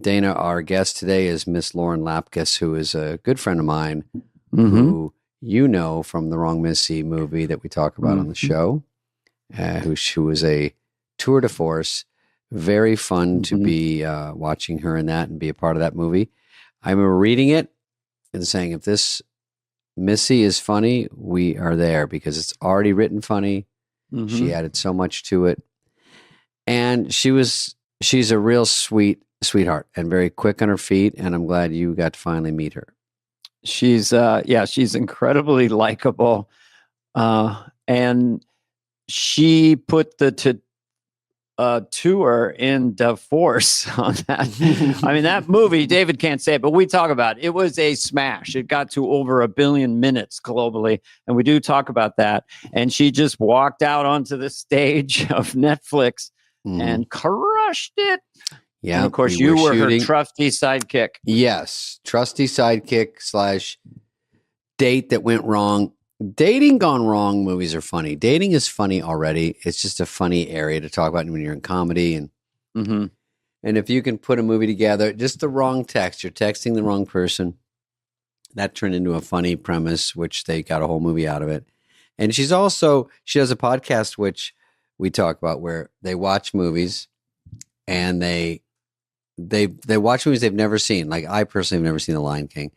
Dana, our guest today is Miss Lauren Lapkus, who is a good friend of mine, who you know from the Wrong Missy movie that we talk about on the show, who was a tour de force. Very fun to be watching her in that and be a part of that movie. I remember reading it and saying, if this Missy is funny, we are there because it's already written funny. She added so much to it. And she's a real sweetheart and very quick on her feet. And I'm glad you got to finally meet her. She's incredibly likable. And she put the tour in force on that. I mean, that movie, David can't say it, but we talk about it. It was a smash. It got to over 1 billion minutes globally. And we do talk about that. And she just walked out onto the stage of Netflix and crushed it. Yeah. And of course, you were her trusty sidekick. Yes. Trusty sidekick / date that went wrong. Dating gone wrong movies are funny. Dating is funny already. It's just a funny area to talk about when you're in comedy. And and if you can put a movie together, just the wrong text, you're texting the wrong person. That turned into a funny premise, which they got a whole movie out of it. And she has a podcast, which we talk about, where they watch movies and they watch movies they've never seen. Like I personally have never seen The Lion King,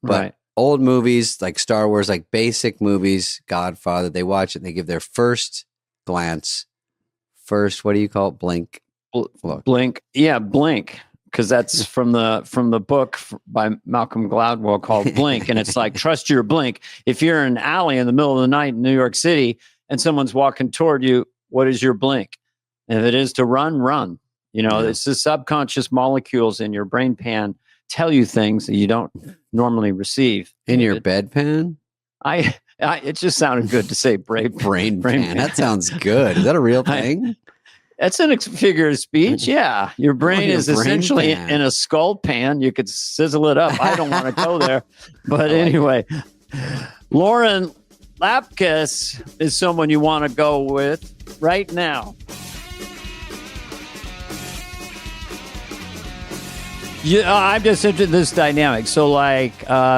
but old movies like Star Wars, like basic movies, Godfather, they watch it and they give their first glance. What do you call it? Blink. Blink. Yeah, Blink. Because that's from the book by Malcolm Gladwell called Blink. And it's like, trust your blink. If you're in an alley in the middle of the night in New York City and someone's walking toward you, what is your blink? And if it is to run, run. You know, it's the subconscious molecules in your brain pan tell you things that you don't normally receive. In your bedpan? It just sounded good to say brain pan. That sounds good. Is that a real thing? That's a figure of speech. Yeah. Your brain is essentially in a skull pan. You could sizzle it up. I don't want to go there. But anyway, Lauren Lapkus is someone you want to go with right now. Yeah, I'm just interested in this dynamic. So,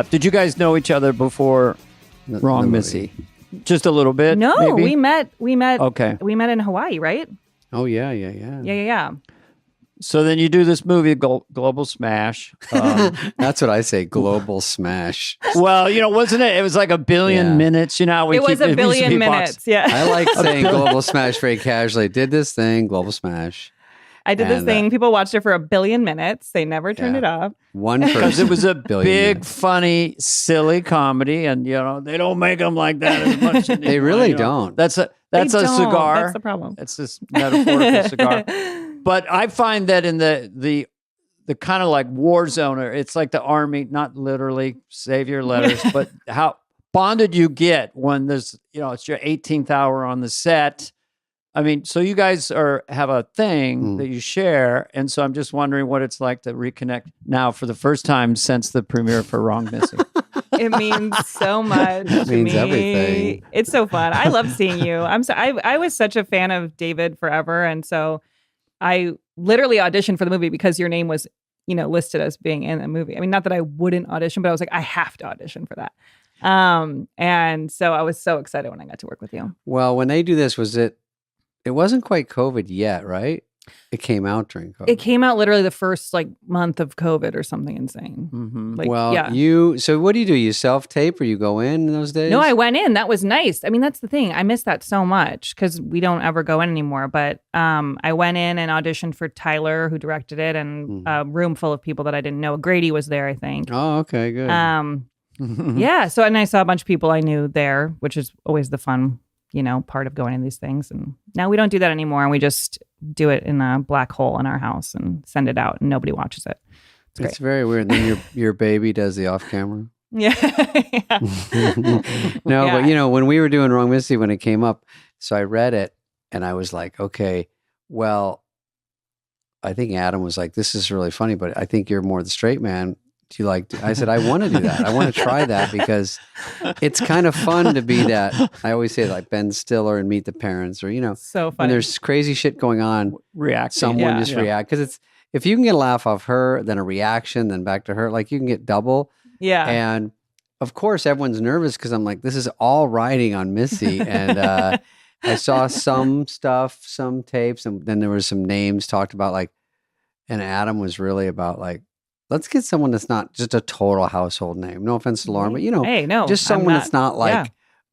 did you guys know each other before Wrong Missy? Just a little bit? No, maybe? we met. Okay. We met in Hawaii, right? Oh, yeah. Yeah. So then you do this movie, Global Smash. That's what I say, Global Smash. Well, wasn't it? It was like 1 billion minutes. It was 1 billion minutes. Yeah. I like saying Global Smash very casually. Did this thing, Global Smash. I did this thing. People watched it for 1 billion minutes. They never turned it off. One person. Because it was a big, funny, silly comedy. And, they don't make them like that as much. They really don't. That's a cigar. That's the problem. It's this metaphorical cigar. But I find that in the kind of like war zone, it's like the army, not literally save your letters, but how bonded you get when there's, it's your 18th hour on the set. I mean, so you guys have a thing that you share. And so I'm just wondering what it's like to reconnect now for the first time since the premiere for Wrong Missy. It means so much. It means everything. It's so fun. I love seeing you. I was such a fan of David forever. And so I literally auditioned for the movie because your name was, listed as being in the movie. I mean, not that I wouldn't audition, but I was like, I have to audition for that. And so I was so excited when I got to work with you. Well, when they do this, it wasn't quite COVID yet, right? It came out during COVID. It came out literally the first month of COVID or something insane. Mm-hmm. So what do? You self-tape or you go in those days? No, I went in. That was nice. I mean, that's the thing. I miss that so much because we don't ever go in anymore. But I went in and auditioned for Tyler, who directed it, and a room full of people that I didn't know. Grady was there, I think. Oh, okay, good. Yeah. So, and I saw a bunch of people I knew there, which is always the fun part of going in these things. And now we don't do that anymore. And we just do it in a black hole in our house and send it out and nobody watches it. It's great. It's very weird. And then your baby does the off camera. Yeah. No, yeah. But when we were doing Wrong Missy, when it came up, so I read it and I was like, okay, well, I think Adam was like, this is really funny, but I think you're more the straight man. Do you like, I said, I want to do that. I want to try that because it's kind of fun to be that. I always say like Ben Stiller and Meet the Parents or, so funny. when there's crazy shit going on, react. Someone just react. Because if you can get a laugh off her, then a reaction, then back to her, like you can get double. Yeah. And of course, everyone's nervous because I'm like, this is all riding on Missy. And I saw some stuff, some tapes, and then there was some names talked about like, and Adam was really about like, let's get someone that's not just a total household name. No offense to Lauren, but hey, no, just someone that's not like, yeah.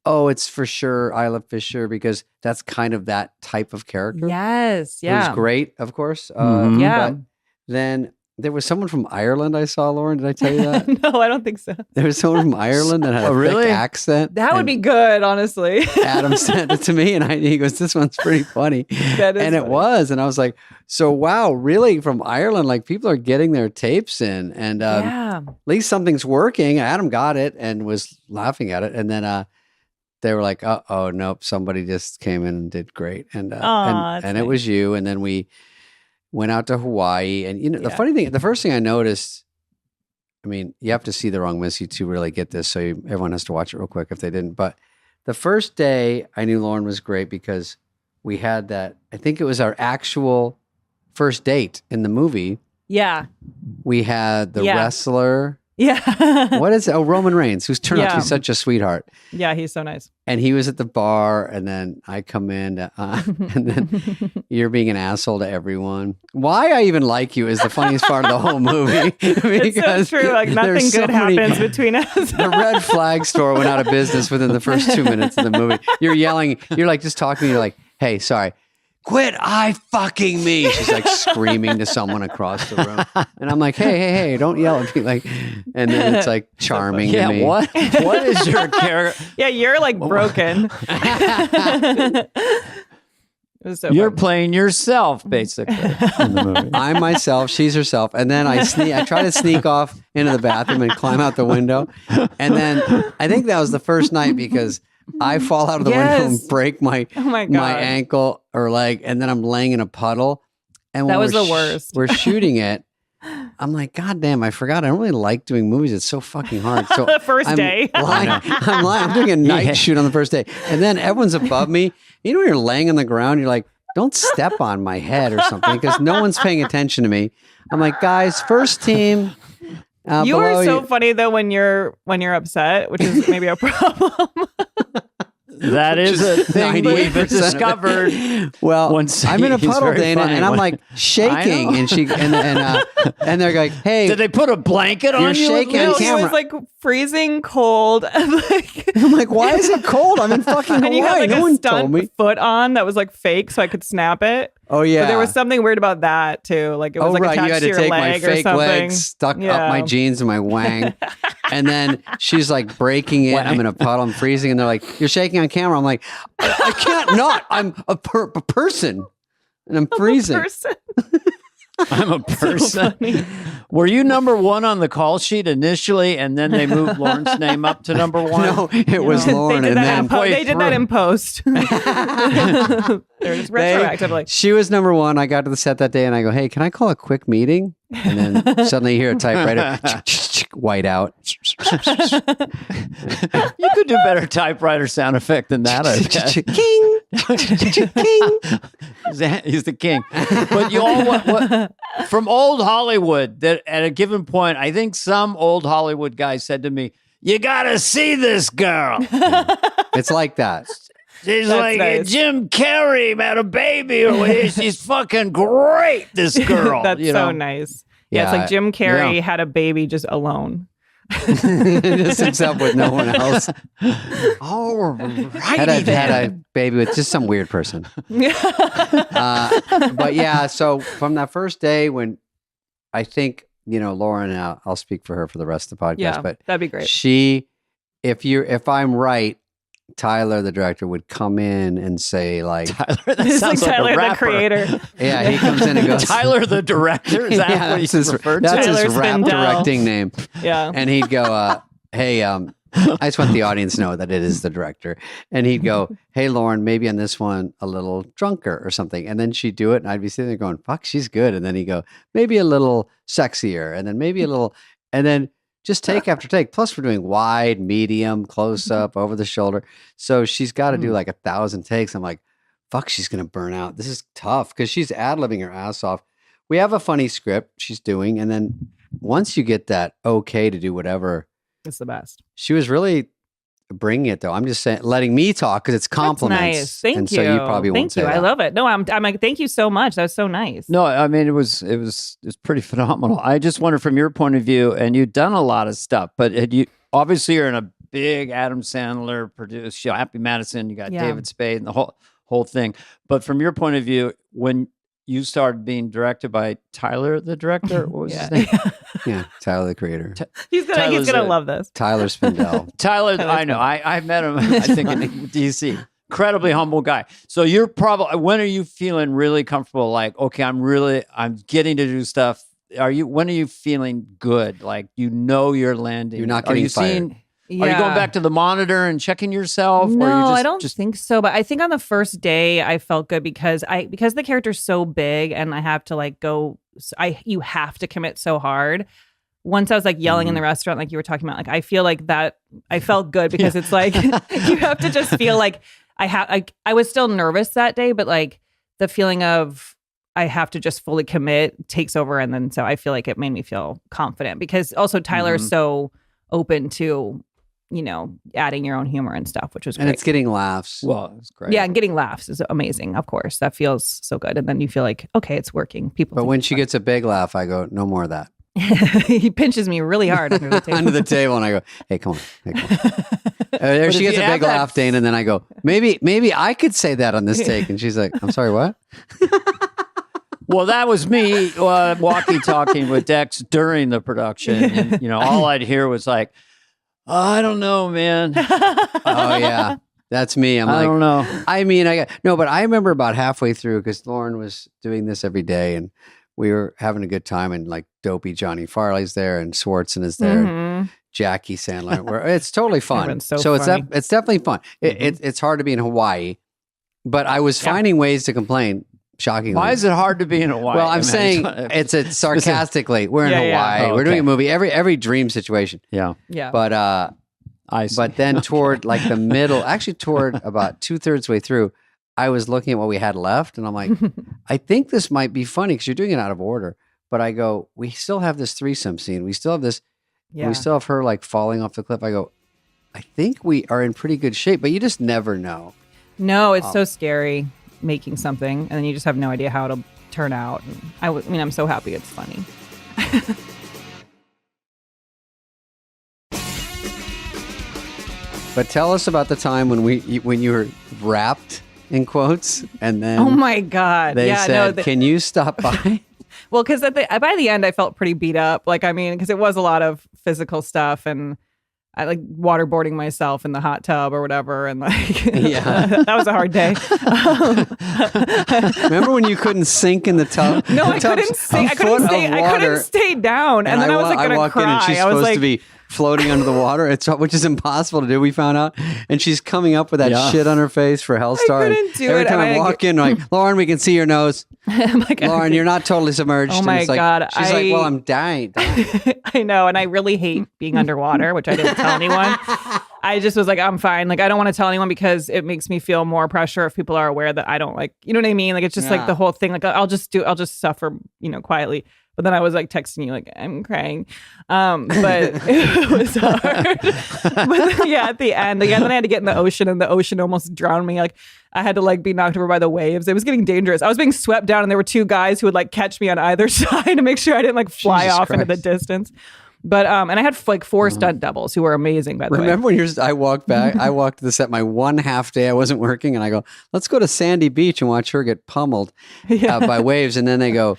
oh, it's for sure Isla Fisher, because that's kind of that type of character. Yes. Yeah. It was great, of course. Yeah. But then there was someone from Ireland I saw, Lauren. Did I tell you that? No, I don't think so. There was someone from Ireland that had a really? thick accent. That would be good, honestly. Adam sent it to me, and he goes, "This one's pretty funny." That is and it funny. was, and I was like, "So wow, really from Ireland? Like people are getting their tapes in, and Yeah. at least something's working." Adam got it and was laughing at it, and then they were like, "Oh, nope, somebody just came in and did great," and Aw, that's and it nice. was you, and then we went out to Hawaii, and the Yeah. funny thing, the first thing I noticed, I mean, you have to see the Wrong Missy to really get this, so everyone has to watch it real quick if they didn't. But the first day, I knew Lauren was great because we had that. I think it was our actual first date in the movie. Yeah. We had the Yeah. wrestler. Yeah. What is it? Oh, Roman Reigns, who's turned out to Yeah. be such a sweetheart. Yeah, he's so nice. And he was at the bar, and then I come in, and then you're being an asshole to everyone. Why I even like you is the funniest part of the whole movie. It's so true. Like nothing there's good so many- happens between us. The Red Flag store went out of business within the first 2 minutes of the movie. You're yelling, you're like just talking, you're like, hey, sorry. Quit fucking me. She's like screaming to someone across the room. And I'm like, hey, don't yell at me. Like, and then it's like charming to Yeah, me. what is your character? Yeah, you're like broken. It was so You're fun. playing yourself, basically, in the movie. I'm myself, she's herself. And then I try to sneak off into the bathroom and climb out the window. And then I think that was the first night because I fall out of the window and Yes. break my Oh my God. my ankle or leg, and then I'm laying in a puddle. And when That was we're the worst. We're shooting it. I'm like, God damn, I forgot. I don't really like doing movies. It's so fucking hard. So The first I'm day. I'm doing a night Yeah. shoot on the first day. And then everyone's above me. You know, when you're laying on the ground, you're like, don't step on my head or something because no one's paying attention to me. I'm like, guys, first team. You are below so you. funny though when you're upset, which is maybe a problem. That is a thing we've 98% of it. discovered. Well, Once I'm in a he's puddle, very Dana, funny and I'm when- like shaking, know. and and they're like, "Hey, Did they put a blanket You're on you? shaking on No, he camera. was like freezing cold. And, like, I'm like, why is it cold? I'm in fucking and you had Hawaii. like No a one stunt told me. foot on that was like fake, so I could snap it. Oh yeah, But there was something weird about that too. Like it was oh like right, attached you had to to your take my leg or fake something. legs stuck up my Yeah. jeans and my wang, and then she's like breaking it. I'm in a puddle. I'm freezing, and they're like, "You're shaking on camera." I'm like, I can't not. I'm a person, and I'm freezing. Person. I'm a So person. funny. Were you number one on the call sheet initially, and then they moved Lauren's name up to number one? No, it was Lauren, they did and that then in halfway they did that through. in post. They're just retroactively. she was number one. I got to the set that day, and I go, "Hey, can I call a quick meeting?" And then suddenly you hear a typewriter white out. You could do better typewriter sound effect than that. I bet. King. He's the king. But you all what from old Hollywood that at a given point, I think some old Hollywood guy said to me, "You gotta see this girl. It's like that. She's That's like nice. Jim Carrey had a baby. She's fucking great. This girl. That's you so know? nice. Yeah, it's Yeah, like Jim Carrey yeah. had a baby just alone. Just himself with no one else. All Had righty a baby with just some weird person. But yeah, so from that first day when I think, Lauren, I'll speak for her for the rest of the podcast, Yeah, but that'd be great. she, if I'm right, Tyler, the director, would come in and say like, Tyler, that It's like sounds like Tyler, a the rapper. creator. yeah, he comes in and goes, Tyler, the director. Is that yeah, what that's he's his, referred that's to? his Tyler rap Spindell. directing name. Yeah. And he'd go, hey, I just want the audience to know that it is the director. And he'd go, hey, Lauren, maybe on this one a little drunker or something. And then she'd do it. And I'd be sitting there going, fuck, she's good. And then he'd go, maybe a little sexier. And then maybe a little, and then just take after take. Plus we're doing wide, medium, close up, over the shoulder. So she's got to do like 1,000 takes. I'm like, fuck, she's going to burn out. This is tough because she's ad-libbing her ass off. we have a funny script she's doing, and then once you get that okay to do whatever, It's the best. she was really bringing it though. I'm just saying, letting me talk because it's compliments. That's nice. Thank and you. So you probably won't say I that. love it. No, I'm like, thank you so much. That was so nice. No, I mean it was pretty phenomenal. I just wonder from your point of view, and you've done a lot of stuff, but obviously you're in a big Adam Sandler produced show, Happy Madison. You got David Spade and the whole thing. But from your point of view, when you started being directed by Tyler, the director, what was his name? Yeah, Tyler, the creator. He's gonna love this. Tyler Spindell. Tyler, I know. I met him, I think, in DC. Incredibly humble guy. So you're probably, when are you feeling really comfortable? Like, okay, I'm getting to do stuff. When are you feeling good? Like, you're landing. You're not getting fired. Are you going back to the monitor and checking yourself? No, or you I don't think so. But I think on the first day I felt good because the character's so big and I have to like go. You have to commit so hard. Once I was like yelling in the restaurant, like you were talking about, like I feel like that I felt good because it's like you have to just feel like I was still nervous that day, but like the feeling of I have to just fully commit takes over, and then so I feel like it made me feel confident because also Tyler is so open to, adding your own humor and stuff, which was great. And it's getting laughs. Well, it's great. Yeah, and getting laughs is amazing, of course. That feels so good. And then you feel like, okay, it's working. People. But when she gets a big laugh, I go, no more of that. He pinches me really hard under the table. Under the table, and I go, hey, come on. There she gets a big laugh, Dane, and then I go, maybe I could say that on this take. And she's like, I'm sorry, what? Well, that was me walkie-talking with Dex during the production. And, all I'd hear was like, I don't know, man. Oh, yeah. That's me. I don't know. I mean, but I remember about halfway through because Lauren was doing this every day and we were having a good time, and like dopey Johnny Farley's there and Swartzen is there and Jackie Sandler. It's totally fun. So it's definitely fun. It's hard to be in Hawaii, but I was finding ways to complain. Shockingly. Why is it hard to be in Hawaii? Well, I'm saying it's sarcastically. We're in Hawaii. Oh, okay. We're doing a movie. Every dream situation. Yeah. But but then toward like the middle, actually toward about 2/3 way through, I was looking at what we had left, and I'm like, I think this might be funny because you're doing it out of order. But I go, we still have this threesome scene. We still have this. Yeah. We still have her like falling off the cliff. I go, I think we are in pretty good shape, but you just never know. No, it's so scary making something and then you just have no idea how it'll turn out. I mean, I'm so happy it's funny. But tell us about the time when you were wrapped in quotes, and then oh my god, they said, "Can you stop by?" Well, because by the end I felt pretty beat up. Like, I mean, because it was a lot of physical stuff and. I like waterboarding myself in the hot tub or whatever. And like, that was a hard day. Remember when you couldn't sink in the tub? No, I couldn't sink. I couldn't stay down. And then I was like, going to cry. In and she's supposed to be floating under the water, which is impossible to do. We found out. And she's coming up with that shit on her face for Hellstar. I couldn't do every it. time I walk in, like, Lauren, we can see your nose. Like, Lauren, you're not totally submerged. Oh my God. She's like, well, I'm dying. I know. And I really hate being underwater, which I didn't tell anyone. I just was like, I'm fine. Like, I don't want to tell anyone because it makes me feel more pressure if people are aware that I don't like, you know what I mean? Like, it's just like the whole thing. Like, I'll just suffer, quietly. But then I was like texting you, like, I'm crying. But it was hard. But then, at the end, then I had to get in the ocean, and the ocean almost drowned me. Like, I had to like be knocked over by the waves. It was getting dangerous. I was being swept down, and there were two guys who would like catch me on either side to make sure I didn't like fly off into the distance. But and I had like 4 stunt doubles who were amazing, by the way. Remember when I walked back? I walked to the set my one half day I wasn't working, and I go, let's go to Sandy Beach and watch her get pummeled by waves. And then they go,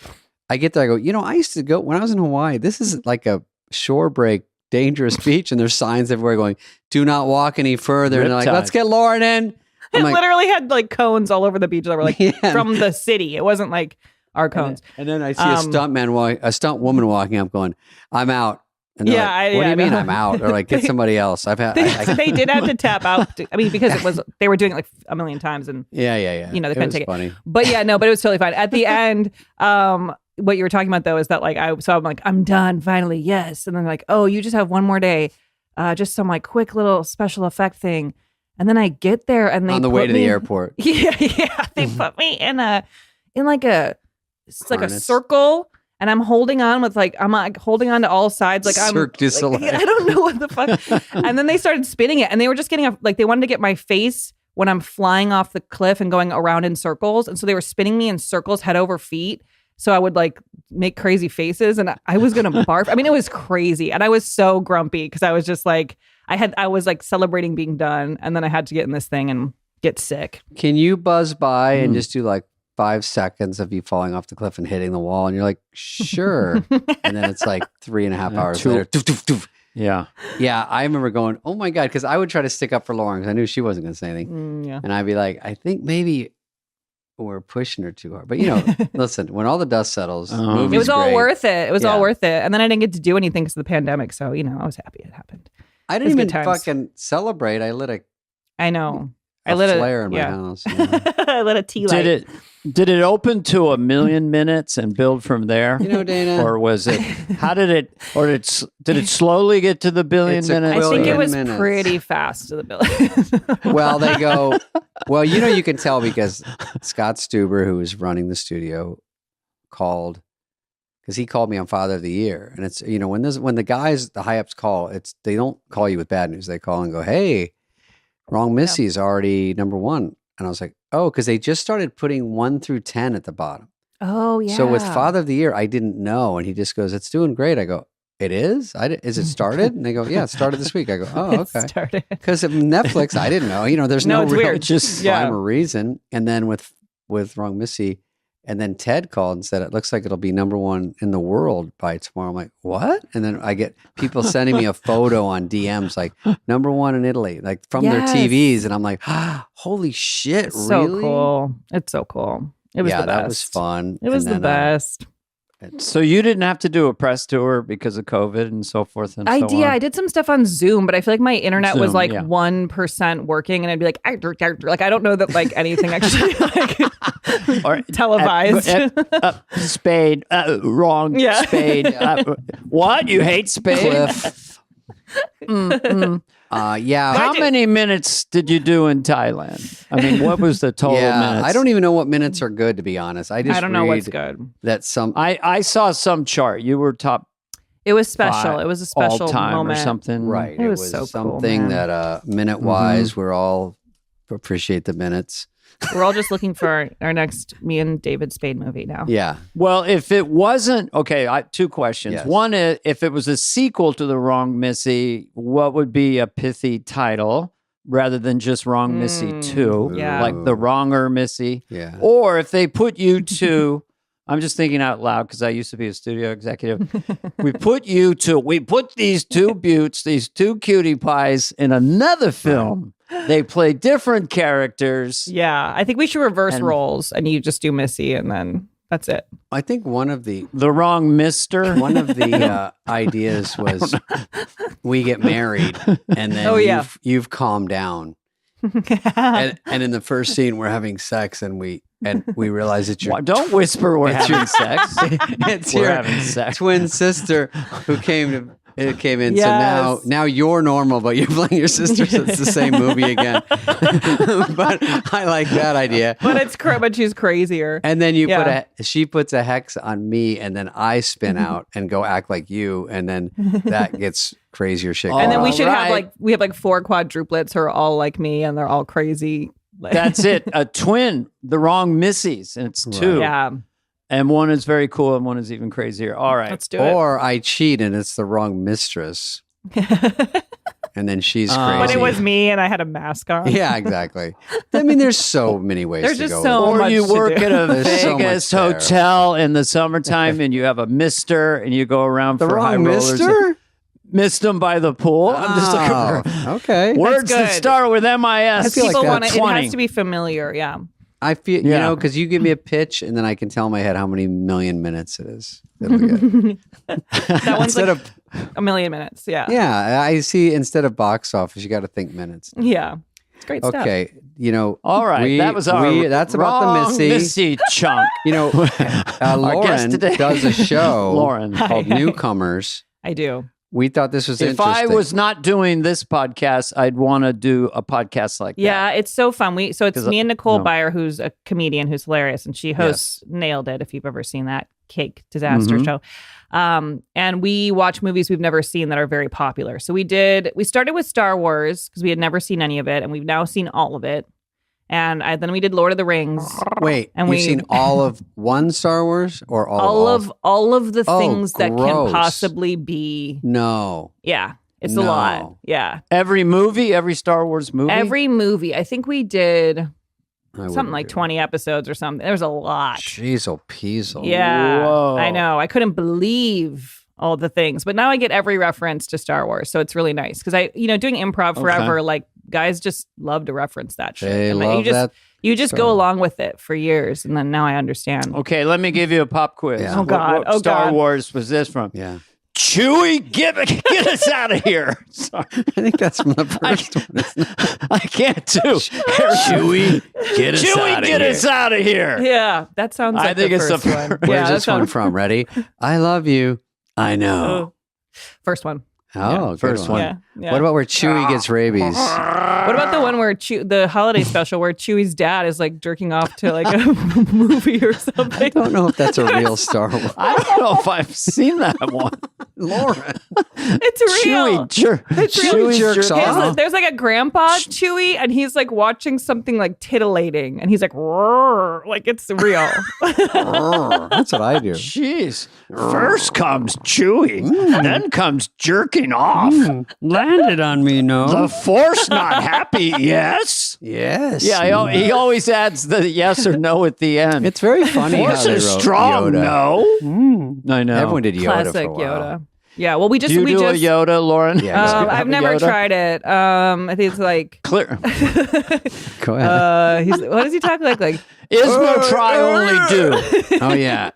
I get there, I go, I used to go, when I was in Hawaii, this is like a shore break, dangerous beach, and there's signs everywhere going, do not walk any further. And they're like, let's get Lauren in. It literally had like cones all over the beach that were like from the city. It wasn't like our cones. And then I see a stunt woman walking up going, I'm out. And like, what do you mean I'm out? Or like, get somebody else. They did have to tap out. Because they were doing it like a million times, and they couldn't take funny. it. But but it was totally fine. At the end, what you were talking about though is that like I'm like, I'm done finally, yes. And then like, oh, you just have one more day, just some like quick little special effect thing. And then I get there and they on the way to the airport. They put me in like a it's like a Harness. circle. And I'm holding on with I'm like holding on to all sides. Like Cirque du Soleil. I don't know what the fuck. And then they started spinning it and they were just getting they wanted to get my face when I'm flying off the cliff and going around in circles. And so they were spinning me in circles, head over feet. So I would make crazy faces and I was going to barf. I mean, it was crazy. And I was so grumpy because I was just I was celebrating being done. And then I had to get in this thing and get sick. Can you buzz by and just do 5 seconds of you falling off the cliff and hitting the wall? And you're like, sure. And then it's 3.5 hours later. Doof, doof, doof. Yeah. Yeah. I remember going, oh my God. Because I would try to stick up for Lauren because I knew she wasn't going to say anything. Yeah. And I'd be like, I think maybe we're pushing her too hard. But, listen, when all the dust settles, the movie's it was all great. worth it. It was Yeah. all worth it. And then I didn't get to do anything because of the pandemic. So, I was happy it happened. I It was didn't good even times. fucking celebrate. I lit I know. a I lit flare in my yeah. house. I lit a tea light. Did it open to 1 million minutes and build from there? Dana. Or was it? How did it? Or did it slowly get to the billion It's a minutes? I think it was minutes. pretty fast to the billion. Well, they go, you can tell because Scott Stuber, who was running the studio, called because he called me on Father of the Year. And it's, when the guys, the high ups call, they don't call you with bad news. They call and go, hey, Wrong Missy is already number 1. And I was like, oh, because they just started putting 1 through 10 at the bottom. Oh, yeah. So with Father of the Year, I didn't know. And he just goes, it's doing great. I go, it is? Is it started? And they go, yeah, it started this week. I go, oh, It okay. started. Because of Netflix, I didn't know. There's No, no it's real weird. Just rhyme or reason. And then with Wrong Missy, and then Ted called and said, it looks like it'll be number 1 in the world by tomorrow. I'm like, what? And then I get people sending me a photo on DMs, like number 1 in Italy, from their Yes. TVs. And I'm like, holy shit, It's so really? cool. It's so cool. It was the best. that was fun. It was And the then, best. So you didn't have to do a press tour because of COVID and so forth and so on? I did some stuff on Zoom, but I feel like my internet was Zoom, yeah. 1% working, and I'd be like, I don't know that anything actually Or- televised. Spade, wrong. Yeah. Spade. What? You hate Spade? Cliff. Yeah. How many minutes did you do in Thailand? I mean, what was the total minutes? I don't even know what minutes are good, to be honest. I I don't know what's read good. that some I saw some chart. You were top It was special. 5 It was a special all time moment. or something. right. It was so cool, something man. that minute wise, we're all appreciate the minutes. We're all just looking for our next me and David Spade movie now. Yeah. Well, if it wasn't okay, 2 questions. Yes. One is, if it was a sequel to the Wrong Missy, what would be a pithy title rather than just Wrong Missy 2? yeah. Like the Wronger Missy. Yeah. Or if they put you to, I'm just thinking out loud because I used to be a studio executive. We put these 2 buttes, these 2 cutie pies in another film. They play different characters. Yeah, I think we should reverse And- roles, and you just do Missy, and then that's it. I think one of the The Wrong Mister. ideas was we get married and then Oh, yeah. you've calmed down. And in the first scene we're having sex and we realize it's your Don't whisper we're It's having your- sex. it's We're your having sex. twin sister who came in. Yes. So now you're normal, but you're playing your sister, so it's the same movie again. But I like that idea. But she's crazier. And then Yeah. she puts a hex on me, and then I spin out and go act like you, and then that gets crazier shit. And then we going should on. have we have 4 quadruplets who are all like me, and they're all crazy. That's it. A twin, the Wrong Missies, and it's 2. Yeah, And one is very cool, and one is even crazier. All right. let's do it. Or I cheat and it's the wrong mistress, and then she's crazy. But it was me, and I had a mask on. Yeah, exactly. I mean, there's so many ways There's to just go. so with it. Or much you to work do. at a There's so Vegas much there. hotel in the summertime, and you have a mister, and you go around The for high wrong rollers. mister? Missed them by the pool. I'm just looking for okay. words that good. start with MIS. feel like People that- want it. It 20. has to be familiar. Yeah. I feel, Yeah. because you give me a pitch and then I can tell in my head how many million minutes it is. It'll get. That one's Instead like of, a million minutes. Yeah. yeah, I see instead of box office, you got to think minutes. Yeah. It's great stuff. Okay. All right, that was our that's about the Wrong Missy. Missy chunk. Lauren guest today. does a show Lauren. called Newcomers. I do. We thought this was If interesting. I was not doing this podcast, I'd want to do a podcast like that. Yeah, it's so fun. So it's 'Cause me and Nicole no. Byer, who's a comedian who's hilarious, and she hosts Nailed It, if you've ever seen that cake disaster show. And we watch movies we've never seen that are very popular. So we started with Star Wars because we had never seen any of it, and we've now seen all of it. And then we did Lord of the Rings. Wait, and you've seen all of one Star Wars or all of the things that can gross. possibly be. No. Yeah, it's a lot. Yeah, Every movie, every Star Wars movie. every movie. I think we did I something wouldn't like do 20 episodes or something. There was a lot. Jeez, Peasel. Yeah, Whoa. I know. I couldn't believe all the things, but now I get every reference to Star Wars, so it's really nice because doing improv forever, like guys just love to reference that shit. They And love that. You just So- go along with it for years, and then now I understand. Okay, let me give you a pop quiz. Yeah. Oh, God. What Oh, Star God. Wars was this from? Yeah. Chewie, get us out of here. Sorry. I think that's from the first one. Isn't it? I can't do. Chewie, get us Chewie, out of get here. us out of here. Yeah, that sounds like I think the it's the first one. first- Yeah, Where's that this one sounds- from? Ready? I love you. I know. First one. Oh, good first one. Yeah, yeah. What about where Chewie gets rabies? What about the one where the holiday special where Chewie's dad is like jerking off to like a movie or something? I don't know if that's a real Star Wars. I don't know if I've seen that one. Lauren. It's real. It's real. Chewie jerks off. There's like a grandpa Chewie, and he's like watching something like titillating, and he's like, "Roar," like it's real. That's what I do. Jeez. First comes Chewie, then comes jerking off. Landed on me, no. The Force not happy, yes? Yes. Yeah, he always adds the yes or no at the end. It's very funny how Force they is wrote strong, Yoda. no? I know. Everyone did Yoda Classic for a while. Yoda. Yeah. Well, we Do you do a Yoda, Lauren? Yeah. Do you have I've a never Yoda? tried it. I think it's like. Clear. Go ahead. What does he talk like? Like Is no try, only do. Oh, yeah.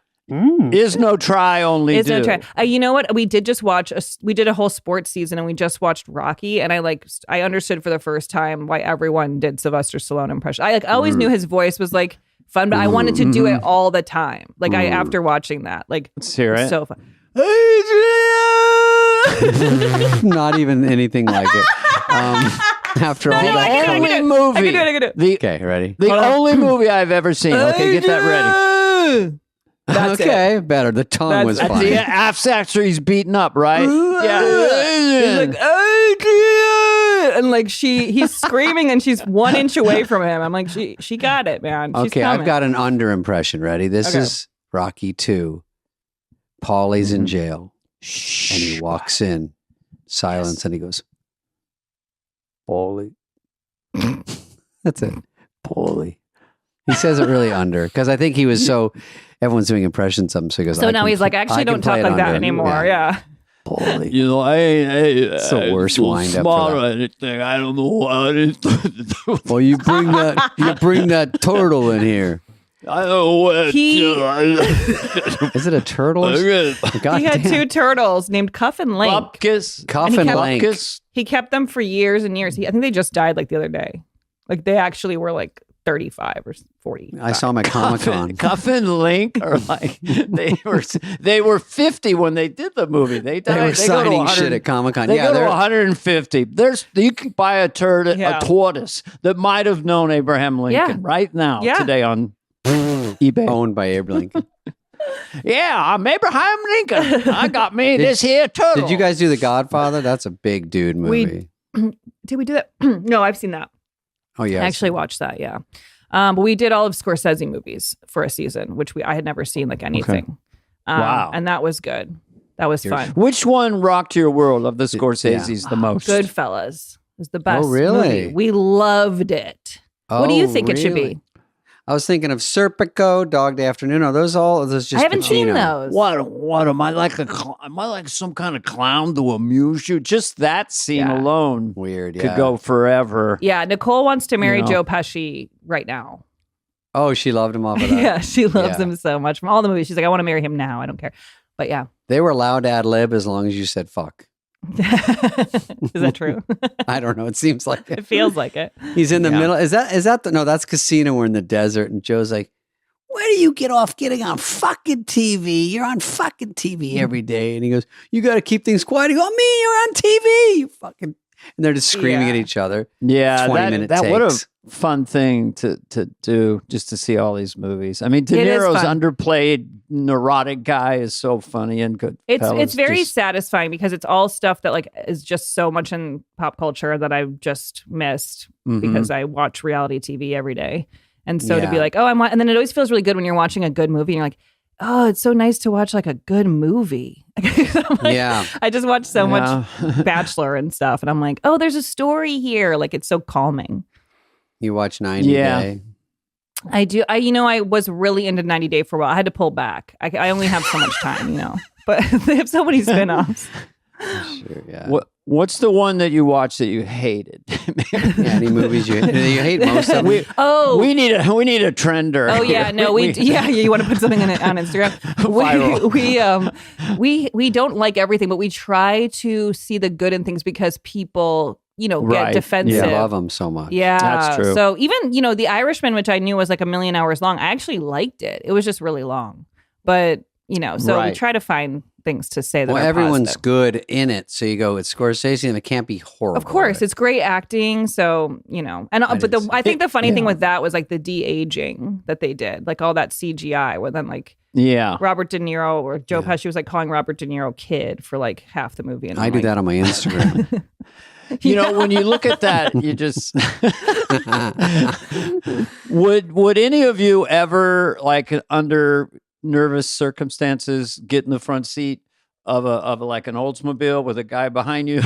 Is no try, only it's do. no try. You know what? We did just watch. We did a whole sports season, and we just watched Rocky. And I understood for the first time why everyone did Sylvester Stallone impression. I always knew his voice was like fun, but I wanted to do it all the time. Like after watching that, like Let's hear it. so fun. Not even anything like it. After all No, I that. can do it. only movie. I can do it. Okay, ready? The only movie I've ever seen. Okay, get that ready. That's okay, better. The tongue That's- was at At funny. the after he's beaten up, right? Yeah. He's like, Adrian! And like he's screaming and she's 1 inch away from him. I'm like, she got it, man. She's Okay, coming. I've got an under impression. Ready? This Okay. is Rocky 2. Paulie's in jail. And he walks in. Silence. And he goes, Paulie. That's it. Paulie. He says it really under because I think he was so. Everyone's doing impressions of him, so he goes. So I now can he's like, pl- actually, I can don't talk play it like that under. anymore. Yeah. Paulie. You know, It's the worst wind-up for that. anything. I don't know what it is. Well, you bring that turtle in here. I don't know what He- Is it a turtle? God He had damn. 2 turtles named Cuff and Link. Lapkus. Cuff and he and kept- Link. Lapkus. He kept them for years and years. I think they just died like the other day. Like they actually were like 35 or 40. I saw him at Comic Con. Cuff and Link are like they were 50 when they did the movie. They died. They were go to signing 100 shit at Comic Con. They Yeah, go to they're 150. You can buy a Yeah. tortoise that might have known Abraham Lincoln Yeah. right now Yeah. today on eBay. owned by Abe Lincoln. Yeah, I'm Abraham Lincoln. I got me this here turtle. Did you guys do The Godfather? That's a big dude movie. Did we do that? No, I've seen that. Oh yeah, I actually watched that. Yeah. But we did all of Scorsese movies for a season, which I had never seen like anything. Wow. And that was good. That was fun. Which one rocked your world of the Scorsese's the most? Goodfellas was the best. really? movie. We loved it. What do you think it should be? I was thinking of Serpico, Dog Day Afternoon. Are those just? I haven't seen Pacino? those. What am I like? Am I like some kind of clown to amuse you? Just that scene Yeah. alone Weird. Yeah. could go forever. Yeah, Nicole wants to marry You know. Joe Pesci right now. Oh, she loved him off of that. Yeah, she loves Yeah. him so much from all the movies. She's like, I want to marry him now. I don't care. But yeah. They were allowed to ad lib as long as you said fuck. Is that true? I don't know. It seems like It it. feels like it. He's in the Yeah. middle. Is that no? That's Casino. We're in the desert, and Joe's like, where do you get off getting on fucking TV? You're on fucking TV every day. And he goes, you got to keep things quiet. He goes, me, you're on TV. You fucking. And they're just screaming at each other. Yeah, 20-minute that takes. what a fun thing to do, just to see all these movies. I mean, De Niro's underplayed neurotic guy is so funny and good. It's very satisfying because it's all stuff that like is just so much in pop culture that I've just missed because I watch reality TV every day. And so to be like, and then it always feels really good when you're watching a good movie and you're like, oh, it's so nice to watch like a good movie. I just watch so much Bachelor and stuff. And I'm like, oh, there's a story here. Like, it's so calming. You watch 90 Day? I do. I was really into 90 Day for a while. I had to pull back. I only have so much time, but they have so many spinoffs. Sure, yeah. What's the one that you watched that you hated? Any movies you hate most of them? We need a trender. Oh yeah, no, you want to put something on Instagram? We don't like everything, but we try to see the good in things because people get defensive. I love them so much. Yeah, that's true. So even The Irishman, which I knew was like 1,000,000 hours long, I actually liked it. It was just really long, but we try to find things to say that. Well, are everyone's positive. good in it, so you go, it's Scorsese, and it can't be horrible. Of course, it's great acting. So I think the funny thing with that was like the de-aging that they did, like all that CGI, where then like Robert De Niro or Joe Pesci was like calling Robert De Niro kid for like half the movie. And I do that on my Instagram. When you look at that, you just would any of you ever, like, under nervous circumstances, get in the front seat of like an Oldsmobile with a guy behind you?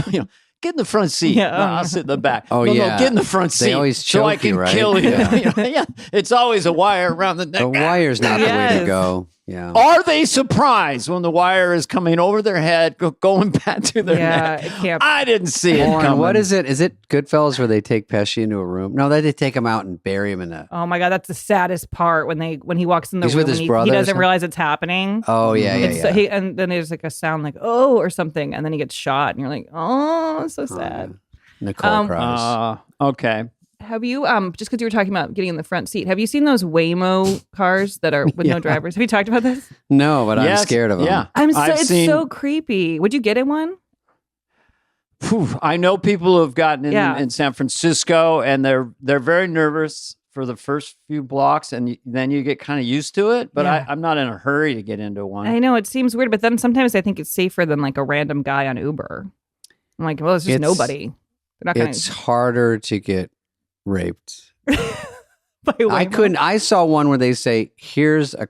Get in the front seat. Yeah. No, I'll sit in the back. Oh, no, yeah. Get in the front seat. They always choke so I can you, right? kill you. Yeah. It's always a wire around the neck. The wire's not the way to go. Yeah. Are they surprised when the wire is coming over their head, going back to their neck? It can't. I didn't see it coming. What is it? Is it Goodfellas where they take Pesci into a room? No, they take him out and bury him in a... Oh my God, that's the saddest part when he walks in the room with his and brother he or doesn't something? realize it's happening. Oh, yeah. And then there's like a sound like, oh, or something. And then he gets shot and you're like, oh, it's so sad. Nicole cries. Okay. Have you, just because you were talking about getting in the front seat, have you seen those Waymo cars that are with no drivers? Have you talked about this? No, but I'm scared of them. Yeah. It's so creepy. Would you get in one? I know people who have gotten in San Francisco, and they're very nervous for the first few blocks, and then you get kind of used to it. But I'm not in a hurry to get into one. I know, it seems weird, but then sometimes I think it's safer than like a random guy on Uber. I'm like, well, it's just nobody. It's harder to get raped. I couldn't. I saw one where they say, here's a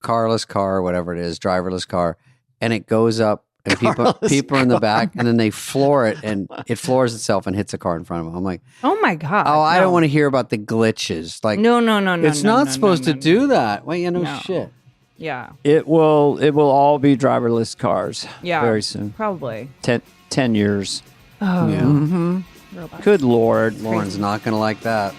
carless car, whatever it is, driverless car, and it goes up and people are in the back, and then they floor it, and it floors itself and hits a car in front of them. I'm like, oh my God. Oh, I don't want to hear about the glitches. Like, no. It's not supposed to do that. Well, No. shit. Yeah. It will all be driverless cars. Yeah. Very soon. Probably. 10 years. Oh. Yeah. Mm-hmm. Good Lord. Lauren's not going to like that.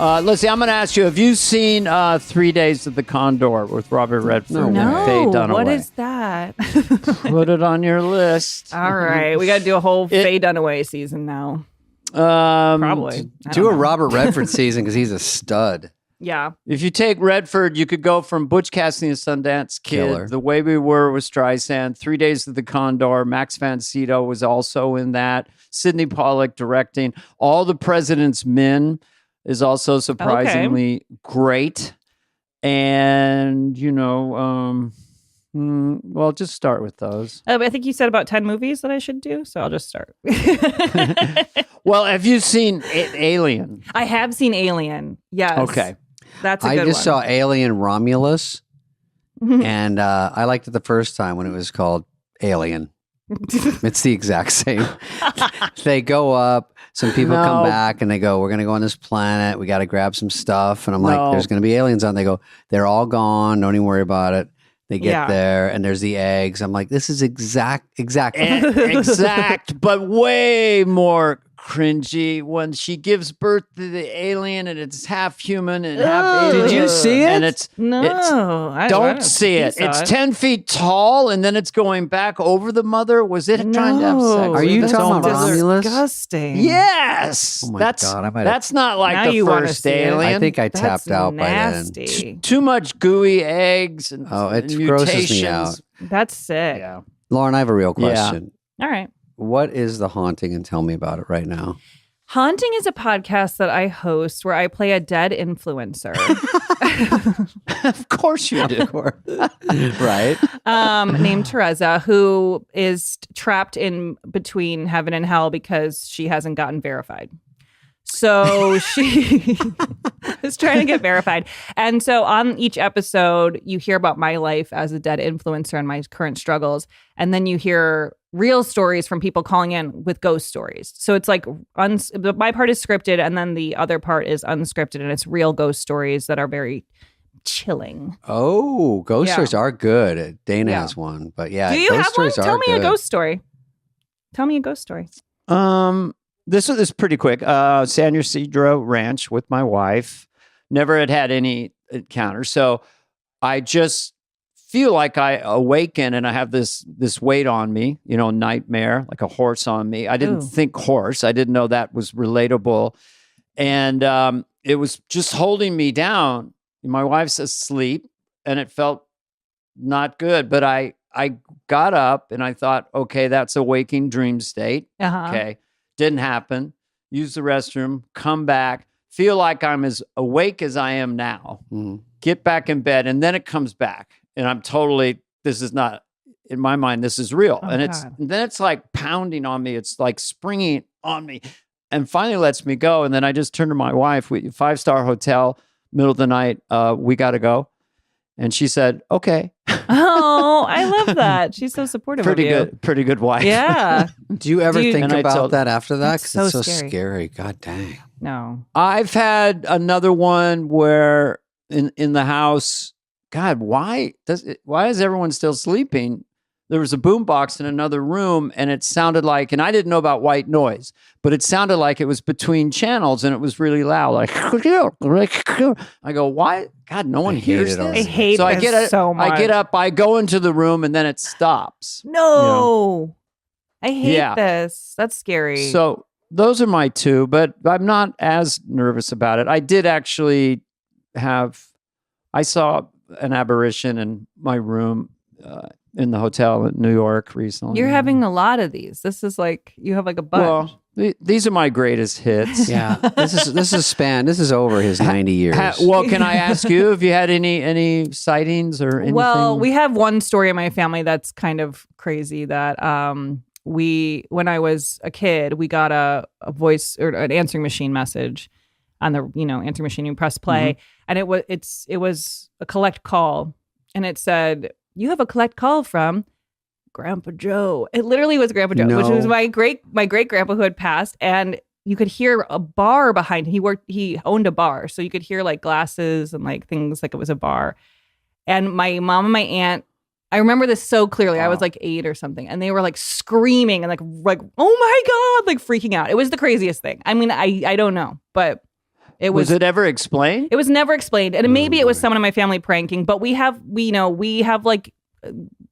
Let's see. I'm going to ask you, have you seen 3 Days of the Condor with Robert Redford and Faye Dunaway? What is that? Put it on your list. All right. We got to do a whole Faye Dunaway season now. Probably. Do a Robert Redford season because he's a stud. Yeah. If you take Redford, you could go from Butch Cassidy and Sundance Kid, Killer. The Way We Were with Streisand, 3 Days of the Condor, Max von Sydow was also in that, Sidney Pollack directing, All the President's Men is also surprisingly great. And, well, just start with those. I think you said about 10 movies that I should do, so I'll just start. Well, have you seen Alien? I have seen Alien. Yes. Okay. That's a good one. I just saw Alien Romulus, and I liked it the first time when it was called Alien. It's the exact same. They go up, some people come back, and they go, we're going to go on this planet. We got to grab some stuff. And I'm like, there's going to be aliens on. They go, they're all gone. Don't even worry about it. They get there, and there's the eggs. I'm like, this is exact, Exact, but way more cringy when she gives birth to the alien and it's half human and half alien. Did you see it? And it's don't see it. It's 10 feet tall and then it's going back over the mother. Was it trying to have sex? Are you with its talking own about mother? Romulus? Disgusting. Yes. Oh my that's God, I might have- that's not like Now the you wanna first see it. alien. I think I That's tapped out nasty. Too much gooey eggs and Oh, it and grosses me mutations. out. That's sick. Yeah. by then. Lauren, I have a real question. All right. What is The Haunting? And tell me about it right now. Haunting is a podcast that I host where I play a dead influencer. Of course you do. Right? Named Teresa, who is trapped in between heaven and hell because she hasn't gotten verified. So she is trying to get verified. And so on each episode, you hear about my life as a dead influencer and my current struggles. And then you hear real stories from people calling in with ghost stories. So it's like my part is scripted and then the other part is unscripted and it's real ghost stories that are very chilling. Oh, ghost Yeah. stories are good. Dana Yeah. has one, but yeah, Do you ghost have one? stories are Tell me good. a ghost story. Tell me a ghost story. This is pretty quick. San Ysidro Ranch with my wife. Never had any encounters. So I just feel like I awaken and I have this weight on me, nightmare, like a horse on me. I didn't Ooh. think horse. I didn't know that was relatable. And it was just holding me down. My wife's asleep and it felt not good. But I got up and I thought, okay, that's a waking dream state. Uh-huh. Okay. Didn't happen. Use the restroom, come back, feel like I'm as awake as I am now, Mhm. get back in bed, and then it comes back. And I'm totally, this is not, in my mind, this is real. Oh, and God. then it's like pounding on me. It's like springing on me and finally lets me go. And then I just turn to my wife, 5-star hotel, middle of the night, we got to go. And she said, okay. Oh, I love that. She's so supportive of you. Pretty good wife. Yeah. Do you ever think And I about told- that after that? That's Because so it's so scary. scary. God dang. No. I've had another one where in the house, God, why is everyone still sleeping? There was a boombox in another room and it sounded like, and I didn't know about white noise, but it sounded like it was between channels and it was really loud. Like, I go, why? God, no one I hate hears it this. already. I hate So I this get so much. I get up, I go into the room and then it stops. No. I hate Yeah. this. That's scary. So those are my two, but I'm not as nervous about it. I did actually I saw an apparition in my room in the hotel in New York recently. You're having a lot of these. This is like, you have like a bunch. Well, these are my greatest hits. Yeah. This is over his 90 years. Well, can I ask you if you had any sightings or anything? Well, we have one story in my family that's kind of crazy that when I was a kid, we got a voice or an answering machine message on the answering machine. You press play, and it was a collect call, and it said, "You have a collect call from Grandpa Joe." It literally was Grandpa Joe, which No. was my great grandpa who had passed, and you could hear a bar behind. He owned a bar, so you could hear like glasses and like things like it was a bar. And my mom and my aunt, I remember this so clearly. I was Wow. like 8 or something, and they were like screaming and like, oh my God, like freaking out. It was the craziest thing. I mean, I don't know, but it was. Was it ever explained? It was never explained, and maybe it was someone in my family pranking. But we have like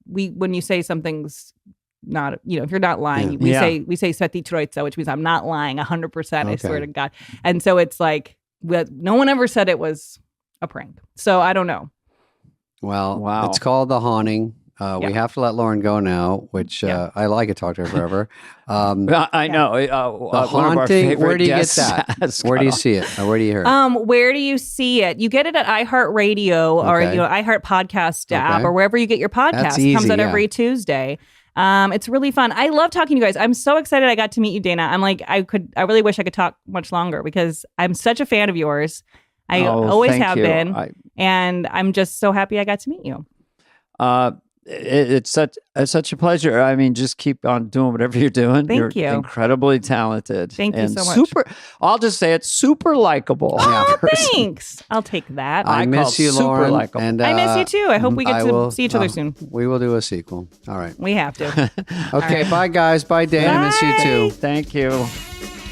when you say something's not, if you're not lying, we say Sveti Troitsa, which means I'm not lying 100%. I swear to God. And so it's like no one ever said it was a prank. So I don't know. Well, Wow. it's called The Haunting. We have to let Lauren go now, which Yeah. I like it. Talk to her forever. I know. The One of our Haunting. favorite Where do you get guests that? has Where do you got see it? Or where do you hear it? Where do you see it? You get it at iHeartRadio or Okay. iHeart Podcast app Okay. or wherever you get your podcast. That's It comes easy, out yeah. every Tuesday. It's really fun. I love talking to you guys. I'm so excited I got to meet you, Dana. I'm like, I really wish I could talk much longer because I'm such a fan of yours. I always thank have you. been. And I'm just so happy I got to meet you. It's such a pleasure. I mean, just keep on doing whatever you're doing. Thank You're you. incredibly talented. Thank you and so much. Super. I'll just say it's super likable. Oh, thanks. I'll take that. I I miss call you, super Lauren. likable. And I miss you too. I hope we get I to will- see each other soon. We will do a sequel. All right. We have to. Okay. Bye, guys. Bye, Dana. Miss you too. Thank you.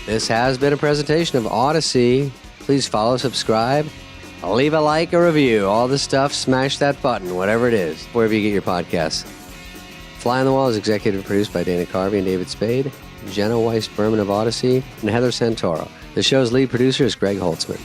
This has been a presentation of Odyssey. Please follow, subscribe, leave a like, a review, all the stuff. Smash that button, whatever it is, wherever you get your podcasts. Fly on the Wall is executive produced by Dana Carvey and David Spade, Jenna Weiss-Berman of Odyssey, and Heather Santoro. The show's lead producer is Greg Holtzman.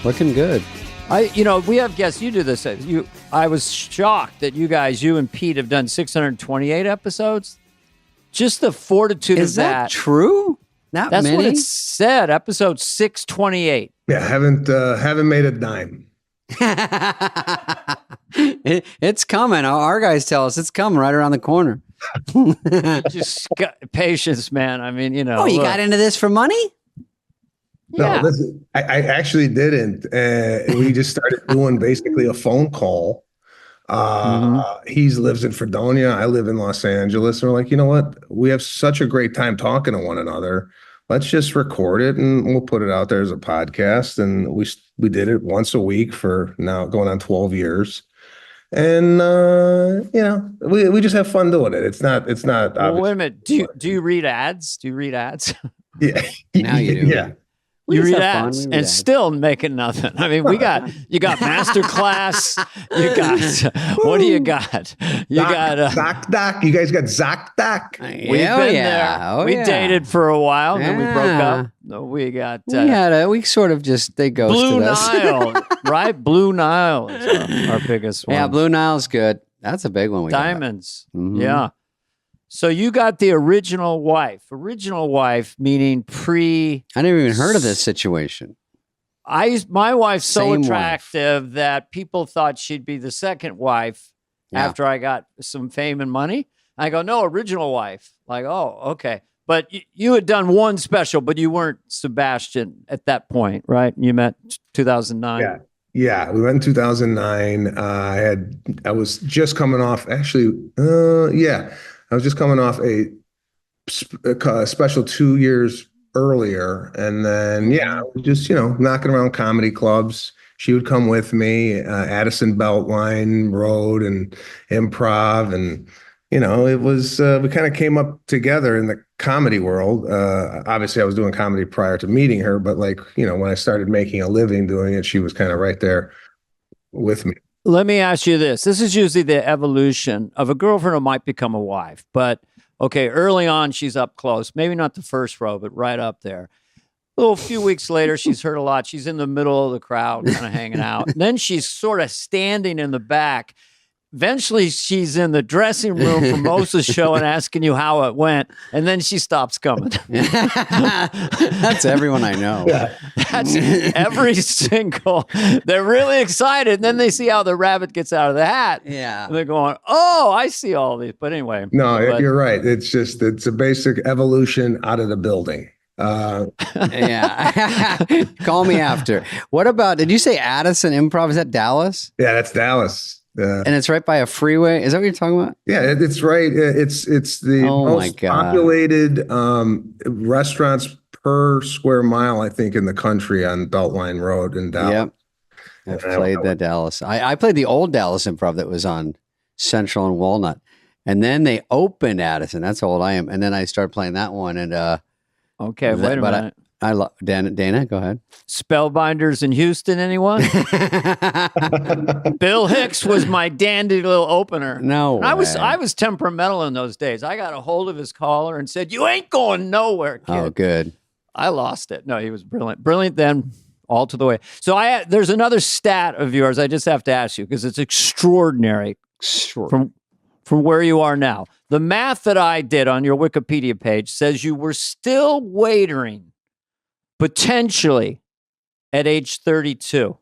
Looking good. We have guests. You do this. I was shocked that you and Pete have done 628 episodes. Just the fortitude Is of that. Is that true? That's many? what it said. Episode 628. Yeah, haven't made a dime. It's coming. Our guys tell us it's coming right around the corner. Just patience, man. I mean, you got into this for money? Yeah. No, listen, I actually didn't. We just started doing basically a phone call. He lives in Fredonia. I live in Los Angeles. And we're like, you know what? We have such a great time talking to one another. Let's just record it and we'll put it out there as a podcast. And we did it once a week for now going on 12 years. And we just have fun doing it. It's not. Well, wait a minute. Do you read ads? Yeah. Now you do. Yeah. You read ads and still making nothing. I mean, you got Masterclass. You got what do you got? You got ZocDoc. You guys got ZocDoc. We've been there. We dated for a while, and then we broke up. We got we sort of just they ghosted Blue us. Nile, right? Blue Nile is our biggest one. Yeah, Blue Nile's good. That's a big one. Diamonds. Mm-hmm. Yeah. So you got the original wife. Original wife meaning pre. I never even heard of this situation. My wife's so Same attractive that people thought she'd be the second wife after I got some fame and money. I go, no, original wife. Like, oh, okay. But you had done one special, but you weren't Sebastian at that point, right? You met 2009. Yeah, we went in 2009. I was just coming off. Actually, I was just coming off a special 2 years earlier, and then just knocking around comedy clubs. She would come with me, Addison Beltline Road and Improv, and it was we kind of came up together in the comedy world. Obviously, I was doing comedy prior to meeting her, but when I started making a living doing it, she was kind of right there with me. Let me ask you this. This is usually the evolution of a girlfriend who might become a wife. But, okay, early on, she's up close. Maybe not the first row, but right up there. A few weeks later, she's heard a lot. She's in the middle of the crowd, kind of hanging out. And then she's sort of standing in the back. Eventually, she's in the dressing room for most of the show and asking you how it went. And then she stops coming. That's everyone I know. Yeah. That's every single. They're really excited. And then they see how the rabbit gets out of the hat. Yeah. And they're going, oh, I see all these. But anyway. No, you're right. It's a basic evolution out of the building. Yeah. Call me after. What about, did you say Addison Improv? Is that Dallas? Yeah, that's Dallas. And it's right by a freeway. Is that what you're talking about? Yeah, it's right. It's the most populated restaurants per square mile, I think, in the country on Beltline Road in Dallas. Yep. I've played that Dallas. I played the old Dallas Improv that was on Central and Walnut. And then they opened Addison. That's how old I am. And then I started playing that one. And okay, wait a minute. I love Dana, go ahead. Spellbinders in Houston, anyone? Bill Hicks was my dandy little opener. No way. I was temperamental in those days. I got a hold of his collar and said, "You ain't going nowhere, kid." Oh, good. I lost it. No, he was brilliant. Brilliant then, all to the way. So there's another stat of yours I just have to ask you because it's extraordinary from where you are now. The math that I did on your Wikipedia page says you were still waitering potentially at age 32.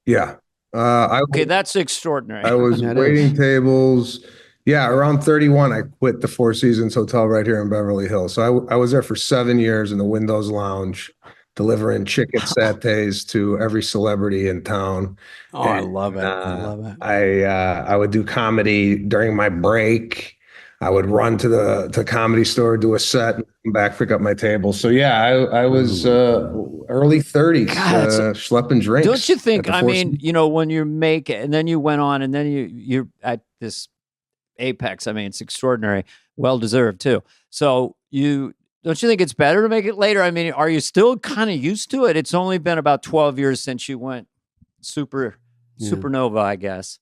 Yeah. Okay, that's extraordinary. I was waiting tables. Yeah, around 31, I quit the Four Seasons Hotel right here in Beverly Hills. So I was there for 7 years in the Windows Lounge, delivering chicken satays to every celebrity in town. Oh, I love it. I love it. I would do comedy during my break. I would run to the comedy store, do a set, and come back, pick up my table. So yeah, I was early 30s, God, schlepping drinks. Don't you think? at the I Four mean, Seasons. you know, when you make it, and then you went on, and then you're at this apex. I mean, it's extraordinary, well deserved too. So don't you think it's better to make it later? I mean, are you still kind of used to it? It's only been about 12 years since you went supernova, I guess.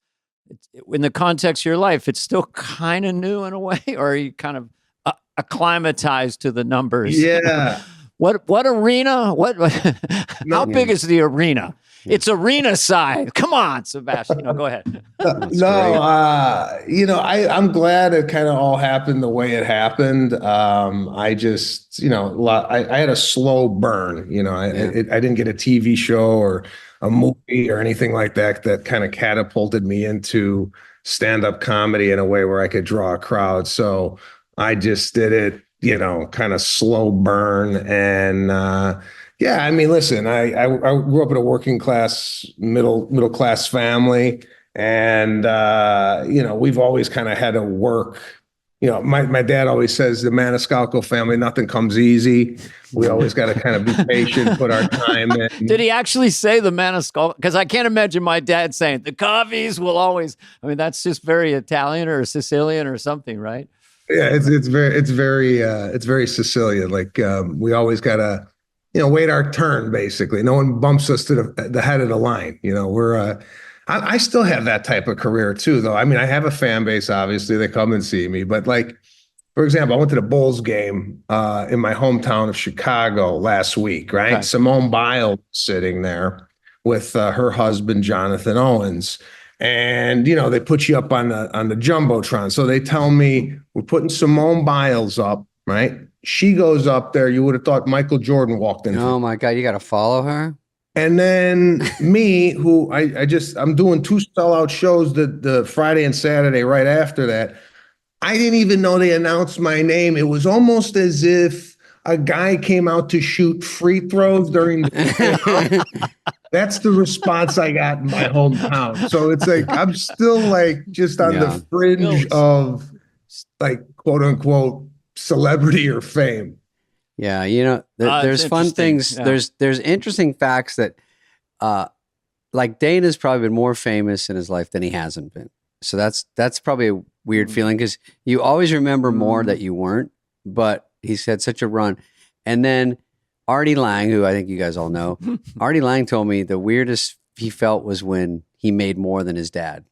In the context of your life, it's still kind of new in a way, or are you kind of acclimatized to the numbers? Yeah. What arena? How big is the arena? It's arena side. Come on, Sebastian. Go ahead. I'm glad it kind of all happened the way it happened. I just, I had a slow burn. I didn't get a TV show or a movie or anything like that kind of catapulted me into stand-up comedy in a way where I could draw a crowd. So I just did it, kind of slow burn. And yeah, I mean, listen, I grew up in a working class, middle class family. And we've always kind of had to work. My dad always says the Maniscalco family, nothing comes easy. We always got to kind of be patient, put our time in. Did he actually say the Maniscalco? Because I can't imagine my dad saying the Carveys will always. I mean, that's just very Italian or Sicilian or something, right? Yeah, it's very Sicilian. Like we always got to, wait our turn. Basically, no one bumps us to the head of the line. I still have that type of career too, though. I mean, I have a fan base. Obviously, they come and see me. But like, for example, I went to the Bulls game in my hometown of Chicago last week. Right, okay. Simone Biles sitting there with her husband Jonathan Owens, and they put you up on the jumbotron. So they tell me we're putting Simone Biles up. Right, she goes up there. You would have thought Michael Jordan walked in. Oh my God, you got to follow her. And then me, who I'm doing 2 sellout shows the Friday and Saturday right after that. I didn't even know they announced my name. It was almost as if a guy came out to shoot free throws during the That's the response I got in my hometown. So it's like I'm still like just on the fringe of like quote unquote celebrity or fame. Yeah, there's fun things. Yeah. There's interesting facts that, like Dana's probably been more famous in his life than he hasn't been. So that's probably a weird feeling because you always remember more that you weren't. But he's had such a run, and then Artie Lang, who I think you guys all know, Artie Lang told me the weirdest he felt was when he made more than his dad.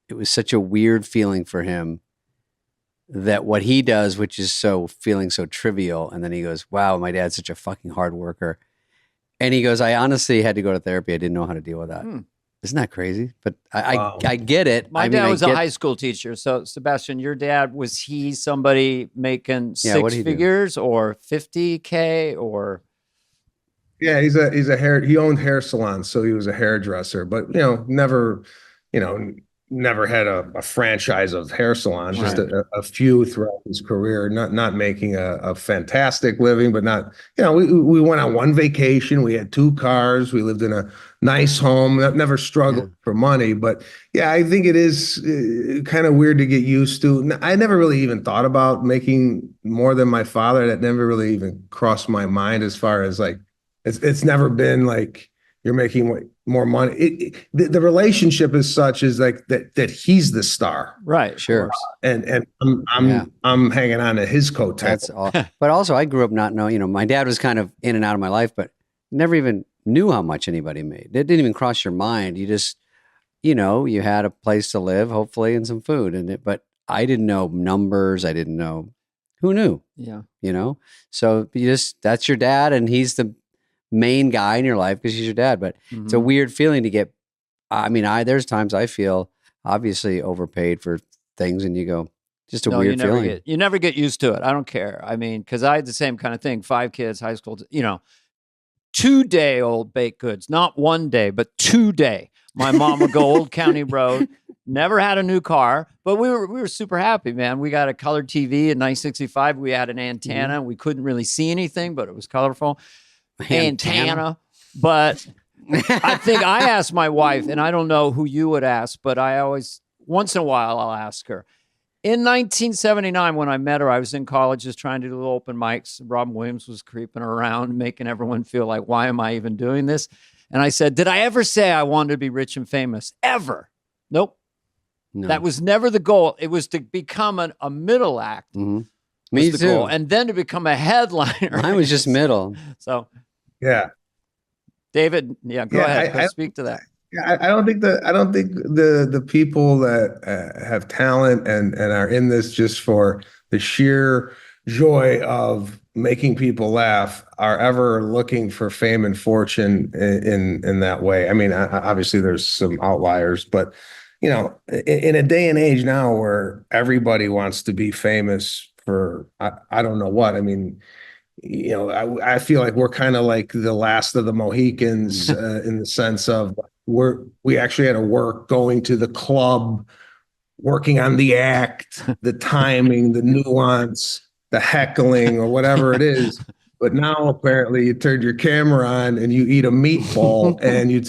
It was such a weird feeling for him. That what he does, which is feeling so trivial. And then he goes, wow, my dad's such a fucking hard worker. And he goes, I honestly had to go to therapy. I didn't know how to deal with that. Isn't that crazy? But I get it. My dad was a high school teacher. So Sebastian, your dad, was he somebody making six figures or 50K or? Yeah, he owned hair salons. So he was a hairdresser, but never had a franchise of hair salons, just a few throughout his career, not making a fantastic living, but not, we went on one vacation. We had 2 cars. We lived in a nice home, never struggled for money. But yeah, I think it is kind of weird to get used to. I never really even thought about making more than my father. That never really even crossed my mind as far as like, it's never been like you're making more money. The relationship is such as like that he's the star, right? Sure. And I'm hanging on to his coattails. That's all. But also, I grew up not knowing. My dad was kind of in and out of my life, but never even knew how much anybody made. It didn't even cross your mind. You just, you had a place to live, hopefully, and some food, but I didn't know numbers. I didn't know who knew. Yeah. So that's your dad, and he's the main guy in your life because he's your dad. But it's a weird feeling to get. I mean, there's times I feel obviously overpaid for things, and you go, just a weird feeling. You never get used to it. I don't care. I mean, because I had the same kind of thing. 5 kids, high school. 2-day-old baked goods, not 1 day, but 2-day. My mom would go Old County Road. Never had a new car, but we were super happy, man. We got a color TV in 1965. We had an antenna. We couldn't really see anything, but it was colorful. Antenna. But I think I asked my wife, and I don't know who you would ask, but I always, once in a while, I'll ask her, In 1979, when I met her, I was in college just trying to do open mics. Robin Williams was creeping around, making everyone feel like, why am I even doing this? And I said, did I ever say I wanted to be rich and famous? Ever? Nope. No. That was never the goal. It was to become a middle act. Mm-hmm. Me too. Goal, and then to become a headliner. Mine was just middle. So, Yeah. David, go ahead. Speak to that. Yeah, I don't think the people that have talent and are in this just for the sheer joy of making people laugh are ever looking for fame and fortune in that way. I mean, obviously there's some outliers, but you know, in a day and age now where everybody wants to be famous for I don't know what. I mean, you know, I feel like we're kind of like the last of the Mohicans in the sense of we actually had to work going to the club, working on the act, the timing, the nuance, the heckling, or whatever it is. But now apparently you turn your camera on and you eat a meatball and you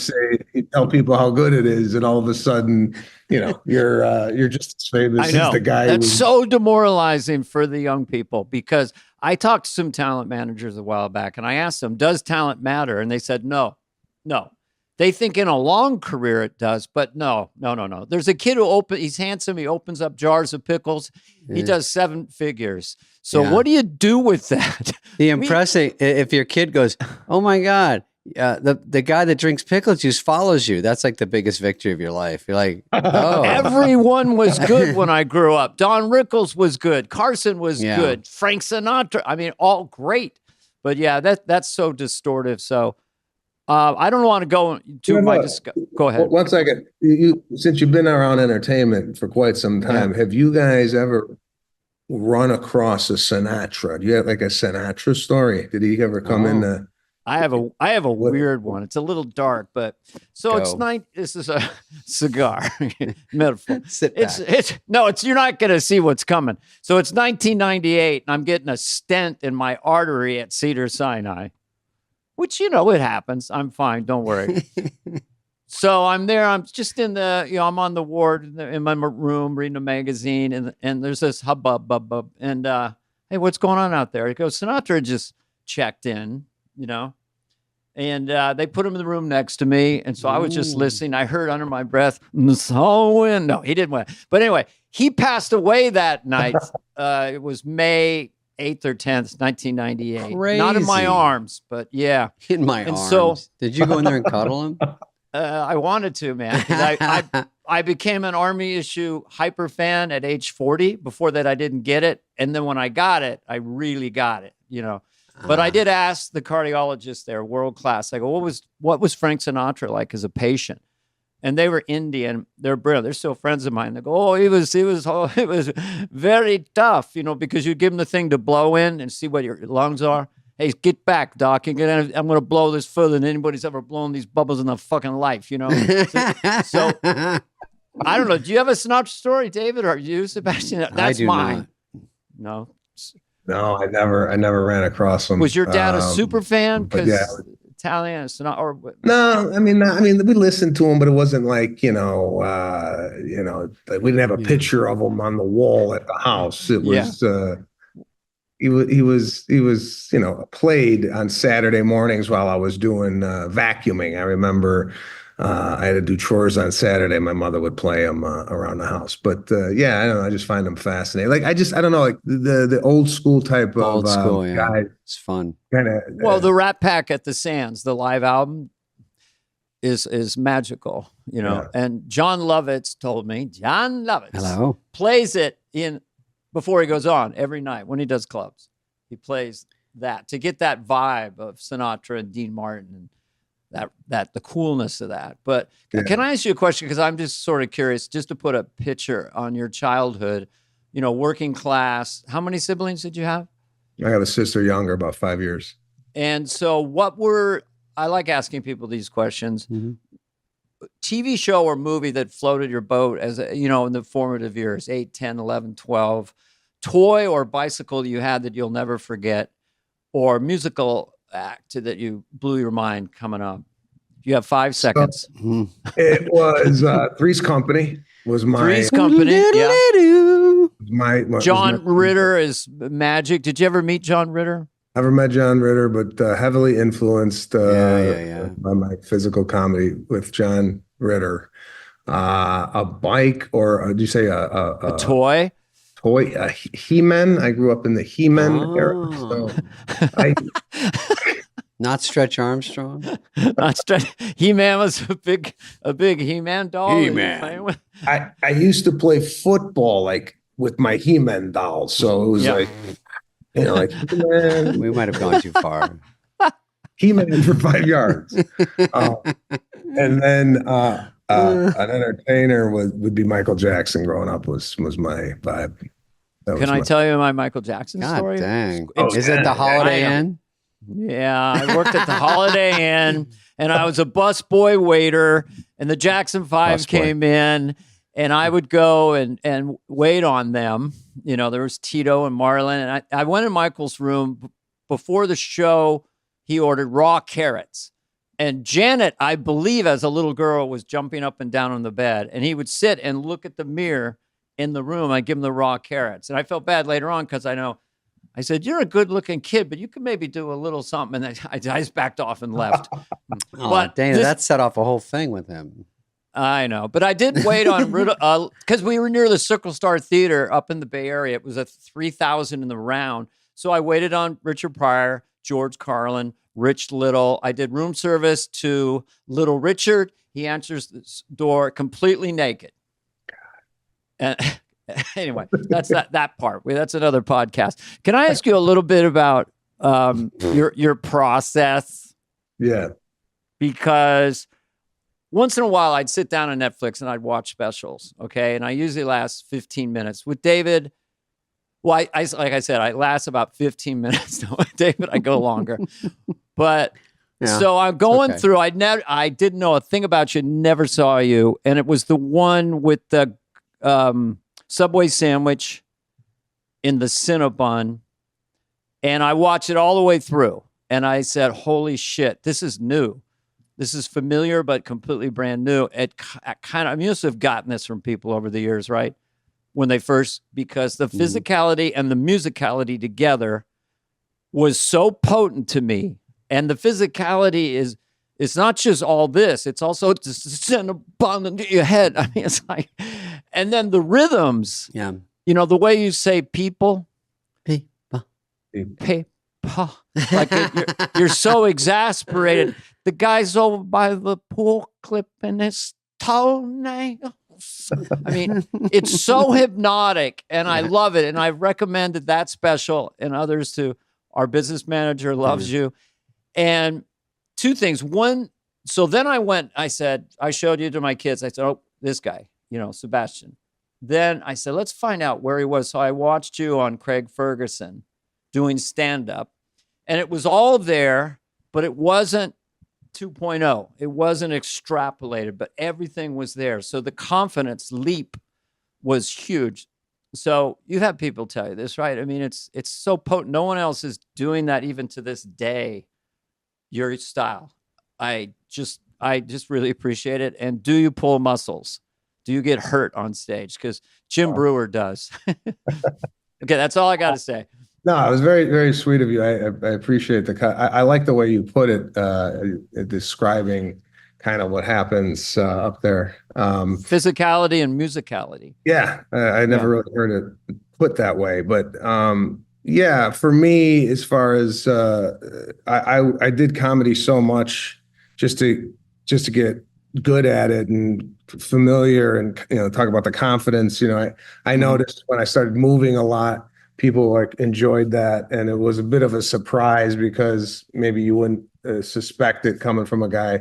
tell people how good it is, and all of a sudden, you know, you're just as famous as the guy. That's so demoralizing for the young people, because I talked to some talent managers a while back and I asked them, does talent matter? And they said, no. They think in a long career it does, but no. There's a kid he's handsome. He opens up jars of pickles. He does 7 figures. So what do you do with that? The impressing, if your kid goes, oh my God, the guy that drinks pickle juice follows you. That's like the biggest victory of your life. You're like, oh. Everyone was good when I grew up. Don Rickles was good. Carson was good. Frank Sinatra. I mean, all great. But yeah, that's so distortive. So I don't want to go to my go ahead. 1 second. Since you've been around entertainment for quite some time, have you guys ever run across a Sinatra? Do you have like a Sinatra story? Did he ever come in? I have a weird one. It's a little dark, but so this is a cigar metaphor. Sit back. You're not going to see what's coming. So it's 1998 and I'm getting a stent in my artery at Cedars-Sinai, which, you know, it happens. I'm fine. Don't worry. So I'm there. I'm just in I'm on the ward in my room reading a magazine, and there's this hubbub. And hey, what's going on out there? He goes, Sinatra just checked in, you know. And they put him in the room next to me. And so I was just listening. I heard under my breath, win. No, he didn't win. But anyway, he passed away that night. It was May 8th or 10th, 1998. Crazy. Not in my arms, but yeah. In my arms. So, did you go in there and cuddle him? I wanted to, man. I became an Army issue hyper fan at age 40. Before that, I didn't get it. And then when I got it, I really got it, you know. But I did ask the cardiologist there, world class. I go, what was Frank Sinatra like as a patient? And they were Indian. They're brilliant. They're still friends of mine. They go, it was very tough, you know, because you give them the thing to blow in and see what your lungs are. Hey, get back, doc. I'm going to blow this further than anybody's ever blown these bubbles in their fucking life, you know? So I don't know. Do you have a Sinatra story, David, or you, Sebastian? That's I do mine. not. No, I never ran across him. Was your dad a super fan? Because Italian, No, I mean, we listened to him, but it wasn't like, we didn't have a picture of him on the wall at the house. It was, he was, played on Saturday mornings while I was doing vacuuming. I remember I had to do chores on Saturday. My mother would play him around the house. But I don't know. I just find him fascinating. Like, I don't know, like the old school type of guy. It's fun. Well, the Rat Pack at the Sands, the live album is magical, you know. Yeah. And John Lovitz told me, hello, plays it before he goes on every night when he does clubs. He plays that to get that vibe of Sinatra and Dean Martin and that the coolness of that. But can I ask you a question? Because I'm just sort of curious, just to put a picture on your childhood, you know, working class. How many siblings did you have? I have a sister younger, about 5 years. And so I like asking people these questions. Mm-hmm. TV show or movie that floated your boat as, in the formative years, 8, 10, 11, 12, toy or bicycle you had that you'll never forget, or musical act that you blew your mind coming up. You have 5 seconds. It was Three's Company was my Three's Company. John Ritter is magic. Did you ever meet John Ritter? Never met John Ritter, but heavily influenced by my physical comedy with John Ritter. A bike, or did you say a toy? Toy, He-Man. I grew up in the He-Man era, so not Stretch Armstrong. He-Man was a big He-Man doll. He-Man. I used to play football like with my He-Man dolls, so it was like, like He-Man. We might have gone too far. He-Man for 5 yards, and then an entertainer would be Michael Jackson. Growing up was my vibe. Can I tell you my Michael Jackson story? Dang. Is it the Holiday Inn? Yeah, I worked at the Holiday Inn, and I was a busboy waiter, and the Jackson 5 came in, and I would go and wait on them. There was Tito and Marlon, and I went in Michael's room before the show. He ordered raw carrots. And Janet, I believe, as a little girl, was jumping up and down on the bed. And he would sit and look at the mirror in the room. I'd give him the raw carrots. And I felt bad later on because I said, you're a good-looking kid, but you could maybe do a little something. And I just backed off and left. But Dana, that set off a whole thing with him. I know. But I did wait on, because we were near the Circle Star Theater up in the Bay Area. It was a 3,000 in the round. So I waited on Richard Pryor, George Carlin, Rich Little. I did room service to Little Richard. He answers the door completely naked. And anyway, that's that part. That's another podcast. Can I ask you a little bit about your process? Yeah. Because once in a while I'd sit down on Netflix and I'd watch specials. Okay. And I usually last 15 minutes. With David, well, I like I said, I last about 15 minutes. No, David, I go longer. But so I'm going through. I didn't know a thing about you. Never saw you, and it was the one with the Subway sandwich in the Cinnabon, and I watched it all the way through. And I said, "Holy shit, this is new. This is familiar, but completely brand new." I used to have gotten this from people over the years, right? When they first, because the physicality and the musicality together was so potent to me. And the physicality it's not just all this, it's also just send a bun into your head. I mean, it's like, and then the rhythms, the way you say people, like you're so exasperated. The guy's over by the pool clipping his toenails. I mean, it's so hypnotic, and I love it. And I've recommended that special and others to our business manager loves you. And two things. One, so then I said, I showed you to my kids. I said, oh, this guy, Sebastian. Then I said, let's find out where he was. So I watched you on Craig Ferguson doing stand-up, and it was all there, but it wasn't 2.0. It wasn't extrapolated, but everything was there. So the confidence leap was huge. So you have people tell you this, right? I mean, it's so potent. No one else is doing that even to this day. Your style. I just really appreciate it. And do you pull muscles? Do you get hurt on stage? Because Jim Brewer does. Okay, that's all I got to say. No, it was very, very sweet of you. I appreciate the cut. I like the way you put it, describing kind of what happens up there. Physicality and musicality. Yeah, I never really heard it put that way. But for me, as far as I did comedy so much just to get good at it and familiar, and talk about the confidence. I noticed when I started moving a lot, people enjoyed that, and it was a bit of a surprise because maybe you wouldn't suspect it coming from a guy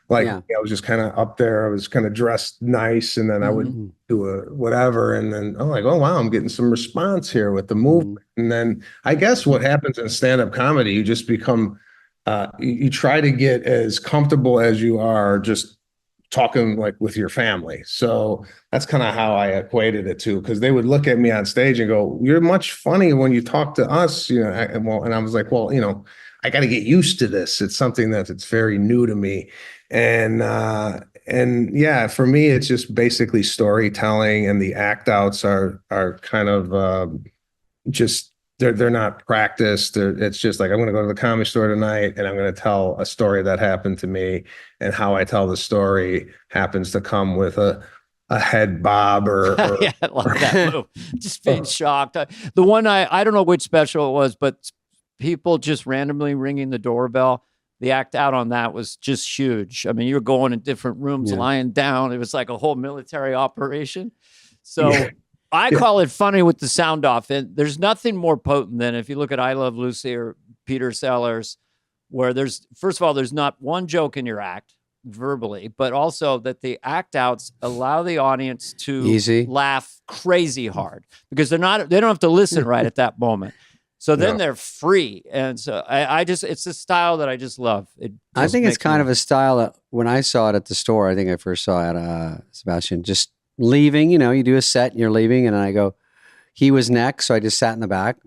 like I was just kind of up there. I was kind of dressed nice, and then I would do a whatever, and then I'm like, oh wow, I'm getting some response here with the movement. And then I guess what happens in stand-up comedy, you just become you try to get as comfortable as you are just talking with your family. So that's kind of how I equated it to, because they would look at me on stage and go, "You're much funnier when you talk to us," and I was like, well, I got to get used to this. It's something that's very new to me. And and yeah, for me, it's just basically storytelling, and the act outs are kind of just they're not practiced. It's just like, I'm going to go to the comedy store tonight, and I'm going to tell a story that happened to me, and how I tell the story happens to come with a head bob or Yeah, I love that move. Just being shocked. The one I don't know which special it was, but people just randomly ringing the doorbell. The act out on that was just huge. I mean, you were going in different rooms, lying down. It was like a whole military operation. So I call it funny with the sound off. And there's nothing more potent than if you look at I Love Lucy or Peter Sellers, where first of all, there's not one joke in your act verbally, but also that the act outs allow the audience to laugh crazy hard, because they don't have to listen right at that moment. So then they're free. And so it's a style that I just love. I think it's kind of a style that when I saw it at the store, I think I first saw it, Sebastian, just leaving, you do a set and you're leaving. And I go, he was next. So I just sat in the back,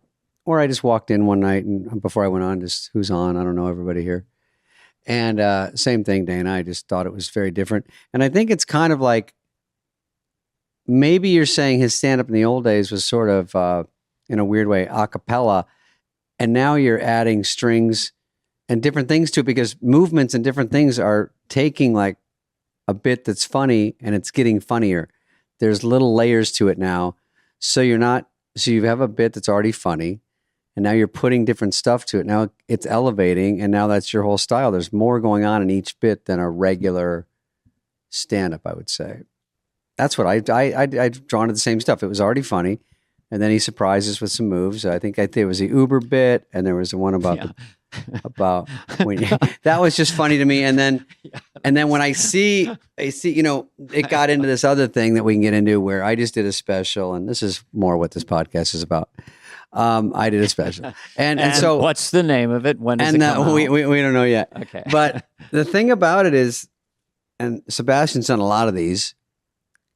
or I just walked in one night and before I went on, just who's on? I don't know everybody here. And same thing, Dana. I just thought it was very different. And I think it's kind of like, maybe you're saying his stand-up in the old days was sort of, in a weird way, a cappella. And now you're adding strings and different things to it, because movements and different things are taking like a bit that's funny and it's getting funnier. There's little layers to it now. So you have a bit that's already funny, and now you're putting different stuff to it. Now it's elevating, and now that's your whole style. There's more going on in each bit than a regular stand-up, I would say. That's what I drawn to the same stuff. It was already funny. And then he surprises with some moves. I think it was the Uber bit, and there was the one about that was just funny to me. And then when I see, it got into this other thing that we can get into, where I just did a special, and this is more what this podcast is about. I did a special, and so what's the name of it? When does it come out? We don't know yet. Okay, but the thing about it is, and Sebastian's done a lot of these,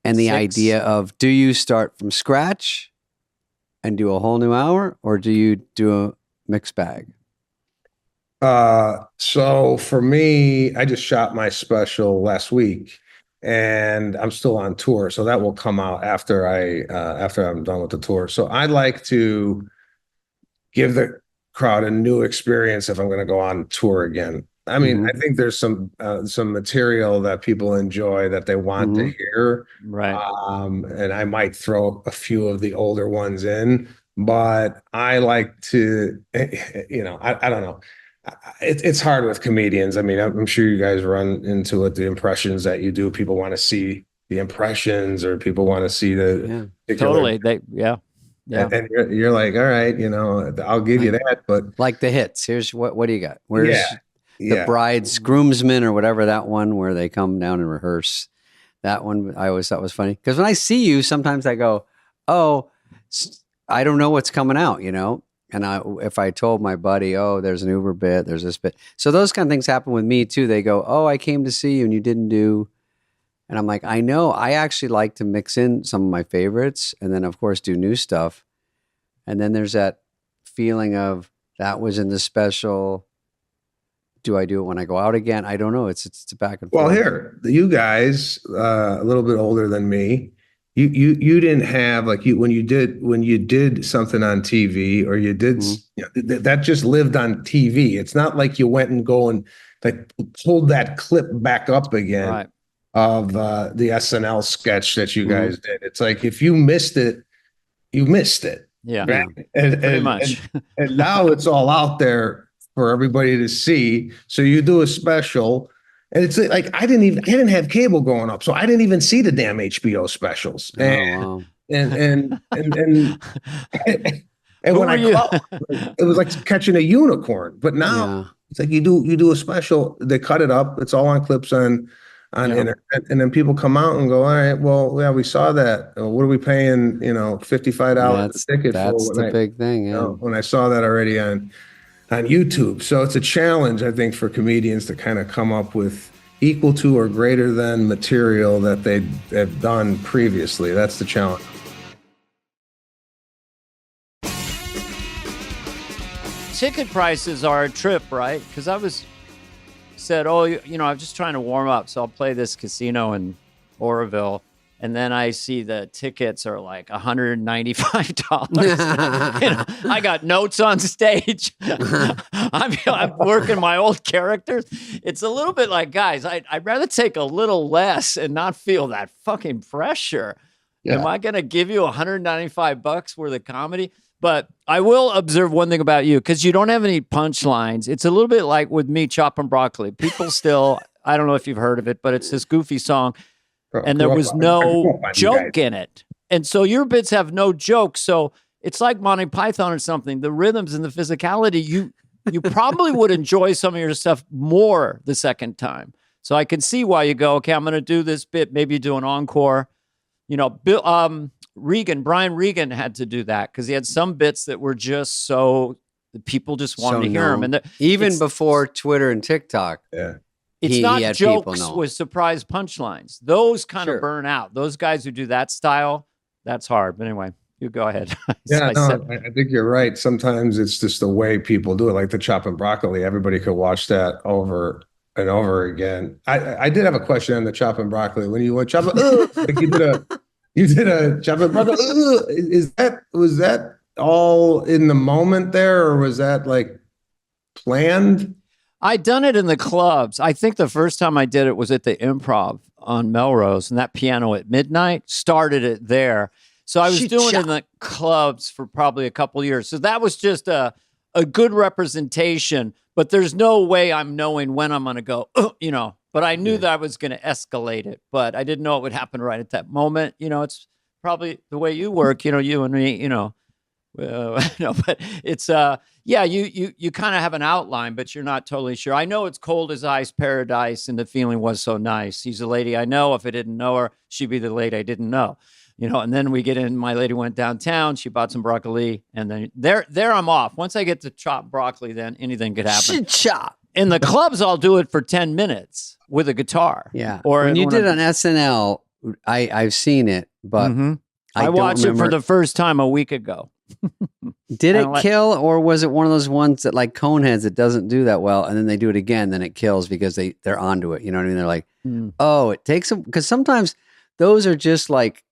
and the idea of, do you start from scratch and do a whole new hour, or do you do a mixed bag? So for me, I just shot my special last week, and I'm still on tour. So that will come out after I'm done with the tour. So I like to give the crowd a new experience if I'm going to go on tour again. I mean, I think there's some material that people enjoy that they want to hear. Right. And I might throw a few of the older ones in, but I like to, I don't know. It's hard with comedians. I mean, I'm sure you guys run into it, the impressions that you do. People want to see the impressions, or people want to see the totally. And you're like, all right, I'll give you that, but like the hits. Here's what do you got? Where's the bride's groomsmen, or whatever, that one where they come down and rehearse? That one I always thought was funny, because when I see you, sometimes I go, oh, I don't know what's coming out, And if I told my buddy, oh, there's an Uber bit, there's this bit. So those kind of things happen with me too. They go, oh, I came to see you and you didn't do. And I'm like, I know. I actually like to mix in some of my favorites, and then of course do new stuff. And then there's that feeling of, that was in the special. Do I do it when I go out again? I don't know. It's back and forth. Well, here, you guys, a little bit older than me, you didn't have, like, when you did something on TV, or you did that just lived on TV. It's not like you went and go and like pulled that clip back up again of the SNL sketch that you guys did. It's like, if you missed it, you missed it. Yeah, right? Pretty much. And now it's all out there for everybody to see. So you do a special, and it's like, I didn't have cable growing up, so I didn't even see the damn HBO specials. And when it was like catching a unicorn. But now it's like, you do a special, they cut it up, it's all on clips on internet, and then people come out and go, all right, well, yeah, we saw that. What are we paying? $55 a ticket for? That's the big thing. Yeah. When I saw that already on YouTube. So it's a challenge, I think, for comedians to kind of come up with equal to or greater than material that they have done previously. That's the challenge. Ticket prices are a trip, right? Because I was said, "Oh, I'm just trying to warm up, so I'll play this casino in Oroville." And then I see the tickets are like $195. I got notes on stage. I'm working my old characters. It's a little bit like, guys, I'd rather take a little less and not feel that fucking pressure. Yeah. Am I going to give you $195 worth of comedy? But I will observe one thing about you, because you don't have any punchlines. It's a little bit like with me chopping broccoli. People still, I don't know if you've heard of it, but it's this goofy song. And there was no joke in it. And so your bits have no joke. So it's like Monty Python or something. The rhythms and the physicality, you probably would enjoy some of your stuff more the second time. So I can see why you go, okay, I'm going to do this bit. Maybe you do an encore. Brian Regan had to do that because he had some bits that were just so people just wanted to hear him. And even before Twitter and TikTok. Yeah. It's not jokes with surprise punchlines. Those kind of burn out. Those guys who do that style, that's hard. But anyway, you go ahead. I think you're right. Sometimes it's just the way people do it, like the chopping broccoli. Everybody could watch that over and over again. I did have a question on the chopping broccoli. When you went chopping, like you did a chopping broccoli. Was that all in the moment there, or was that like planned? I'd done it in the clubs. I think the first time I did it was at the Improv on Melrose, and that piano at midnight started it there. So I was doing it in the clubs for probably a couple of years. So that was just a good representation, but there's no way I'm knowing when I'm going to go, but I knew that I was going to escalate it, but I didn't know it would happen right at that moment. It's probably the way you work, you and me, but it's you kind of have an outline, but you're not totally sure. I know it's Cold as Ice Paradise, and the feeling was so nice. He's a lady I know. If I didn't know her, she'd be the lady I didn't know. And then we get in. My lady went downtown. She bought some broccoli, and then there I'm off. Once I get to chop broccoli, then anything could happen. Chop. In the clubs, I'll do it for 10 minutes with a guitar. Yeah. Or when you did on SNL, I've seen it, but I watched it for the first time a week ago. Did it kill, or was it one of those ones that like Coneheads that doesn't do that well, and then they do it again, then it kills because they're onto it? You know what I mean? They're like, oh, it takes them, because sometimes those are just like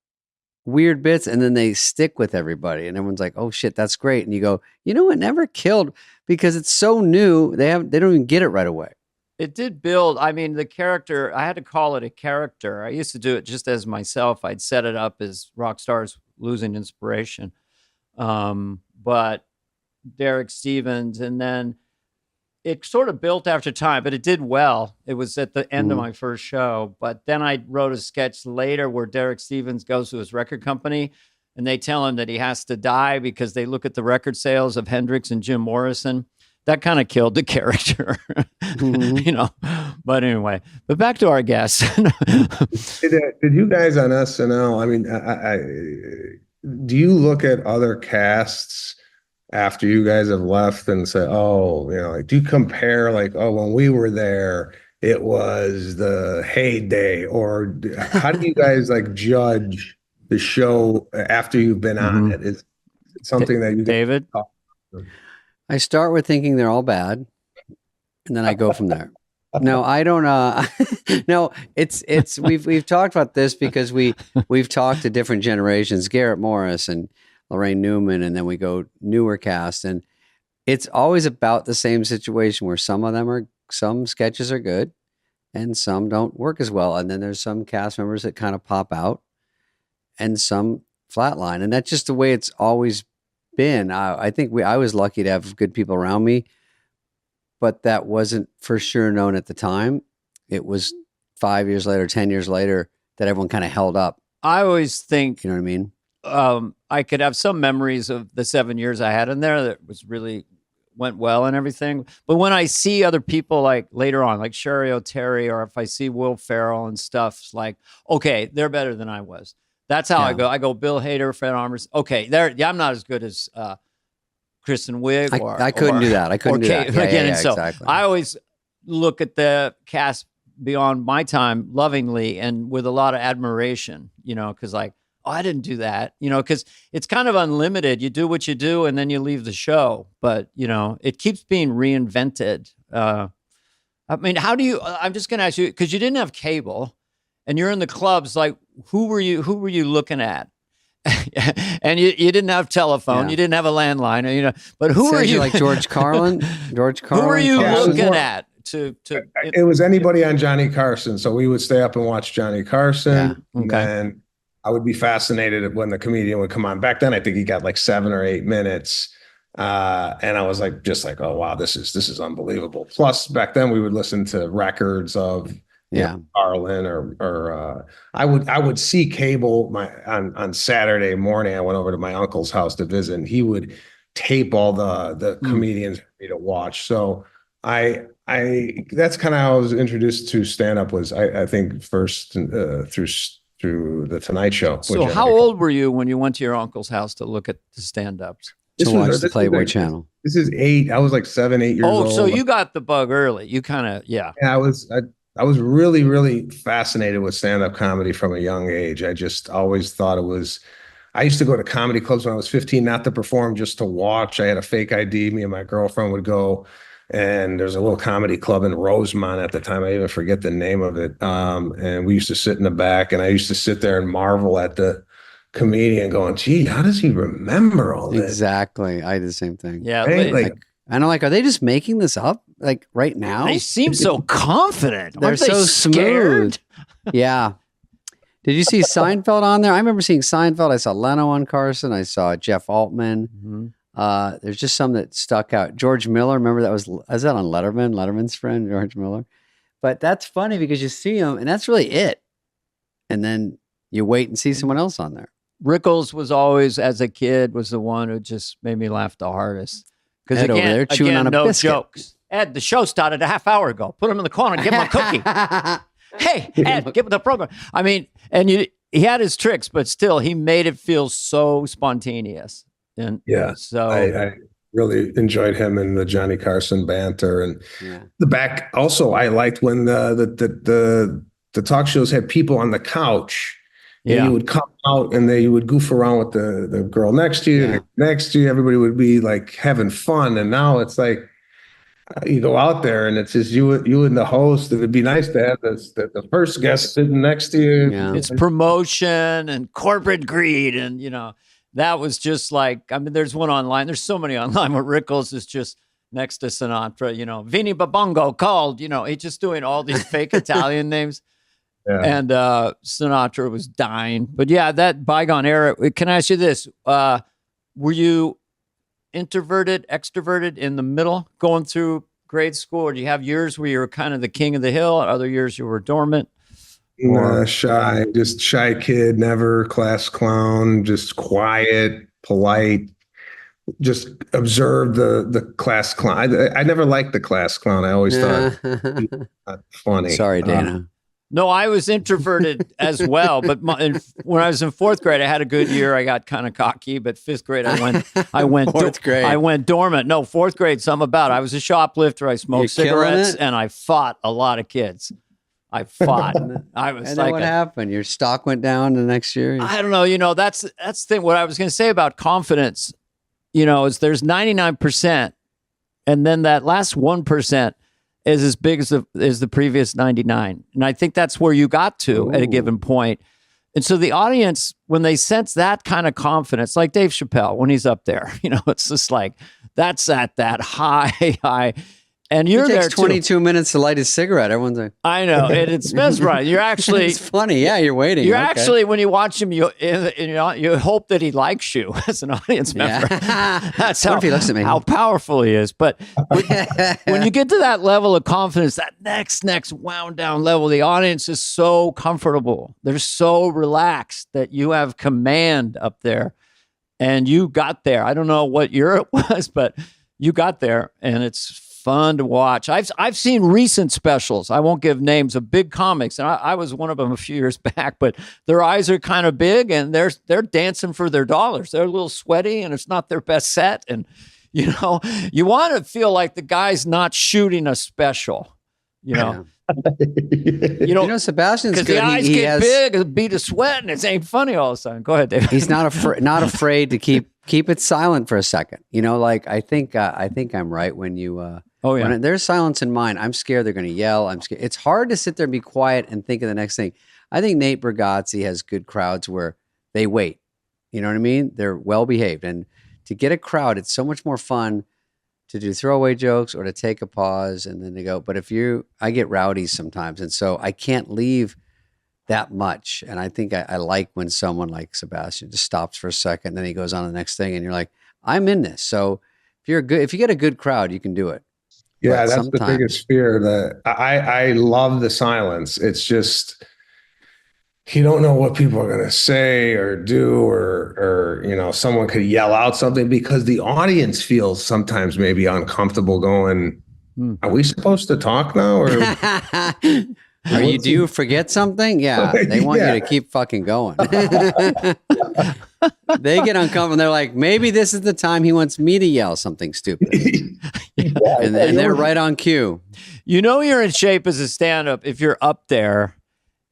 weird bits, and then they stick with everybody, and everyone's like, oh shit, that's great. And you go, it never killed because it's so new. They don't even get it right away. It did build. I mean, the character, I had to call it a character. I used to do it just as myself. I'd set it up as rock stars losing inspiration. But Derek Stevens, and then it sort of built after time, but it did well. It was at the end of my first show, but then I wrote a sketch later where Derek Stevens goes to his record company and they tell him that he has to die because they look at the record sales of Hendrix and Jim Morrison. That kind of killed the character, but anyway, but back to our guest. Did you guys on SNL? I mean, do you look at other casts after you guys have left and say, do you compare like, when we were there, it was the heyday, or how do you guys like judge the show after you've been on it? Is it something that you David? I start with thinking they're all bad, and then I go from there. No, I don't. No, it's we've talked about this because we've talked to different generations, Garrett Morris and Lorraine Newman, and then we go newer cast, and it's always about the same situation where some sketches are good and some don't work as well, and then there's some cast members that kind of pop out and some flatline, and that's just the way it's always been. I think I was lucky to have good people around me, but that wasn't for sure known at the time. It was 5 years later, 10 years later that everyone kind of held up. I always think, you know what I mean? I could have some memories of the 7 years I had in there that was really went well and everything. But when I see other people like later on, like Sherry O'Terry, or if I see Will Ferrell and stuff, it's like, okay, they're better than I was. That's how I go. I go Bill Hader, Fred Armisen. Okay, I'm not as good as Kristen Wiig. I couldn't do that. I couldn't do that. Exactly. I always look at the cast beyond my time lovingly and with a lot of admiration, because like, I didn't do that, because it's kind of unlimited. You do what you do and then you leave the show. But, it keeps being reinvented. I I mean, how do you? I'm just going to ask you because you didn't have cable, and you're in the clubs. Like, who were you looking at? And you didn't have telephone, you didn't have a landline, you know. But who are you? Like George Carlin? George Carlin. Who are you Carson? looking at? It was anybody on Johnny Carson, so we would stay up and watch Johnny Carson. Yeah. Okay. And I would be fascinated when the comedian would come on. Back then, I think he got like 7 or 8 minutes, and I was like, just like, oh wow, this is unbelievable. Plus, back then we would listen to records of Carlin or I would see cable on Saturday morning. I went over to my uncle's house to visit, and he would tape all the comedians for me to watch. So I that's kind of how I was introduced to stand-up, was I think first through the Tonight Show. So how old were you when you went to your uncle's house to look at the stand-ups? To watch the Playboy Channel. This is 8. I was like 7, 8 years old. Oh, so you got the bug early. You kind of, Yeah, I was really, really fascinated with stand-up comedy from a young age. I just always thought I used to go to comedy clubs when I was 15, not to perform, just to watch. I had a fake ID. Me and my girlfriend would go, and there's a little comedy club in Rosemont at the time. I even forget the name of it. And we used to sit in the back, and I used to sit there and marvel at the comedian going, gee, how does he remember all this? Exactly. I did the same thing. Yeah. Right? And I'm like, are they just making this up like right now? They seem so confident. They're so scared? smooth. Yeah. Did you see Seinfeld on there? I remember seeing Seinfeld. I saw Leno on Carson. I saw Jeff Altman. Mm-hmm. There's just some that stuck out. George Miller, remember was that on Letterman? Letterman's friend, George Miller. But that's funny because you see him, and that's really it. And then you wait and see someone else on there. Rickles was always, as a kid, was the one who just made me laugh the hardest. Because Ed over there chewing on a no biscuit. jokes. Ed, the show started a half hour ago. Put him in the corner and give him a cookie. Hey, Ed, give him the program. I mean, and he had his tricks, but still, he made it feel so spontaneous. And so I really enjoyed him and the Johnny Carson banter and the back. Also, I liked when the talk shows had people on the couch. And you would come out and you would goof around with the girl next to you, next to you. Everybody would be like having fun. And now it's like you go out there and it's just you and the host. It'd be nice to have the first guest sitting next to you. Yeah. It's promotion and corporate greed. And, that was just like, I mean, there's one online. There's so many online where Rickles is just next to Sinatra, Vinny Babongo called, he's just doing all these fake Italian names. Yeah. And Sinatra was dying. But that bygone era. Can I ask you this? Were you introverted, extroverted in the middle going through grade school? Or do you have years where you were kind of the king of the hill? Other years you were dormant? Shy, just shy kid, never class clown, just quiet, polite. Just observe the class clown. I never liked the class clown. I always thought he was not funny. Sorry, Dana. No, I was introverted as well. But when I was in 4th grade, I had a good year. I got kind of cocky. But 5th grade, I went 4th grade. I went dormant. No, 4th grade, something about it. I was a shoplifter. I smoked cigarettes, and I fought a lot of kids. I fought. I was and like, then what happened? Your stock went down the next year. I don't know. That's the thing. What I was going to say about confidence, is there's 99%, and then that last 1%. Is as big as the previous 99. And I think that's where you got to at a given point. And so the audience, when they sense that kind of confidence, like Dave Chappelle, when he's up there, it's just like, that's at that high. And you're there too. 22 minutes to light his cigarette. Everyone's like, I know. It's mesmerizing. You're actually. It's funny. Yeah, you're waiting. You're actually, when you watch him, you hope that he likes you as an audience member. That's what if he looks at me? How powerful he is. But when you get to that level of confidence, that next wound down level, the audience is so comfortable. They're so relaxed that you have command up there. And you got there. I don't know what year it was, but you got there, and it's fun to watch. I've seen recent specials. I won't give names of big comics, and I was one of them a few years back. But their eyes are kind of big, and they're dancing for their dollars. They're a little sweaty, and it's not their best set. And you want to feel like the guy's not shooting a special. Sebastian's good. Because the eyes get big, a bead of sweat, and it ain't funny all of a sudden. Go ahead, Dave. He's not afraid to keep it silent for a second. I think I'm right when you Oh, yeah. When there's silence in mine, I'm scared they're going to yell. I'm scared. It's hard to sit there and be quiet and think of the next thing. I think Nate Bargatze has good crowds where they wait. You know what I mean? They're well behaved. And to get a crowd, it's so much more fun to do throwaway jokes or to take a pause and then to go. But I get rowdy sometimes. And so I can't leave that much. And I think I like when someone like Sebastian just stops for a second, then he goes on to the next thing. And you're like, I'm in this. So if you get a good crowd, you can do it. Yeah, that's the biggest fear. That I love the silence. It's just, you don't know what people are going to say or do, or someone could yell out something because the audience feels sometimes maybe uncomfortable going, are we supposed to talk now? Or do you forget something? Yeah. They want you to keep fucking going. They get uncomfortable. They're like, maybe this is the time he wants me to yell something stupid. And they're right on cue. You know you're in shape as a stand-up if you're up there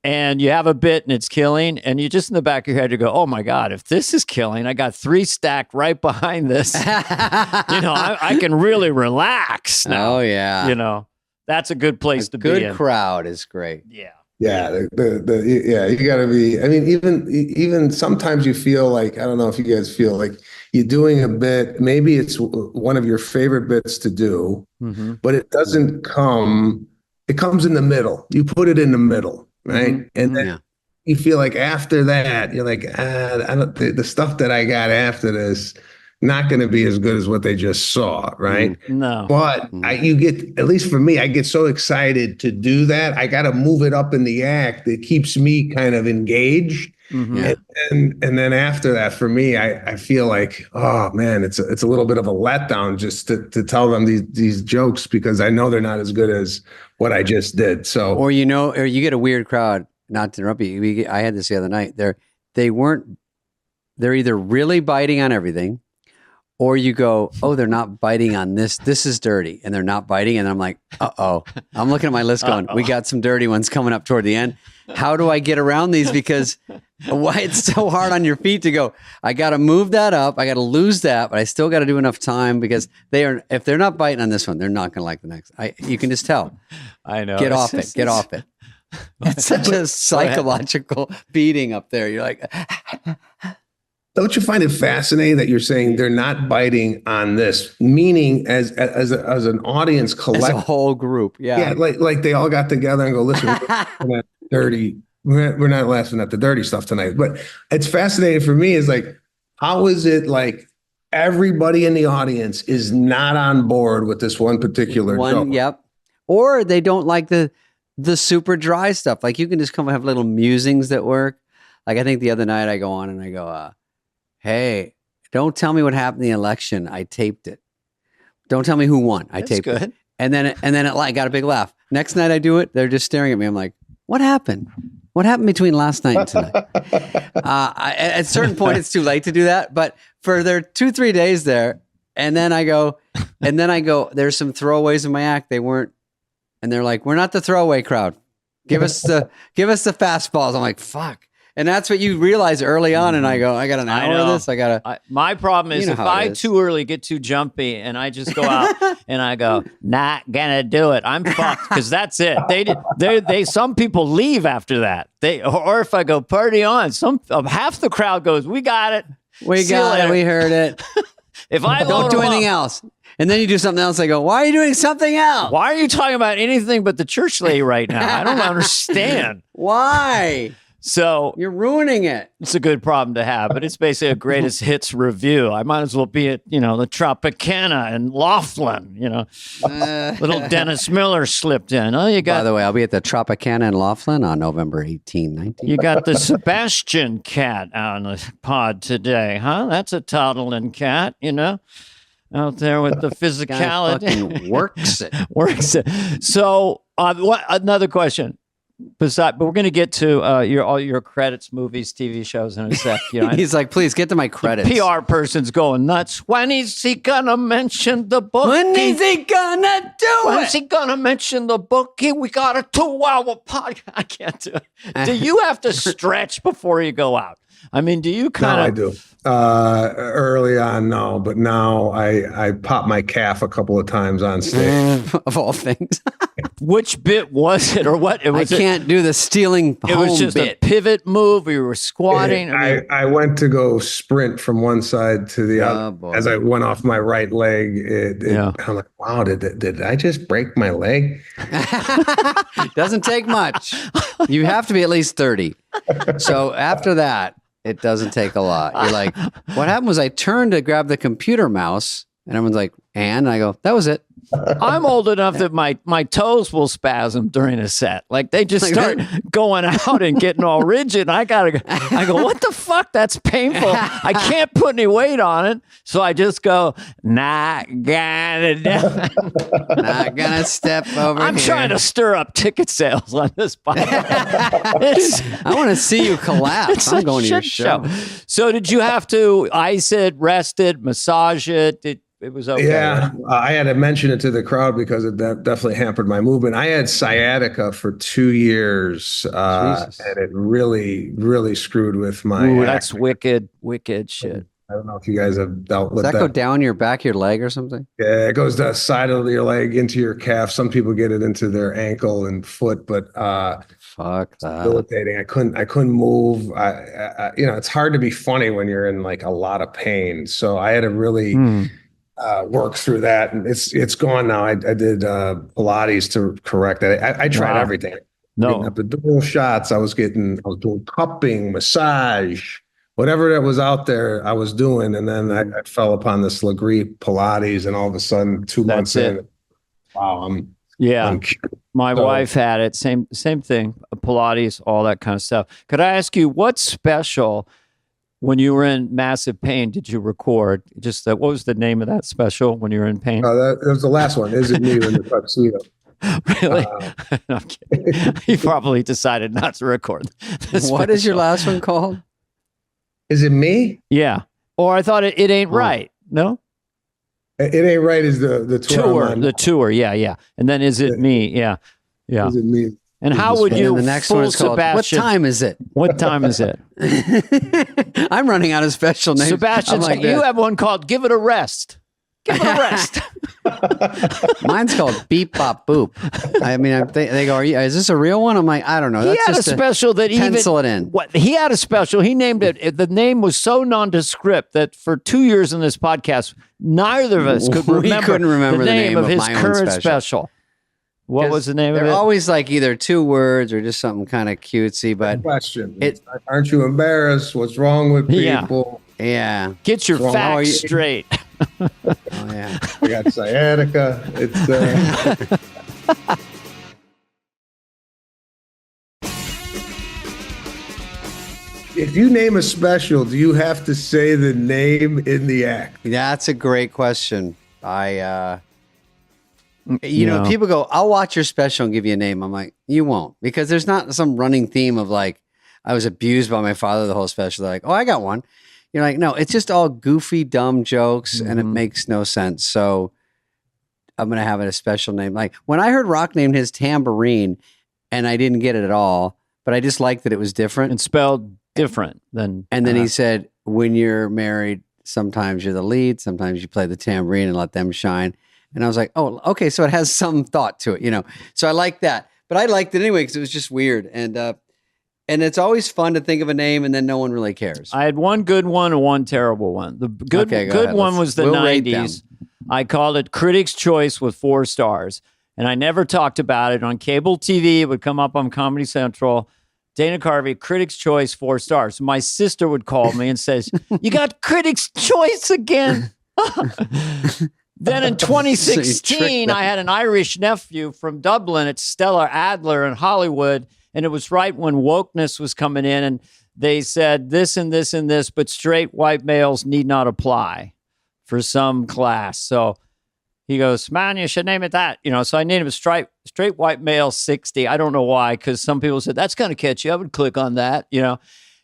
and you have a bit and it's killing, and you just in the back of your head, you go, oh my God, if this is killing, I got 3 stacked right behind this. I can really relax now. Oh, yeah. That's a good place to be in. Good crowd is great. Yeah. Yeah, you got to be. I mean, even sometimes you feel like, I don't know if you guys feel like you're doing a bit. Maybe it's one of your favorite bits to do, but it doesn't come. It comes in the middle. You put it in the middle, right? And then you feel like after that, you're like, the stuff that I got after this, not going to be as good as what they just saw, right? No. But you get, at least for me, I get so excited to do that. I got to move it up in the act. It keeps me kind of engaged. And then after that, for me, I feel like, oh man, it's a little bit of a letdown just to tell them these jokes because I know they're not as good as what I just did. So, or you get a weird crowd. Not to interrupt you, I had this the other night. They're either really biting on everything, or you go, oh, they're not biting on this. This is dirty, and they're not biting. And I'm like, uh-oh. I'm looking at my list going, we got some dirty ones coming up toward the end. How do I get around these? Because why it's so hard on your feet to go, I got to move that up. I got to lose that, but I still got to do enough time because if they're not biting on this one, they're not going to like the next. You can just tell. I know. Get off it. It's such a psychological beating up there. You're like... Don't you find it fascinating that you're saying they're not biting on this, meaning as an audience collective, as a whole group, yeah, like they all got together and go, listen, we're not laughing at the dirty stuff tonight. But it's fascinating for me is like, how is it like everybody in the audience is not on board with this one particular joke? Yep, or they don't like the super dry stuff. Like you can just come and have little musings that work. Like I think the other night I go on and I go, hey, don't tell me what happened in the election. I taped it. Don't tell me who won. I taped it. And then it got a big laugh. Next night I do it. They're just staring at me. I'm like, what happened? What happened between last night and tonight? At a certain point, it's too late to do that. But for their 2-3 days there, and then I go, there's some throwaways in my act. They weren't, and they're like, we're not the throwaway crowd. Give us the fastballs. I'm like, fuck. And that's what you realize early on. And I go, I got an hour of this. My problem is if I too early get too jumpy and I just go out and I go, not gonna do it, I'm fucked because that's it. Some people leave after that. Or if I go party on, half the crowd goes, we got it. We got it. We heard it. If I don't do anything else. And then you do something else. I go, why are you doing something else? Why are you talking about anything but the church lady right now? I don't understand. Why? So you're ruining it. It's a good problem to have, but it's basically a greatest hits review. I might as well be at, the Tropicana and Laughlin, little Dennis Miller slipped in. By the way, I'll be at the Tropicana in Laughlin on November 18, 19. You got the Sebastian cat on the pod today, huh? That's a toddling cat, out there with the physicality. Works it. Works it. So another question. But we're going to get to all your credits, movies, TV shows in a sec. He's like, please get to my credits. The PR person's going nuts. When is he going to mention the book? When is he going to do it? When's he going to mention the book? We got a 2-hour podcast. I can't do it. Do you have to stretch before you go out? I mean, do you Now kind I of do. Early on, no, but now I pop my calf a couple of times on stage. Of all things, which bit was it or what? It I was can't do the stealing it home was just bit. a pivot move. You were squatting. I went to go sprint from one side to the other. boy. As I went off my right leg, I'm like, wow, did I just break my leg? Doesn't take much. You have to be at least 30. So after that, it doesn't take a lot. You're like, what happened was I turned to grab the computer mouse, and everyone's like, and I go, that was it. I'm old enough that my toes will spasm during a set. Like they just start going out and getting all rigid. I go, what the fuck? That's painful. I can't put any weight on it. So I just go, not gonna step over I'm here. trying to stir up ticket sales on this podcast. I want to see you collapse. I'm going to your show. So did you have to ice it, rest it, massage it? It was okay. Yeah, right? I had to mention it to the crowd because it definitely hampered my movement. I had sciatica for 2 years, and it really, really screwed with my. Ooh, that's wicked shit. I don't know if you guys have dealt with that. Does that go down your back, your leg, or something? Yeah, it goes the side of your leg into your calf. Some people get it into their ankle and foot, but fuck that. Debilitating. I couldn't move. I it's hard to be funny when you're in like a lot of pain. So I had to really. Work through that, and it's gone now. I did Pilates to correct that. I tried everything. No epidural shots. I was doing cupping, massage, whatever that was out there. I was doing, and then I fell upon this Legree Pilates, and all of a sudden, 2 months in, wow, my wife had it. Same thing. Pilates, all that kind of stuff. Could I ask you what's special? When you were in massive pain, did you record? Just what was the name of that special when you were in pain? That was the last one. Is it me in the tuxedo? Really? I'm kidding. You probably decided not to record. What is your last one called? Is it me? Yeah. Or I thought it ain't right. No? It ain't right is the tour. The tour. Yeah. And then is it me? Yeah. Is it me? And how would you the next one is called, Sebastian? What time is it? What time is it? I'm running out of special names. Sebastian, like you have one called Give It a Rest. Give it a rest. Mine's called Beep Bop Boop. I mean, they go, is this a real one? I'm like, I don't know. He had a special that pencil it in. What he had a special. He named it. The name was so nondescript that for 2 years in this podcast, neither of us could remember the name of his current special. What was the name of it? They're always like either 2 words or just something kind of cutesy. But question: aren't you embarrassed? What's wrong with people? Yeah. Get your facts straight. Oh yeah. I got sciatica. It's if you name a special, do you have to say the name in the act? That's a great question. You know, people go, I'll watch your special and give you a name. I'm like, you won't, because there's not some running theme of like, I was abused by my father the whole special. They're like, oh, I got one. You're like, no, it's just all goofy, dumb jokes, and it makes no sense. So I'm going to have it a special name. Like when I heard Rock named his tambourine, and I didn't get it at all, but I just liked that it was different. And spelled different than. And then he said, when you're married, sometimes you're the lead, sometimes you play the tambourine and let them shine. And I was like, oh, okay, so it has some thought to it, you know. So I like that. But I liked it anyway because it was just weird. And it's always fun to think of a name and then no one really cares. I had one good one and one terrible one. The good one was the 90s. I called it Critics' Choice with 4 stars. And I never talked about it on cable TV. It would come up on Comedy Central. Dana Carvey, Critics' Choice, 4 stars. My sister would call me and says, you got Critics' Choice again. Then in 2016, I had an Irish nephew from Dublin at Stella Adler in Hollywood. And it was right when wokeness was coming in. And they said this and this and this, but straight white males need not apply for some class. So he goes, man, you should name it that. You know, so I named it straight white male 60. I don't know why, because some people said, that's going to catch you. I would click on that, you know.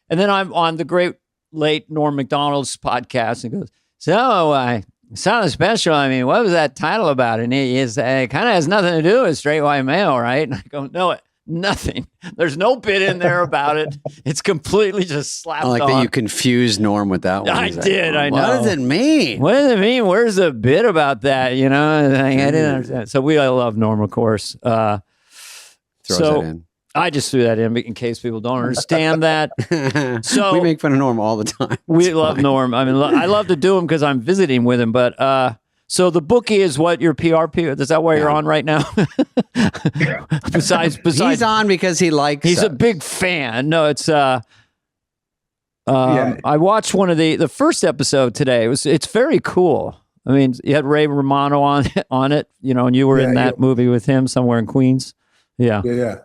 And then I'm on the great late Norm Macdonald's podcast and goes, so I sounded special. I mean, what was that title about? And it kind of has nothing to do with straight white male, right? And I go, no, Nothing. There's no bit in there about it. It's completely just slapped I like on. that you confused Norm with that one. I He's did. I know. What does it mean? What does it mean? Where's the bit about that? You know, I didn't understand. So I love Norm, of course. Throws that in. I just threw that in case people don't understand that. So we make fun of Norm all the time. We love Norm. I mean, I love to do him because I'm visiting with him. But so the bookie is what your PRP? Is that why you're on right now? besides, he's on because he likes. He's us. a big fan. No, it's. I watched one of the first episode today. It's very cool. I mean, you had Ray Romano on it, you know, and you were in that movie with him somewhere in Queens. Yeah.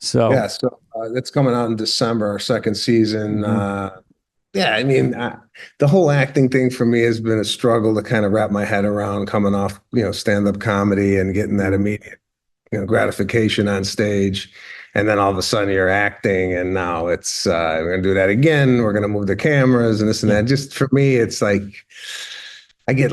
So that's coming out in December, our second season. I mean, the whole acting thing for me has been a struggle to kind of wrap my head around, coming off, you know, stand-up comedy and getting that immediate, you know, gratification on stage. And then all of a sudden you're acting, and now it's we're going to do that again. We're going to move the cameras and this and that. Just for me, it's like I get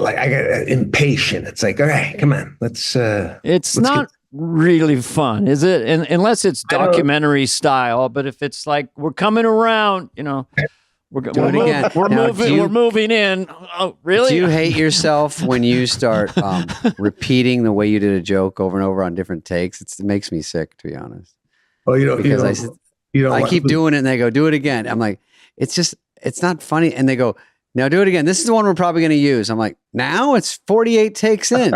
impatient. It's like, all right, come on, let's. It's not really fun, is it? And unless it's documentary style, but if it's like we're coming around, you know, we're moving in. Oh, really? Do you hate yourself when you start repeating the way you did a joke over and over on different takes? It makes me sick, to be honest. Oh, I keep doing it, and they go, "Do it again." I'm like, it's not funny, and they go, "Now do it again. This is the one we're probably going to use." I'm like, now it's 48 takes in.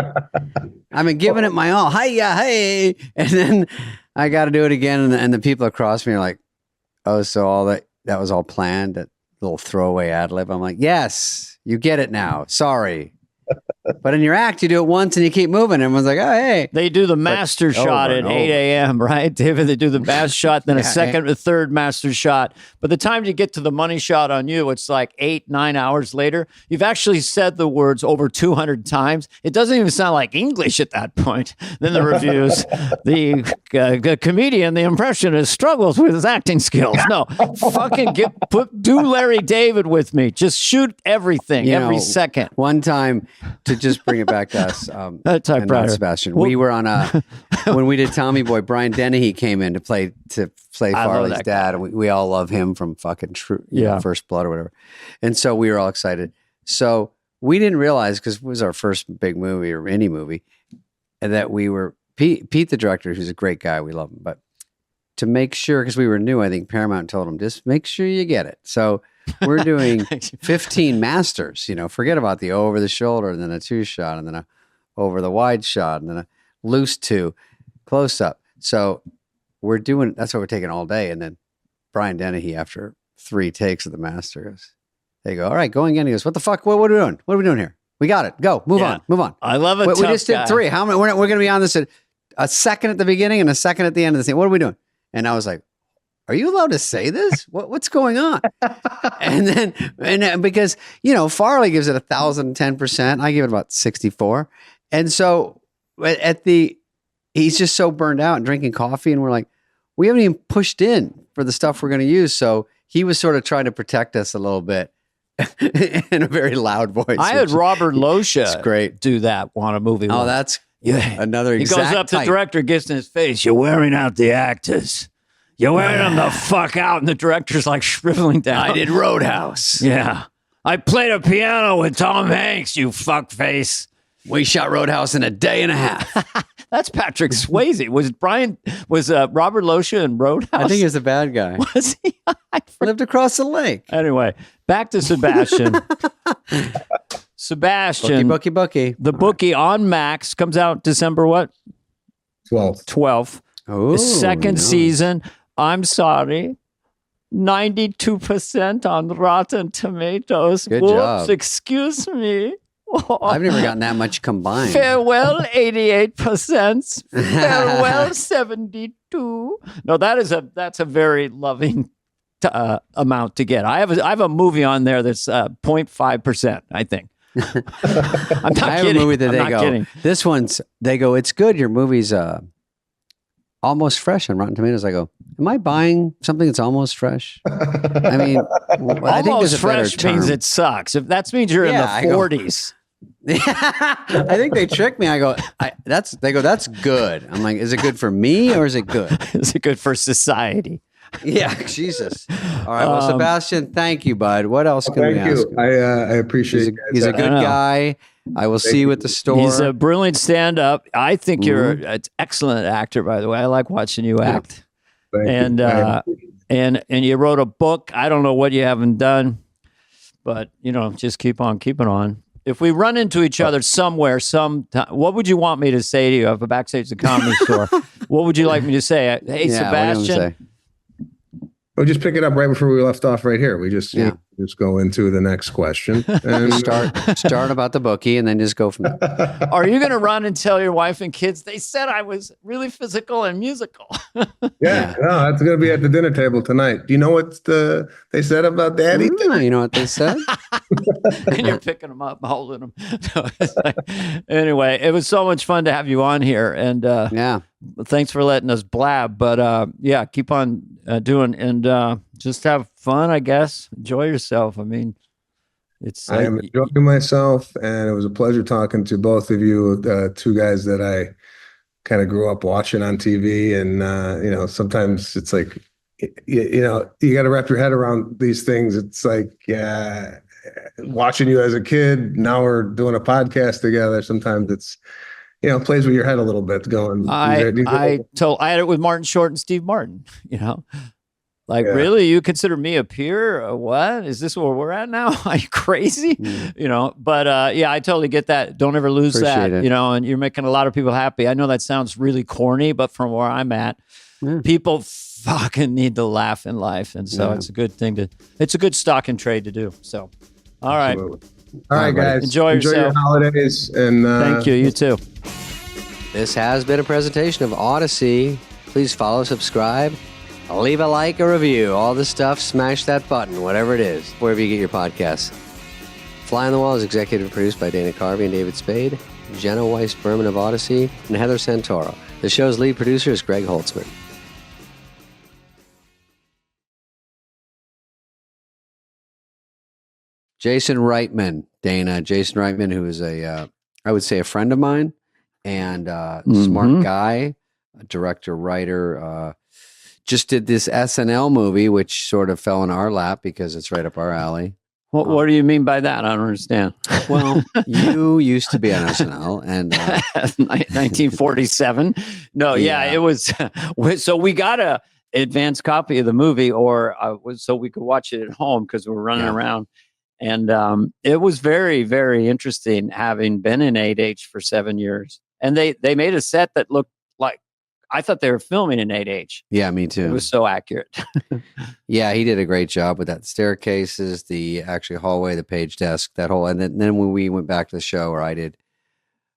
I've been giving it my all. Hiya, hey. And then I got to do it again. And the people across me are like, oh, so all that was all planned, that little throwaway ad lib. I'm like, yes, you get it now. Sorry. But in your act, you do it once and you keep moving. Everyone's like, oh, hey. They do the master shot at 8 a.m., right, David? They do the master shot, then a second, a third master shot. By the time you get to the money shot on you, it's like 8-9 hours later. You've actually said the words over 200 times. It doesn't even sound like English at that point. Then the reviews, the comedian, the impressionist struggles with his acting skills. No, fucking do Larry David with me. Just shoot everything every second. One time, to just bring it back to us, and Sebastian, we were on when we did Tommy Boy. Brian Dennehy came in to play Farley's dad, and we all love him from fucking First Blood or whatever. And so we were all excited. So we didn't realize, because it was our first big movie or any movie, that we were Pete, the director, who's a great guy, we love him, but to make sure, because we were new, I think Paramount told him, just make sure you get it. So we're doing 15 masters, you know, forget about the over the shoulder, and then a 2 shot, and then a over the wide shot, and then a loose 2 close up. So we're doing, that's what we're taking all day. And then Brian Dennehy, after 3 takes of the master, goes, they go, all right, going again. He goes, what the fuck? What are we doing? What are we doing here? We got it. Go. Move on. I love it. We just did 3. How many? We're going to be on this at a second at the beginning and a second at the end of the scene. What are we doing? And I was like, are you allowed to say this? What's going on? and because, you know, Farley gives it 1,010%. I give it about 64. And so he's just so burned out and drinking coffee. And we're like, we haven't even pushed in for the stuff we're going to use. So he was sort of trying to protect us a little bit in a very loud voice. I had Robert Losha do that on a movie. Oh, that's another exact He goes up to type. the director, gets in his face. You're wearing out the actors. You're wearing them the fuck out. And the director's like shriveling down. I did Roadhouse. Yeah. I played a piano with Tom Hanks, you fuckface. We shot Roadhouse in a day and a half. That's Patrick Swayze. Was Robert Losha in Roadhouse? I think he was the bad guy. Was he? Lived across the lake. Anyway, back to Sebastian. Sebastian. Bookie. The Bookie on Max comes out December what? 12th. Oh, the second season. I'm sorry. 92% on Rotten Tomatoes. Good Whoops, job. Excuse me. I've never gotten that much combined. Farewell, 88%. Farewell, 72. No, that's a very loving amount to get. I have a movie on there that's 0.5%, I think. I'm not I have kidding. a movie that I'm not kidding. This one's, they go, it's good. Your movie's almost fresh on Rotten Tomatoes. I go, am I buying something that's almost fresh? I mean, I think there's a better fresh term. means it sucks. If that means you're in the 40s. I think they tricked me. I go, they go, that's good. I'm like, is it good for me or is it good? Is it good for society? Yeah, Jesus. All right. Well, Sebastian, thank you, bud. What else can we ask? I appreciate he's a good guy. I will see you at the store. He's a brilliant stand-up. I think you're an excellent actor, by the way. I like watching you act. Thank you. And you wrote a book. I don't know what you haven't done, but just keep on keeping on. If we run into each other somewhere, sometime, what would you want me to say to you? If a backstage at the Comedy Store, what would you like me to say? Hey, Sebastian. We'll just pick it up right before we left off right here. We just just go into the next question and start about the bookie and then just go from there. Are you going to run and tell your wife and kids, they said I was really physical and musical? Yeah, no, that's going to be at the dinner table tonight. Do you know what they said about Daddy? You know what they said? And you're picking them up, holding them. Anyway, it was so much fun to have you on here. And thanks for letting us blab. But keep on doing and just have fun, I guess. Enjoy yourself. I mean, I am enjoying myself, and it was a pleasure talking to both of you, two guys that I kind of grew up watching on TV. And sometimes it's like, you got to wrap your head around these things. It's like, watching you as a kid. Now we're doing a podcast together. Sometimes it's, plays with your head a little bit. Going, I had it with Martin Short and Steve Martin. Really, you consider me a peer? What is this? Where we're at now? Are you crazy? But I totally get that. Don't ever lose that. And you're making a lot of people happy. I know that sounds really corny, but from where I'm at, people fucking need to laugh in life, and so it's a good thing it's a good stock and trade to do. So, all right. Absolutely. All right, guys. Enjoy yourself. Your holidays. And thank you. You too. This has been a presentation of Odyssey. Please follow, subscribe, leave a like, a review, all this stuff. Smash that button, whatever it is, wherever you get your podcasts. Fly on the Wall is executive produced by Dana Carvey and David Spade, Jenna Weiss-Berman of Odyssey, and Heather Santoro. The show's lead producer is Greg Holtzman. Jason Reitman, Dana. Jason Reitman, who is I would say a friend of mine and smart guy, a director, writer, just did this SNL movie, which sort of fell in our lap because it's right up our alley. What do you mean by that? I don't understand. Well, you used to be on SNL and 1947. No, it was. So we got a advanced copy of the movie, so we could watch it at home because we were running around. And it was very, very interesting having been in 8H for 7 years. And they made a set that looked like, I thought they were filming in 8H. Yeah, me too. It was so accurate. Yeah, he did a great job with that. Staircases, the actually hallway, the page desk, that whole. And then when we went back to the show, or I did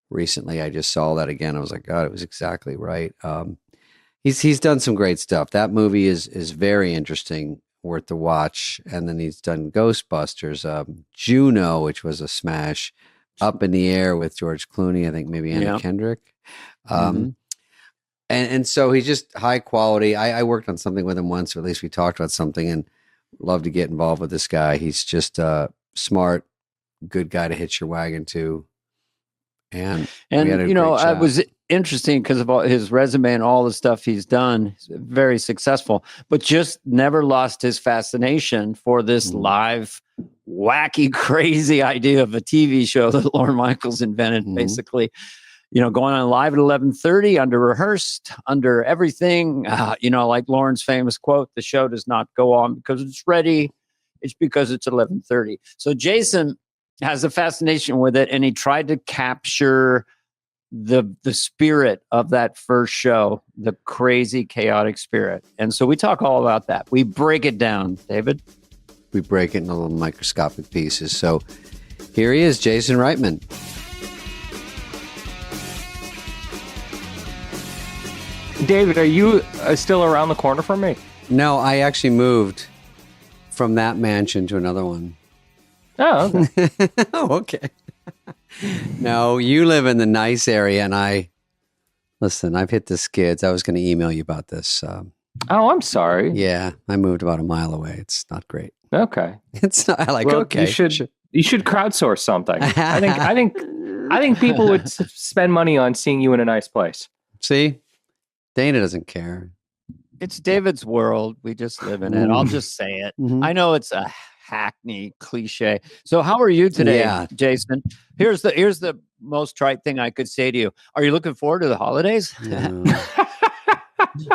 recently, I just saw that again. I was like, God, it was exactly right. He's done some great stuff. That movie is very interesting, worth the watch. And then he's done Ghostbusters, Juno, which was a smash, Up in the Air with George Clooney, I think maybe Anna Kendrick. And so he's just high quality. I worked on something with him once, or at least we talked about something, and love to get involved with this guy. He's just a smart, good guy to hitch your wagon to. And it was interesting because of all his resume and all the stuff he's done. He's very successful, but just never lost his fascination for this live, wacky, crazy idea of a TV show that Lorne Michaels invented, basically. Going on live at 11:30, under rehearsed, under everything. Like Lorne's famous quote, "The show does not go on because it's ready; it's because it's 11:30." So Jason has a fascination with it, and he tried to capture the spirit of that first show, the crazy, chaotic spirit. And so we talk all about that. We break it down, David. We break it into little microscopic pieces. So here he is, Jason Reitman. David, are you still around the corner from me? No, I actually moved from that mansion to another one. Oh, okay. Oh, okay. No, you live in the nice area, and I've hit the skids. I was going to email you about this. Oh, I'm sorry. Yeah, I moved about a mile away. It's not great. Okay. It's not like, well, okay. You should crowdsource something. I think I think people would spend money on seeing you in a nice place. See, Dana doesn't care. It's David's world. We just live in it. I'll just say it. Mhm. I know it's a hackney cliche. So how are you today, Yeah. Jason? Here's the most trite thing I could say to you. Are you looking forward to the holidays? No. That's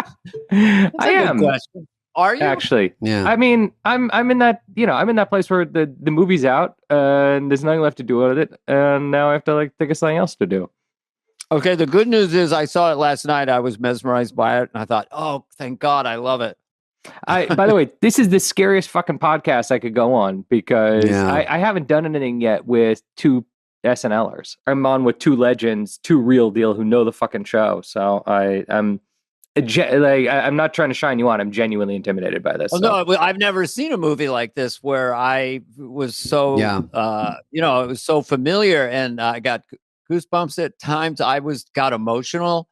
I a good am. question. Are you? Actually, Yeah. I mean, I'm in that, I'm in that place where the movie's out and there's nothing left to do with it, and now I have to like think of something else to do. Okay, the good news is I saw it last night. I was mesmerized by it, and I thought, oh, thank God, I love it. By the way, this is the scariest fucking podcast I could go on because Yeah. I haven't done anything yet with two SNLers. I'm on with two legends, two real deal who know the fucking show. So I'm not trying to shine you on. I'm genuinely intimidated by this. Oh, no, I've never seen a movie like this where I was so, it was so familiar, and I got goosebumps at times. I got emotional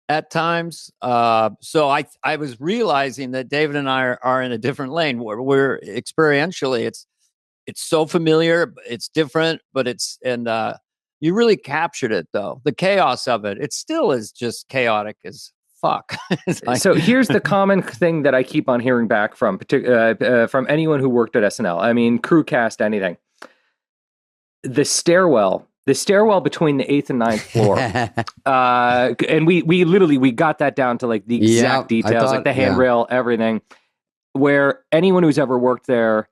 at times. So I was realizing that David and I are in a different lane where we're experientially, it's so familiar, it's different, but you really captured it though. The chaos of it, it still is just chaotic as fuck. So here's the common thing that I keep on hearing back from anyone who worked at SNL. I mean, crew cast, anything. The stairwell between the 8th and 9th floor. And we got that down to like the exact details, like the handrail, everything, where anyone who's ever worked there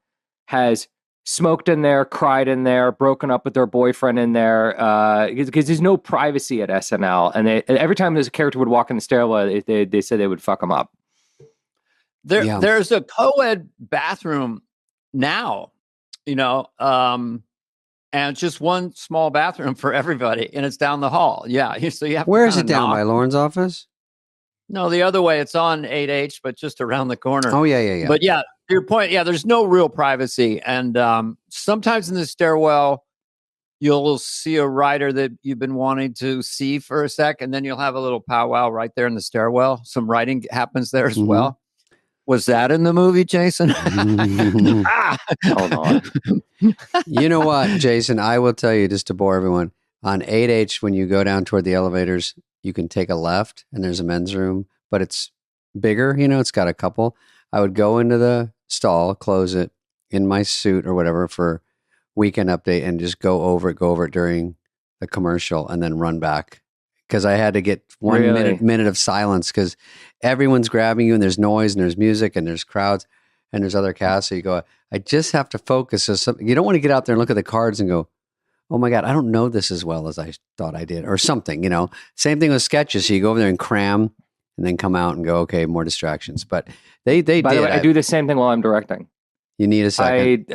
has smoked in there, cried in there, broken up with their boyfriend in there, because there's no privacy at SNL. And every time there's a character would walk in the stairwell, they said they would fuck them up. There's a co-ed bathroom now, and it's just one small bathroom for everybody, and it's down the hall. Yeah, so you have. Where is it down by Lauren's office? No, the other way. It's on 8H, but just around the corner. Oh yeah. But yeah, to your point, there's no real privacy, and sometimes in the stairwell, you'll see a writer that you've been wanting to see for a sec, and then you'll have a little powwow right there in the stairwell. Some writing happens there as well. Was that in the movie, Jason? Hold on. You know what, Jason? I will tell you, just to bore everyone, on 8H, when you go down toward the elevators, you can take a left and there's a men's room, but it's bigger. It's got a couple. I would go into the stall, close it in my suit or whatever for Weekend Update and just go over it during the commercial and then run back. Because I had to get one minute of silence because everyone's grabbing you and there's noise and there's music and there's crowds and there's other casts. So you go, I just have to focus. So you don't want to get out there and look at the cards and go, oh my God, I don't know this as well as I thought I did or something, Same thing with sketches. So you go over there and cram and then come out and go, okay, more distractions. But they By the way, I do the same thing while I'm directing. You need a second.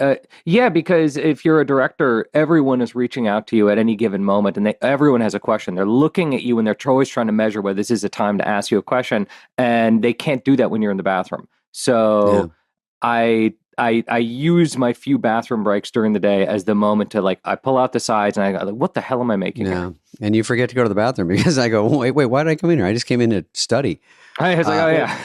Because if you're a director, everyone is reaching out to you at any given moment, and everyone has a question. They're looking at you, and they're always trying to measure whether this is a time to ask you a question, and they can't do that when you're in the bathroom. So I use my few bathroom breaks during the day as the moment to I pull out the sides, and I go, what the hell am I making here? And you forget to go to the bathroom because I go, wait, why did I come in here? I just came in to study. I was like, oh yeah.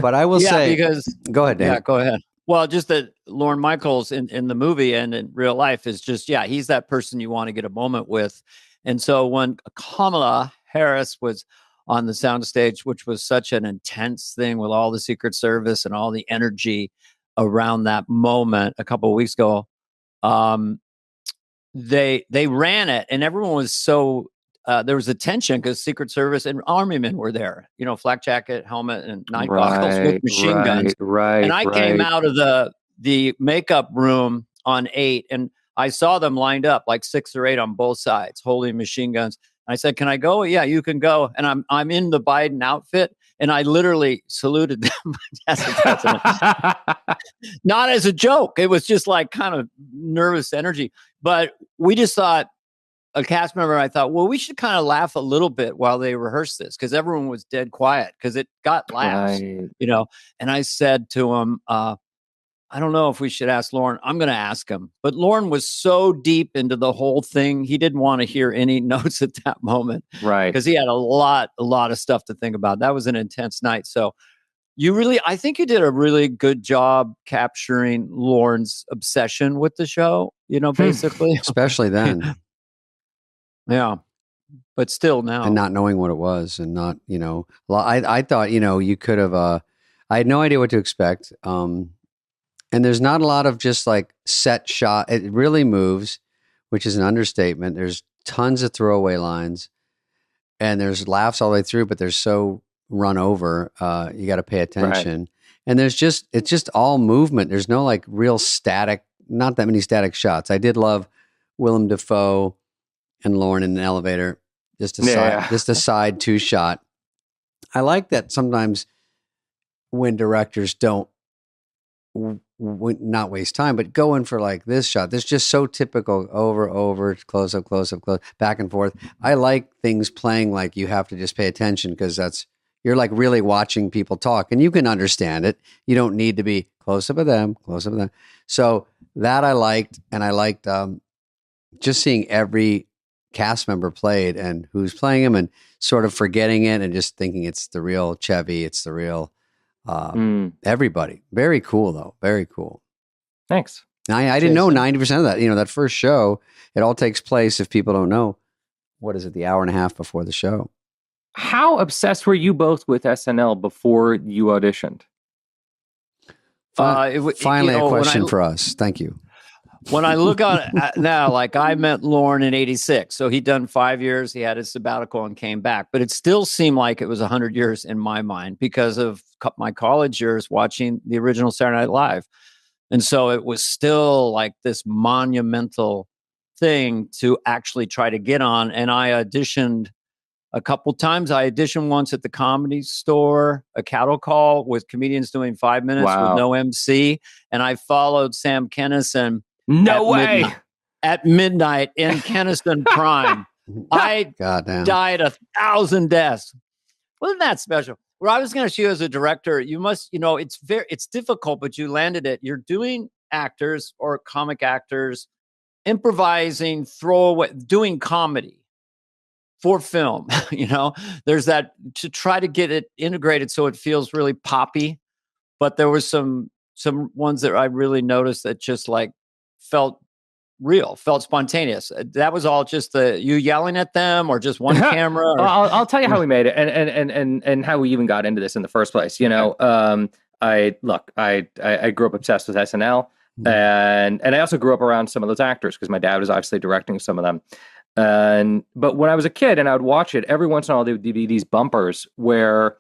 But I will say, because go ahead, Dan. Yeah, go ahead. Well, just that Lorne Michaels in the movie and in real life is just, he's that person you want to get a moment with. And so when Kamala Harris was on the soundstage, which was such an intense thing with all the Secret Service and all the energy around that moment a couple of weeks ago, they ran it and everyone was so there was a tension because Secret Service and Army men were there, flak jacket, helmet, and night goggles with machine guns. Right. And I came out of the makeup room on 8, and I saw them lined up like 6 or 8 on both sides, holding machine guns. And I said, "Can I go?" "Yeah, you can go." And I'm in the Biden outfit, and I literally saluted them as the president. Not as a joke. It was just like kind of nervous energy. But we just thought, a cast member, I thought, well, we should kind of laugh a little bit while they rehearse this because everyone was dead quiet because it got laughs, And I said to him, I don't know if we should ask Lorne. I'm going to ask him. But Lorne was so deep into the whole thing. He didn't want to hear any notes at that moment. Right. Because he had a lot of stuff to think about. That was an intense night. So I think you did a really good job capturing Lorne's obsession with the show, basically. Especially then. Yeah. But still now. and not knowing what it was, and not, I thought, you could have, I had no idea what to expect. And there's not a lot of just like set shot. It really moves, which is an understatement. There's tons of throwaway lines, and there's laughs all the way through, but they're so run over. You got to pay attention. And it's just all movement. There's no like real static, not that many static shots. I did love Willem Dafoe and Lauren in an elevator. Just a side two shot. I like that sometimes when directors don't not waste time, but go in for like this shot. This is just so typical, over, close up, back and forth. I like things playing like you have to just pay attention, because you're like really watching people talk, and you can understand it. You don't need to be close up of them. So that I liked, and I liked just seeing every cast member played and who's playing him, and sort of forgetting it and just thinking it's the real Chevy, it's the real everybody. Very cool though. Very cool. Thanks. I didn't know 90% of that. That first show, it all takes place, if people don't know, what is it, the hour and a half before the show. How obsessed were you both with SNL before you auditioned? Finally, a question for us. Thank you. When I look on it now, like I met Lauren in 86. So he'd done 5 years. He had his sabbatical and came back. But it still seemed like it was 100 years in my mind because of my college years watching the original Saturday Night Live. And so it was still like this monumental thing to actually try to get on. And I auditioned a couple times. I auditioned once at the Comedy Store, a cattle call with comedians doing 5 minutes with no MC. And I followed Sam Kinison. No way. At midnight in Keniston Prime. I died 1,000 deaths. Wasn't that special? Well, I was going to show you as a director, you must, it's difficult, but you landed it. You're doing actors or comic actors, improvising, throwaway, doing comedy for film. There's that to try to get it integrated so it feels really poppy. But there was some ones that I really noticed that just like felt real, felt spontaneous. That was all just you yelling at them, or just one camera. Or... I'll tell you how we made it, and how we even got into this in the first place. I grew up obsessed with SNL, and I also grew up around some of those actors because my dad was obviously directing some of them. But when I was a kid and I would watch it, every once in a while there would be these bumpers where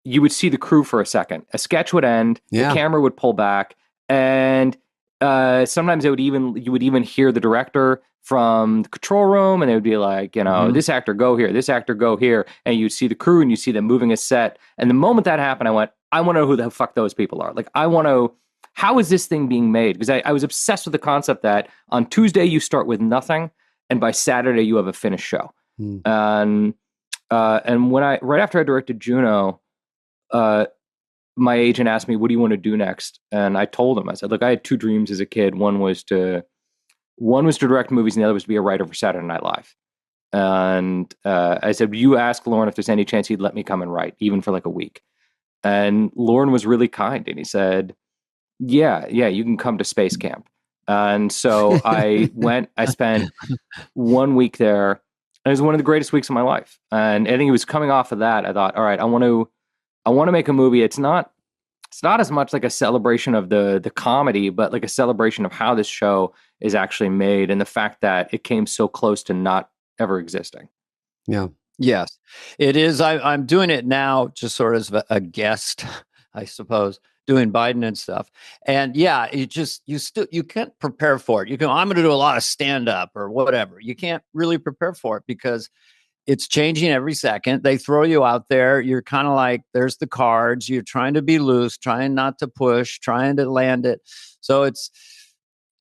you would see the crew for a second. A sketch would end, the camera would pull back, and sometimes you would even hear the director from the control room, and they would be like, this actor go here, this actor go here, and you'd see the crew and you see them moving a set. And the moment that happened, I went, I want to know who the fuck those people are. Like, I want to, how is this thing being made? Because I was obsessed with the concept that on Tuesday you start with nothing, and by Saturday you have a finished show. And when right after I directed Juno, my agent asked me, what do you want to do next? And I told him, I said, look, I had two dreams as a kid. One was to direct movies, and the other was to be a writer for Saturday Night Live. And I said, you ask Lauren if there's any chance he'd let me come and write, even for like a week. And Lauren was really kind, and he said, yeah, you can come to space camp. And so I went, I spent 1 week there, and it was one of the greatest weeks of my life. And I think it was coming off of that, I thought, all right, I want to make a movie. It's not as much like a celebration of the comedy, but like a celebration of how this show is actually made, and the fact that it came so close to not ever existing. Yeah. Yes, it is. I'm doing it now, just sort of as a guest, I suppose, doing Biden and stuff. And yeah, you can't prepare for it. I'm going to do a lot of stand up or whatever. You can't really prepare for it because it's changing every second. They throw you out there. You're kind of like, there's the cards. You're trying to be loose, trying not to push, trying to land it. So it's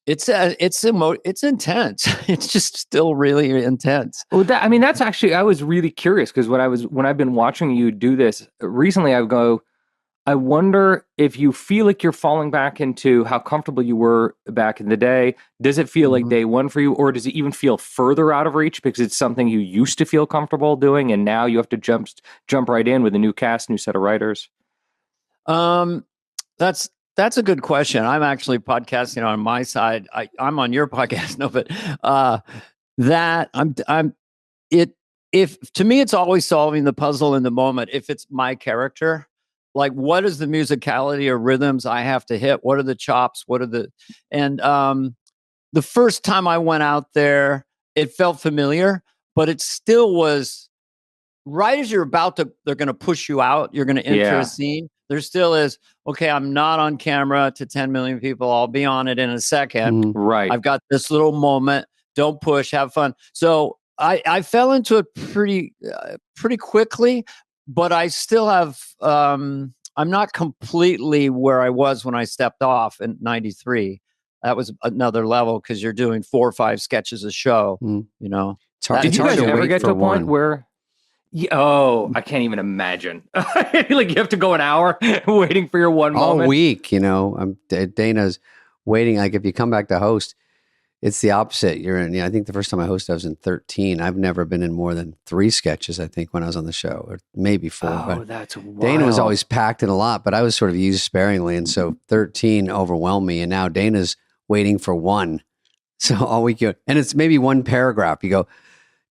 intense. It's just still really intense. Well, that's actually, I was really curious because when I've been watching you do this recently, I wonder if you feel like you're falling back into how comfortable you were back in the day. Does it feel like day one for you, or does it even feel further out of reach because it's something you used to feel comfortable doing, and now you have to jump right in with a new cast, new set of writers? That's a good question. I'm actually podcasting on my side. I'm on your podcast, no, but that if to me, it's always solving the puzzle in the moment. If it's my character, like what is the musicality or rhythms I have to hit? What are the chops? And the first time I went out there, it felt familiar, but it still was right as you're they're going to push you out. You're going to enter a scene. There still is, okay, I'm not on camera to 10 million people. I'll be on it in a second. Right. I've got this little moment. Don't push, have fun. So I fell into it pretty quickly, but I still have, I'm not completely where I was when I stepped off in 93. That was another level because you're doing 4 or 5 sketches a show, you know. It's hard, Did you guys ever get to a point one. where, I can't even imagine. Like you have to go an hour waiting for your one moment. All week, you know, Dana's waiting. Like if you come back to host, it's the opposite. You're in, I think the first time I hosted, I was in 13. I've never been in more than 3 sketches, I think, when I was on the show, or maybe 4. Oh, but that's wild. Dana was always packed in a lot, but I was sort of used sparingly. And so 13 overwhelmed me. And now Dana's waiting for 1. So all week, and it's maybe 1 paragraph. You go,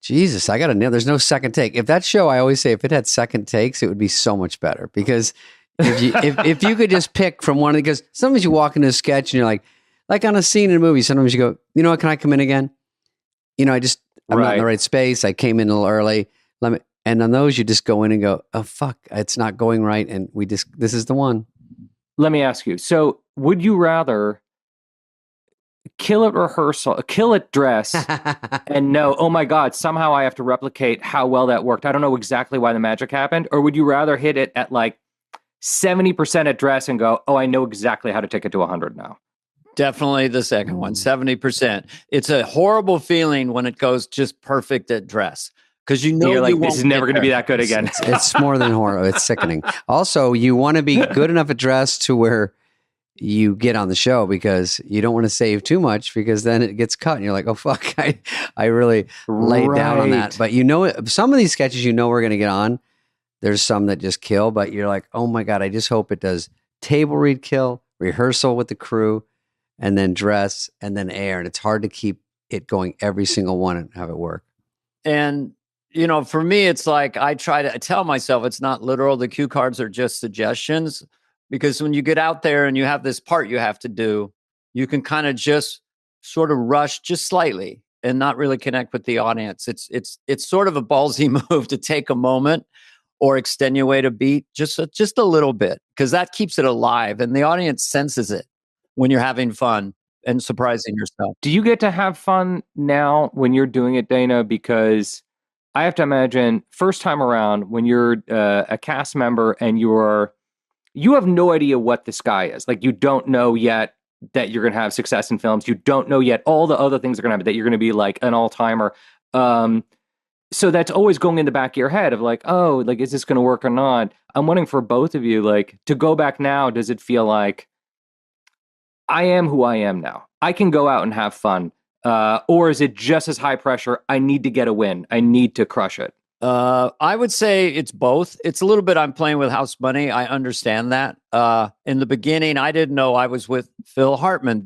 Jesus, I got to nail. There's no second take. If that show, I always say, if it had second takes, it would be so much better. Because if you could just pick from one, because sometimes you walk into a sketch and you're like on a scene in a movie, sometimes you go, you know what, can I come in again? You know, I'm not in the right space. I came in a little early. And on those, you just go in and go, oh, fuck, it's not going right. And this is the one. Let me ask you. So would you rather kill at rehearsal, kill at dress, and know, oh my God, somehow I have to replicate how well that worked. I don't know exactly why the magic happened. Or would you rather hit it at like 70% at dress and go, oh, I know exactly how to take it to 100 now? Definitely the second one, 70%. It's a horrible feeling when it goes just perfect at dress. Because you're like, this is never going to be that good again. It's more than horrible. It's sickening. Also, you want to be good enough at dress to where you get on the show, because you don't want to save too much, because then it gets cut and you're like, oh, fuck, I really laid down on that. But some of these sketches, we're going to get on. There's some that just kill, but you're like, oh my God, I just hope it does table read kill, rehearsal with the crew, and then dress, and then air. And it's hard to keep it going every single one and have it work. And, for me, it's like I try to tell myself it's not literal. The cue cards are just suggestions, because when you get out there and you have this part you have to do, you can kind of just sort of rush just slightly and not really connect with the audience. It's sort of a ballsy move to take a moment or extenuate a beat just a little bit, because that keeps it alive and the audience senses it when you're having fun and surprising yourself. Do you get to have fun now when you're doing it, Dana? Because I have to imagine first time around when you're a cast member and you have no idea what this guy is. Like, you don't know yet that you're going to have success in films. You don't know yet all the other things are going to happen, that you're going to be like an all-timer. So that's always going in the back of your head of like, oh, like, is this going to work or not? I'm wondering for both of you, like, to go back now, does it feel like I am who I am now? I can go out and have fun. Or is it just as high pressure? I need to get a win. I need to crush it. I would say it's both. It's a little bit, I'm playing with house money. I understand that. In the beginning, I didn't know I was with Phil Hartman,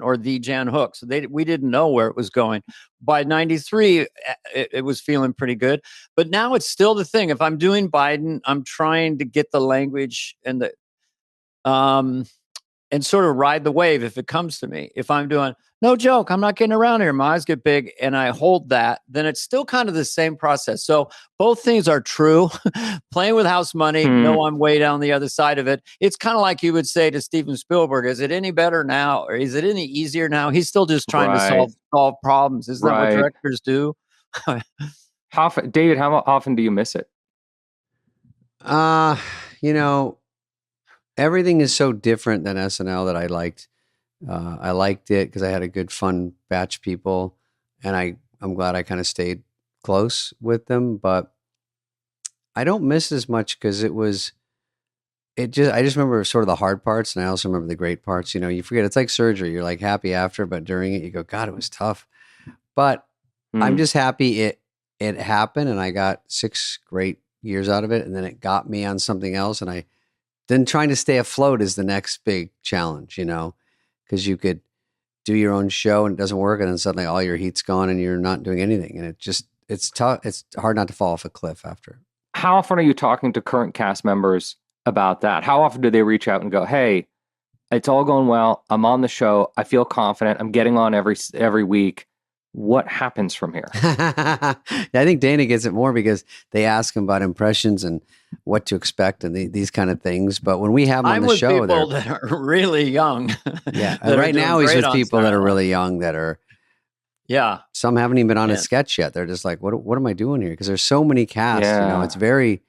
or the Jan Hook. So we didn't know where it was going. By 93, it was feeling pretty good. But now it's still the thing. If I'm doing Biden, I'm trying to get the language and and sort of ride the wave if it comes to me. If I'm doing, no joke, I'm not getting around here, my eyes get big, and I hold that, then it's still kind of the same process. So both things are true. Playing with house money, know I'm way down the other side of it. It's kind of like you would say to Steven Spielberg, is it any better now? Or is it any easier now? He's still just trying to solve problems. Isn't that what directors do? David, how often do you miss it? Everything is so different than SNL that I liked. I liked it because I had a good, fun batch of people, and I'm glad I kind of stayed close with them. But I don't miss as much because I just remember sort of the hard parts, and I also remember the great parts. You forget, it's like surgery. You're like happy after, but during it, you go, God, it was tough. But I'm just happy it happened, and I got 6 great years out of it, and then it got me on something else, and then trying to stay afloat is the next big challenge, because you could do your own show and it doesn't work, and then suddenly all your heat's gone and you're not doing anything. And it's tough. It's hard not to fall off a cliff after. How often are you talking to current cast members about that? How often do they reach out and go, "Hey, it's all going well. I'm on the show. I feel confident. I'm getting on every week. What happens from here?" I think Dana gets it more because they ask him about impressions and what to expect and these kind of things. But when we have him on the show, people that are really young. Yeah, that right now he's with people that are really young that are. Yeah, some haven't even been on a sketch yet. They're just like, what am I doing here? Because there's so many casts. You know, it's very,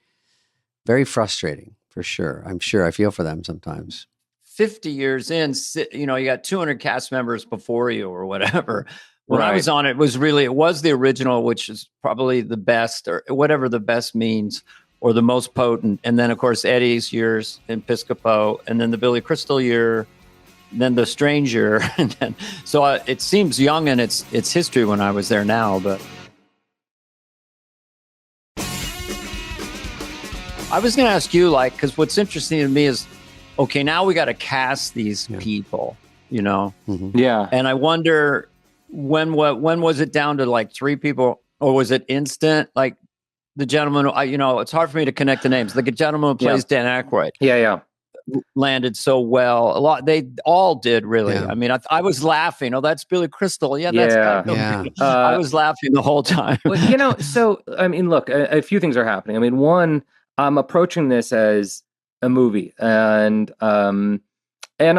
very frustrating for sure. I'm sure I feel for them sometimes. 50 years in, you know, you got 200 cast members before you or whatever. When I was on it was the original, which is probably the best or whatever the best means or the most potent. And then, of course, Eddie's years in Piscopo, and then the Billy Crystal year, then the Stranger. And then, so it seems young in its history when I was there now. But I was going to ask you, like, because what's interesting to me is, okay, now we got to cast these people, you know? Mm-hmm. Yeah. And I wonder when was it down to like 3 people, or was it instant? Like the gentleman, you know, it's hard for me to connect the names. Like a gentleman who plays Dan Aykroyd. Yeah. Landed so well. They all did really. Yeah. I mean, I was laughing. Oh, that's Billy Crystal. Yeah, that's I was laughing the whole time. Well, you know, so I mean, look, a few things are happening. I mean, one, I'm approaching this as a movie, and I'm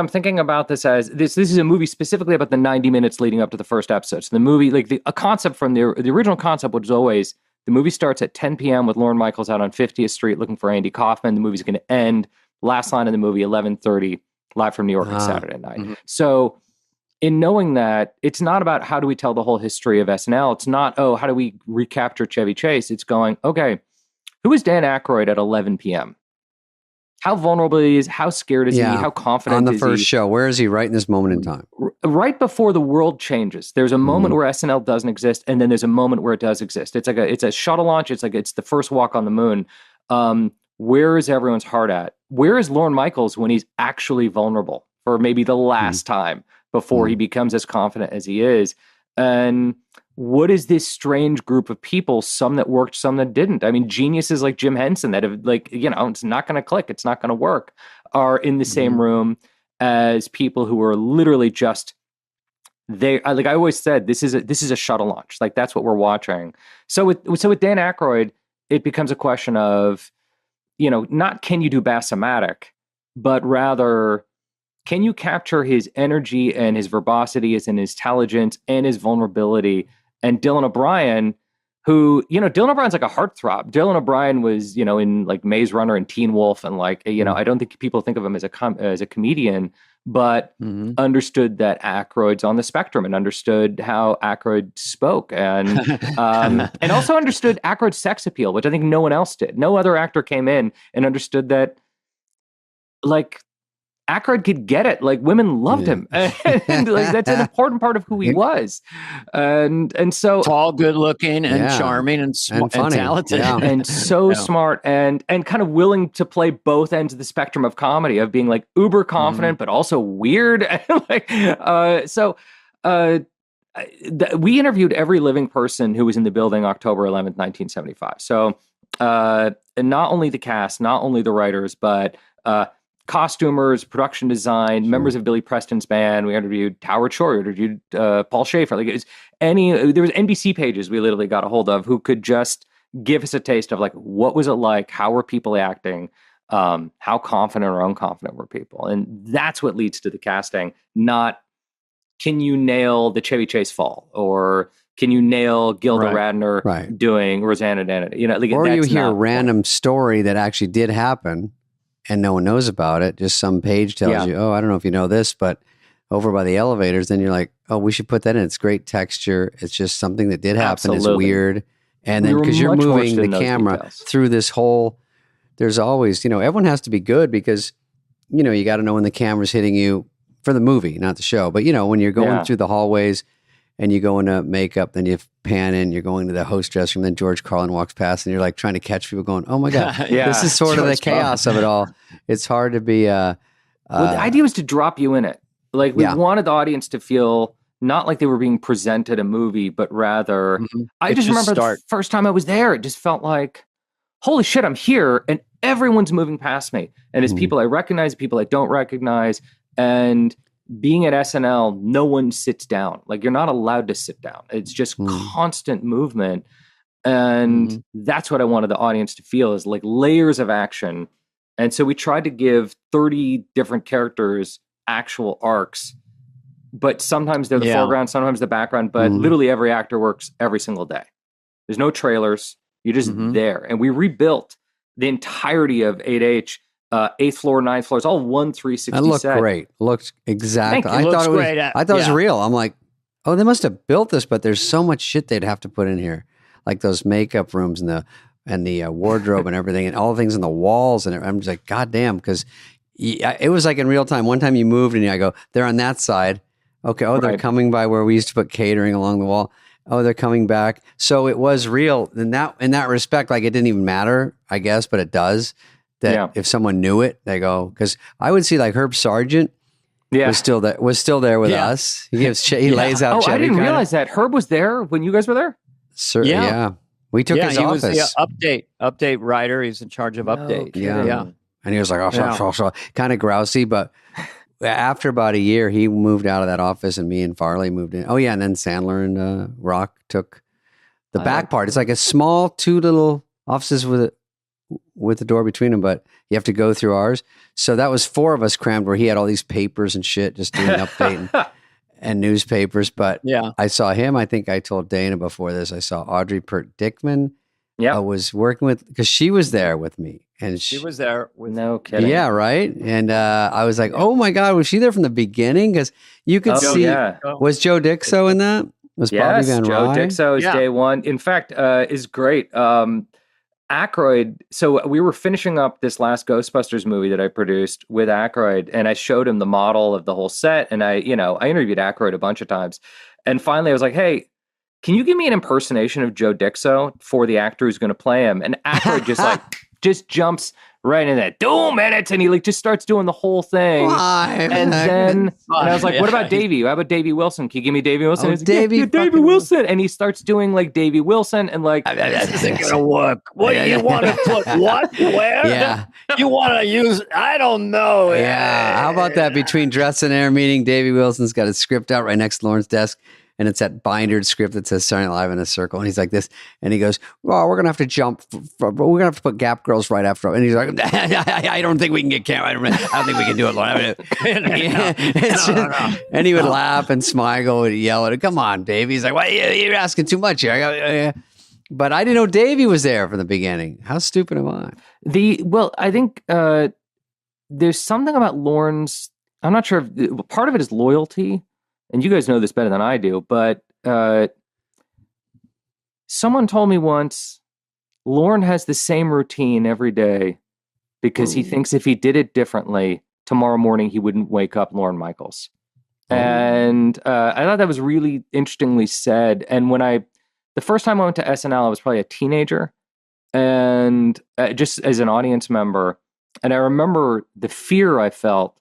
thinking about this as this is a movie specifically about the 90 minutes leading up to the first episode. So the movie, like a concept from the original concept, which is always the movie starts at 10 p.m. with Lorne Michaels out on 50th Street looking for Andy Kaufman. The movie's going to end. Last line of the movie, 11:30, live from New York on Saturday night. Mm-hmm. So in knowing that, it's not about how do we tell the whole history of SNL. It's not, how do we recapture Chevy Chase? It's going, okay, who is Dan Aykroyd at 11 p.m.? How vulnerable he is, how scared is he, how confident is he? On the first show, where is he right in this moment in time? Right before the world changes. There's a moment where SNL doesn't exist, and then there's a moment where it does exist. It's like it's a shuttle launch. It's like it's the first walk on the moon. Where is everyone's heart at? Where is Lorne Michaels when he's actually vulnerable for maybe the last time before he becomes as confident as he is? And what is this strange group of people, some that worked, some that didn't? I mean, geniuses like Jim Henson that have, like, you know, it's not going to click, it's not going to work, are in the same room as people who are literally just, like I always said, this is a shuttle launch. Like, that's what we're watching. So with Dan Aykroyd, it becomes a question of, you know, not can you do Bassomatic, but rather, can you capture his energy and his verbosity and his intelligence and his vulnerability? And Dylan O'Brien, who, you know, Dylan O'Brien's like a heartthrob. Dylan O'Brien was, you know, in like Maze Runner and Teen Wolf, and like, you know, I don't think people think of him as a comedian, but understood that Aykroyd's on the spectrum and understood how Aykroyd spoke, and and also understood Aykroyd's sex appeal, which I think no one else did. No other actor came in and understood that, like, Aykroyd could get it. Like, women loved him, and like that's an important part of who he was. And so tall, good looking, and charming, and funny, and talented, and so smart, and kind of willing to play both ends of the spectrum of comedy, of being like uber confident but also weird. We interviewed every living person who was in the building October 11th, 1975. So and not only the cast, not only the writers, but costumers, production design, members of Billy Preston's band. We interviewed Howard Shore, we interviewed Paul Schaefer. Like, there was NBC pages we literally got a hold of who could just give us a taste of, like, what was it like? How were people acting? How confident or unconfident were people? And that's what leads to the casting. Not, can you nail the Chevy Chase fall, or can you nail Gilda Radner doing Rosanna Dennett? You know, like, or you hear a random story that actually did happen, and no one knows about it. Just some page tells you, I don't know if you know this, but over by the elevators, then you're like, oh, we should put that in. It's great texture. It's just something that did happen. It's weird. And then because you're moving the camera through this whole, there's always, you know, everyone has to be good because, you know, you got to know when the camera's hitting you for the movie, not the show. But, you know, when you're going through the hallways and you go into makeup, then you pan in, you're going to the host dressing room, then George Carlin walks past and you're like trying to catch people going, oh my God, this is sort of the chaos of it all. It's hard to be... well, the idea was to drop you in it. Like, we wanted the audience to feel not like they were being presented a movie, but rather, I It just just remember start. the first time I was there, it just felt like, holy shit, I'm here and everyone's moving past me. And it's Mhm. people I recognize, people I don't recognize. And being at SNL, no one sits down. Like you're not allowed to sit down. It's just constant movement. And that's what I wanted the audience to feel is like layers of action. And so we tried to give 30 different characters actual arcs, but sometimes they're the foreground, sometimes the background, but literally every actor works every single day. There's no trailers. You're just there. And we rebuilt the entirety of 8H, 8th floor, 9th floor. It's all 1/360 It looked set. great. Looked exactly. Thank you. I thought it was. Great. I thought it was real. I'm like, oh, they must have built this, but there's so much shit they'd have to put in here, like those makeup rooms and the wardrobe and everything, and all the things in the walls. And I'm just like, God damn, because it was like in real time. One time you moved, and I go, they're on that side. Okay. Oh, they're coming by where we used to put catering along the wall. Oh, they're coming back. So it was real in that respect. Like it didn't even matter, I guess, but it does. That if someone knew it, they go, because I would see like Herb Sargent was still there with us. He lays out. Oh, I didn't realize that Herb was there when you guys were there. Yeah. We took his office. Was update writer. He's in charge of update. Yeah. And he was like, kind of grousey, but after about a year, he moved out of that office, and me and Farley moved in. Oh yeah, and then Sandler and Rock took the back part. It's like a small 2 little offices with the door between them, but you have to go through ours. So that was 4 of us crammed, where he had all these papers and shit, just doing update and newspapers. But I saw him. I think I told Dana before this. I saw Audrey Pert Dickman. I was working with, because she was there with me, and she was there with no kidding. Yeah, right. And I was like, oh my God, was she there from the beginning? Because you could see. Was Joe Dixo in that? Was Bobby Van Joe Rye? Dixo is day one. In fact, is great. Aykroyd. So we were finishing up this last Ghostbusters movie that I produced with Aykroyd, and I showed him the model of the whole set. And I interviewed Aykroyd a bunch of times. And finally I was like, hey, can you give me an impersonation of Joe Dixo for the actor who's going to play him? And Aykroyd just jumps right in that 2 minutes, and he just starts doing the whole thing. And then I was like, what about Davey? How about Davey Wilson? Can you give me Davey Wilson? Davey Wilson. And he starts doing like Davey Wilson, and like, this isn't gonna work. What do you want to put? What? Where? Yeah. You want to use? I don't know. Yeah. How about that? Between dress and air meeting, Davey Wilson's got his script out right next to Lauren's desk. And it's that bindered script that says Saturday Night Live in a circle. And he's like this. And he goes, well, we're going to have to jump. We're going to have to put Gap Girls right after. And he's like, I don't think we can get camera. I don't think we can do it, Lauren. And he would laugh and smile and yell at it. Come on, Dave. He's like, well, you're asking too much here. But I didn't know Davey was there from the beginning. How stupid am I? I think there's something about Lauren's, I'm not sure if part of it is loyalty. And you guys know this better than I do, but someone told me once, Lauren has the same routine every day because he thinks if he did it differently, tomorrow morning he wouldn't wake up Lorne Michaels. And I thought that was really interestingly said. And the first time I went to SNL, I was probably a teenager, and just as an audience member. And I remember the fear I felt.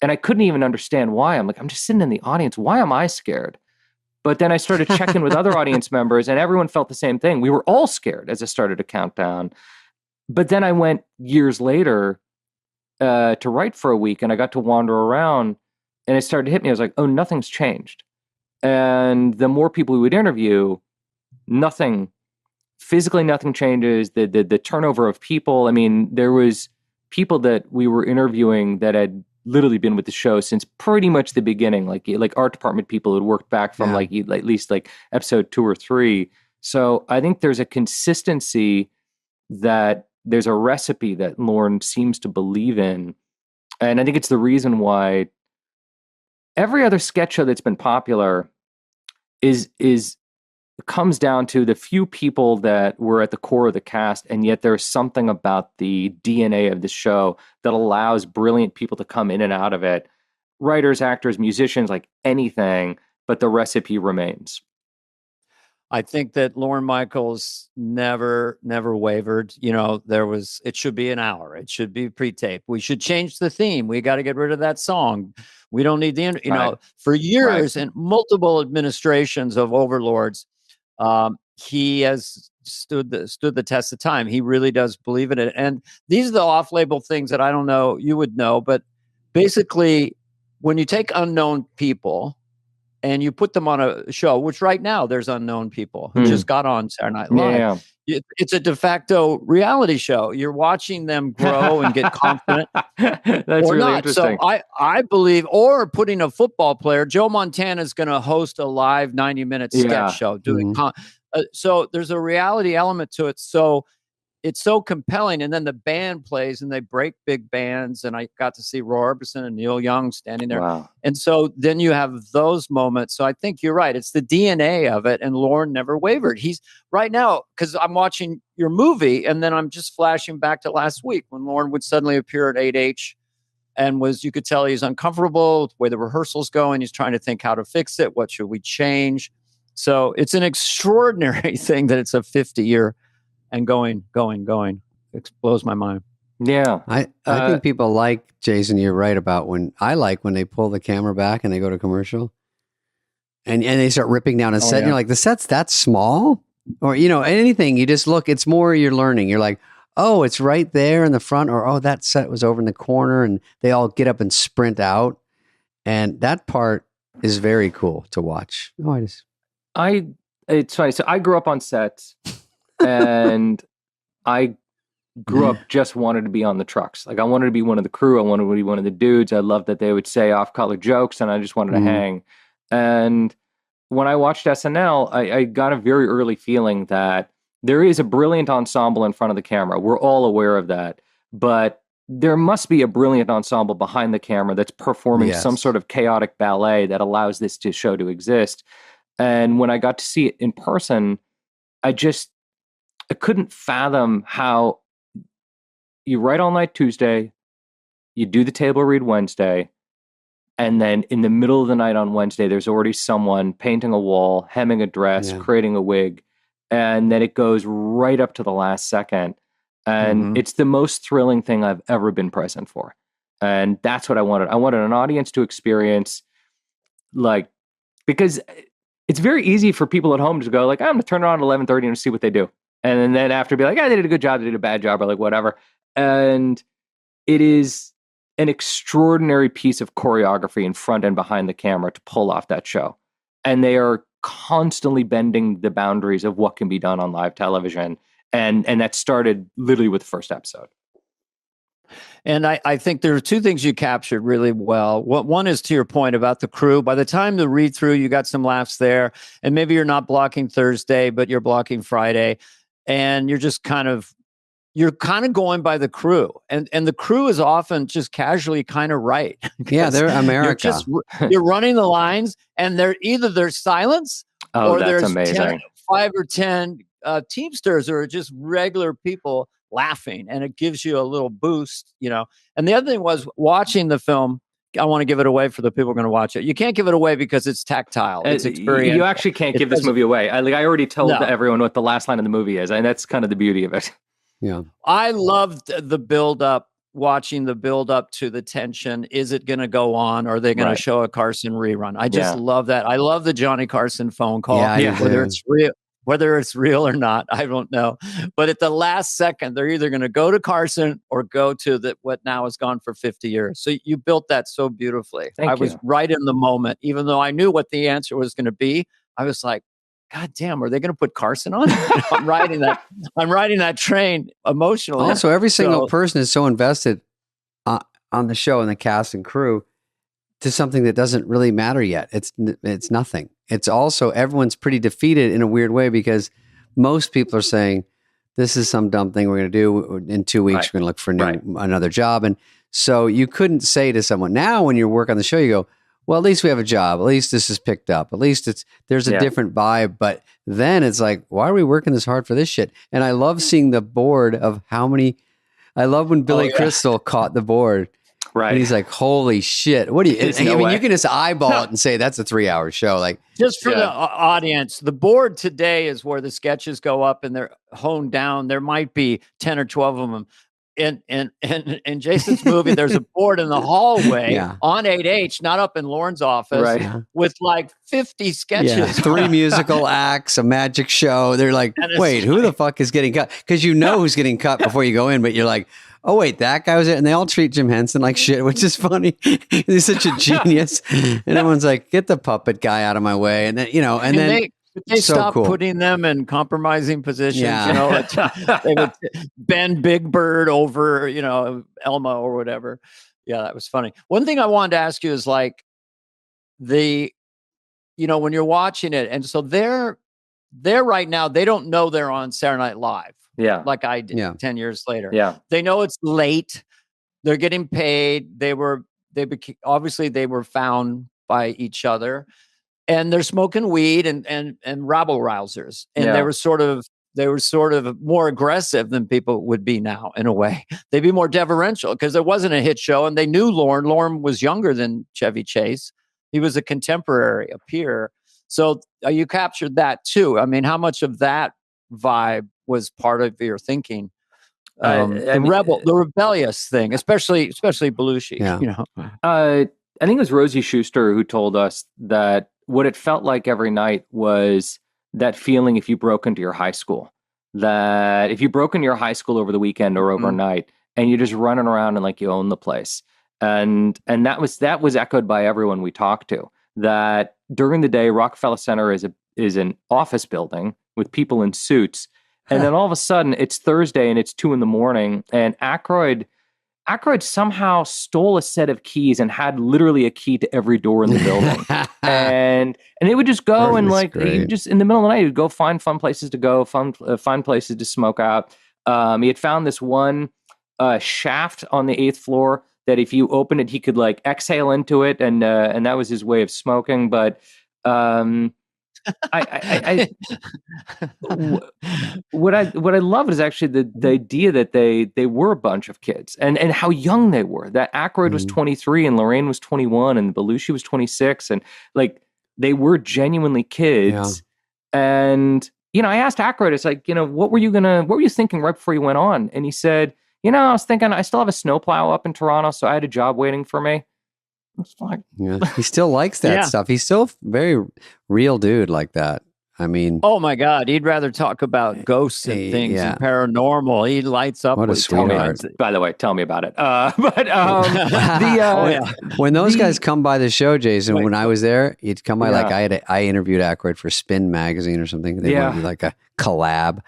And I couldn't even understand why. I'm like, I'm just sitting in the audience. Why am I scared? But then I started checking with other audience members, and everyone felt the same thing. We were all scared as I started to count down. But then I went years later to write for a week, and I got to wander around, and it started to hit me. I was like, oh, nothing's changed. And the more people we would interview, physically nothing changes. The turnover of people. I mean, there was people that we were interviewing that had literally been with the show since pretty much the beginning, like art department people who had worked back from like at least like episode 2 or 3. So I think there's a consistency, that there's a recipe that Lauren seems to believe in. And I think it's the reason why every other sketch show that's been popular comes down to the few people that were at the core of the cast, and yet there's something about the DNA of the show that allows brilliant people to come in and out of it. Writers, actors, musicians, like anything, but the recipe remains. I think that Lorne Michaels never wavered. It should be an hour. It should be pre-tape. We should change the theme. We got to get rid of that song. We don't need for years and multiple administrations of overlords, he has stood the test of time. He really does believe in it. And these are the off-label things that I don't know, you would know, but basically when you take unknown people and you put them on a show, which right now there's unknown people who just got on Saturday Night Live. Yeah. It's a de facto reality show. You're watching them grow and get confident. That's really not. interesting. So I believe, or putting a football player, Joe Montana is going to host a live 90-minute sketch show. So there's a reality element to it. So it's so compelling. And then the band plays and they break big bands. And I got to see Roy Orbison and Neil Young standing there. Wow. And so then you have those moments. So I think you're right. It's the DNA of it. And Lorne never wavered. He's right now, because I'm watching your movie and then I'm just flashing back to last week when Lorne would suddenly appear at 8H and you could tell he's uncomfortable with the way the rehearsals go. And he's trying to think how to fix it. What should we change? So it's an extraordinary thing that it's a 50-year and going. It blows my mind. Yeah. I think people like, Jason, you're right about when they pull the camera back and they go to commercial and they start ripping down a set. And you're like, the set's that small? Or, anything. You just look, it's more you're learning. You're like, oh, it's right there in the front, or, oh, that set was over in the corner, and they all get up and sprint out. And that part is very cool to watch. It's funny. So I grew up on sets and I grew up just wanted to be on the trucks. Like I wanted to be one of the crew. I wanted to be one of the dudes. I loved that they would say off-color jokes and I just wanted to hang. And when I watched SNL, I got a very early feeling that there is a brilliant ensemble in front of the camera. We're all aware of that. But there must be a brilliant ensemble behind the camera that's performing some sort of chaotic ballet that allows this show to exist. And when I got to see it in person, I couldn't fathom how you write all night Tuesday, you do the table read Wednesday, and then in the middle of the night on Wednesday, there's already someone painting a wall, hemming a dress, creating a wig, and then it goes right up to the last second. And it's the most thrilling thing I've ever been present for. And that's what I wanted. I wanted an audience to experience, because it's very easy for people at home to go I'm going to turn it on at 11:30 and see what they do. And then after be like, they did a good job, they did a bad job, or whatever. And it is an extraordinary piece of choreography in front and behind the camera to pull off that show. And they are constantly bending the boundaries of what can be done on live television. And that started literally with the first episode. And I think there are two things you captured really well. One is to your point about the crew. By the time the read through, you got some laughs there. And maybe you're not blocking Thursday, but you're blocking Friday. And you're just kind of going by the crew. And the crew is often just casually kind of right. Yeah, they're America. You're running the lines and there's silence or that's there's amazing. 5 or 10 Teamsters or just regular people laughing, and it gives you a little boost, And the other thing was watching the film. I want to give it away for the people who are going to watch it. You can't give it away because it's tactile. It's experiential. You actually can't give this movie away. I already told everyone what the last line of the movie is, and that's kind of the beauty of it. Yeah, I loved the build up. Watching the build up to the tension. Is it going to go on? Or are they going to show a Carson rerun? I just love that. I love the Johnny Carson phone call. Whether it's real or not, I don't know. But at the last second, they're either going to go to Carson or go to what now has gone for 50 years. So you built that so beautifully. I was right in the moment, even though I knew what the answer was going to be. I was like, God damn, are they going to put Carson on? I'm riding that train emotionally. Also, every single person is so invested on the show and the cast and crew to something that doesn't really matter yet. It's nothing. It's also, everyone's pretty defeated in a weird way because most people are saying, this is some dumb thing we're going to do. In 2 weeks, we're going to look for another job. And so you couldn't say to someone, now when you work on the show, you go, well, at least we have a job. At least this is picked up. At least there's a different vibe. But then it's like, why are we working this hard for this shit? And I love seeing the board of how many, I love when Billy Crystal caught the board. Right. And he's like, holy shit. What do you, There's I no mean, way. you can just eyeball it and say that's a 3-hour show. Like, Just for Yeah. the audience, the board today is where the sketches go up and they're honed down. There might be 10 or 12 of them. In Jason's movie, there's a board in the hallway Yeah. on 8H, not up in Lauren's office, Right. with like 50 sketches. yeah, 3 musical acts, a magic show. They're like, And it's wait, who the fuck is getting cut? Because you know who's getting cut before you go in, but you're like, oh, wait, that guy was it. And they all treat Jim Henson like shit, which is funny. He's such a genius. And everyone's like, get the puppet guy out of my way. And then, and then they so stopped cool. putting them in compromising positions. Yeah. They would bend Big Bird over, Elma or whatever. Yeah, that was funny. One thing I wanted to ask you is like when you're watching it, and so they're right now, they don't know they're on Saturday Night Live. Yeah. Like I did Yeah. 10 years later. Yeah. They know it's late. They're getting paid. Obviously they were found by each other, and they're smoking weed and rabble rousers. And Yeah. they were sort of more aggressive than people would be now in a way. They'd be more deferential because there wasn't a hit show, and they knew Lauren. Lauren was younger than Chevy Chase. He was a contemporary, a peer. So you captured that too. I mean, how much of that vibe was part of your thinking? The rebellious thing, especially Belushi. Yeah. I think it was Rosie Schuster who told us that what it felt like every night was that feeling if you broke into your high school. That if you broke into your high school over the weekend or overnight, and you're just running around and like you own the place. And that was echoed by everyone we talked to. That during the day, Rockefeller Center is an office building with people in suits. And then all of a sudden it's Thursday and it's 2 a.m. and Aykroyd somehow stole a set of keys and had literally a key to every door in the building. and they would just go and like, he just in the middle of the night, he'd go find fun places to go, find places to smoke out. He had found this one shaft on the 8th floor that if you open it, he could like exhale into it. And that was his way of smoking. But what I love is actually the idea that they were a bunch of kids and how young they were. That Aykroyd was 23 and Lorraine was 21 and Belushi was 26, and like they were genuinely kids. Yeah. And I asked Aykroyd, it's like, what were you thinking right before you went on? And he said, I was thinking I still have a snowplow up in Toronto, so I had a job waiting for me. It's like, yeah. He still likes that stuff. He's still very real dude like that. I mean, oh my God, he'd rather talk about ghosts and things and paranormal. He lights up. What a sweetheart. By the way, tell me about it. When those guys come by the show, Jason, when I was there, he'd come by like I interviewed Aykroyd for Spin magazine or something. They wanted to do like a collab,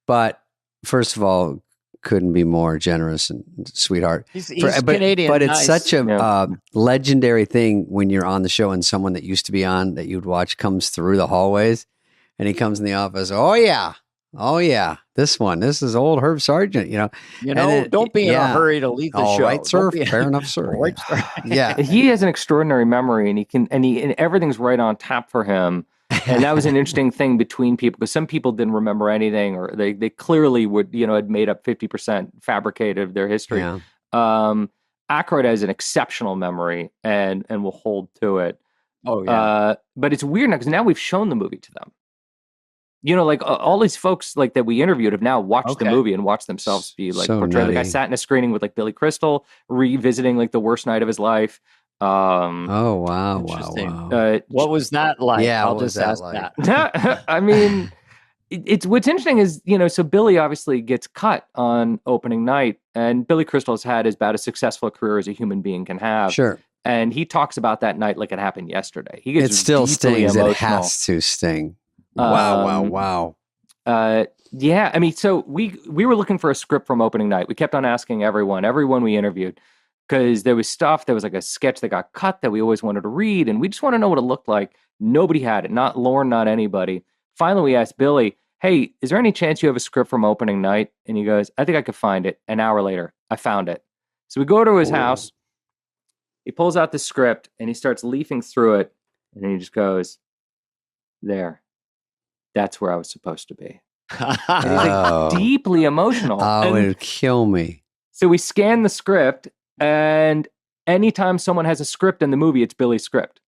but first of all, couldn't be more generous and sweetheart. He's Canadian, but it's such a legendary thing when you're on the show and someone that used to be on that you'd watch comes through the hallways, and he comes in the office. Oh yeah, this is old Herb Sargent. Don't be in a hurry to leave the show. All right, sir. Fair enough, sir. Right, yeah, he has an extraordinary memory, and everything's right on tap for him. And that was an interesting thing between people, because some people didn't remember anything, or they clearly would, had made up 50% fabricated their history. Yeah. Aykroyd has an exceptional memory and will hold to it. Oh yeah. But it's weird now because now we've shown the movie to them. Like all these folks like that we interviewed have now watched the movie and watched themselves be like So portrayed. Like I nutty. sat in a screening with like Billy Crystal revisiting like the worst night of his life. Oh wow! Interesting. Wow! What was that like? Yeah, I'll what was just that ask like? that. I mean, it's what's interesting is so Billy obviously gets cut on opening night, and Billy Crystal has had about as successful a career as a human being can have. Sure. And he talks about that night like it happened yesterday. He gets It still deeply stings. emotional. It has to sting. Wow! Yeah, I mean, so we were looking for a script from opening night. We kept on asking everyone we interviewed, because there was like a sketch that got cut that we always wanted to read, and we just want to know what it looked like. Nobody had it, not Lauren, not anybody. Finally, we asked Billy, hey, is there any chance you have a script from opening night? And he goes, I think I could find it. An hour later, I found it. So we go to his house. He pulls out the script, and he starts leafing through it, and he just goes, there. That's where I was supposed to be. And he's like deeply emotional. Oh, And it would kill me. so we scanned the script, and anytime someone has a script in the movie, it's Billy's script.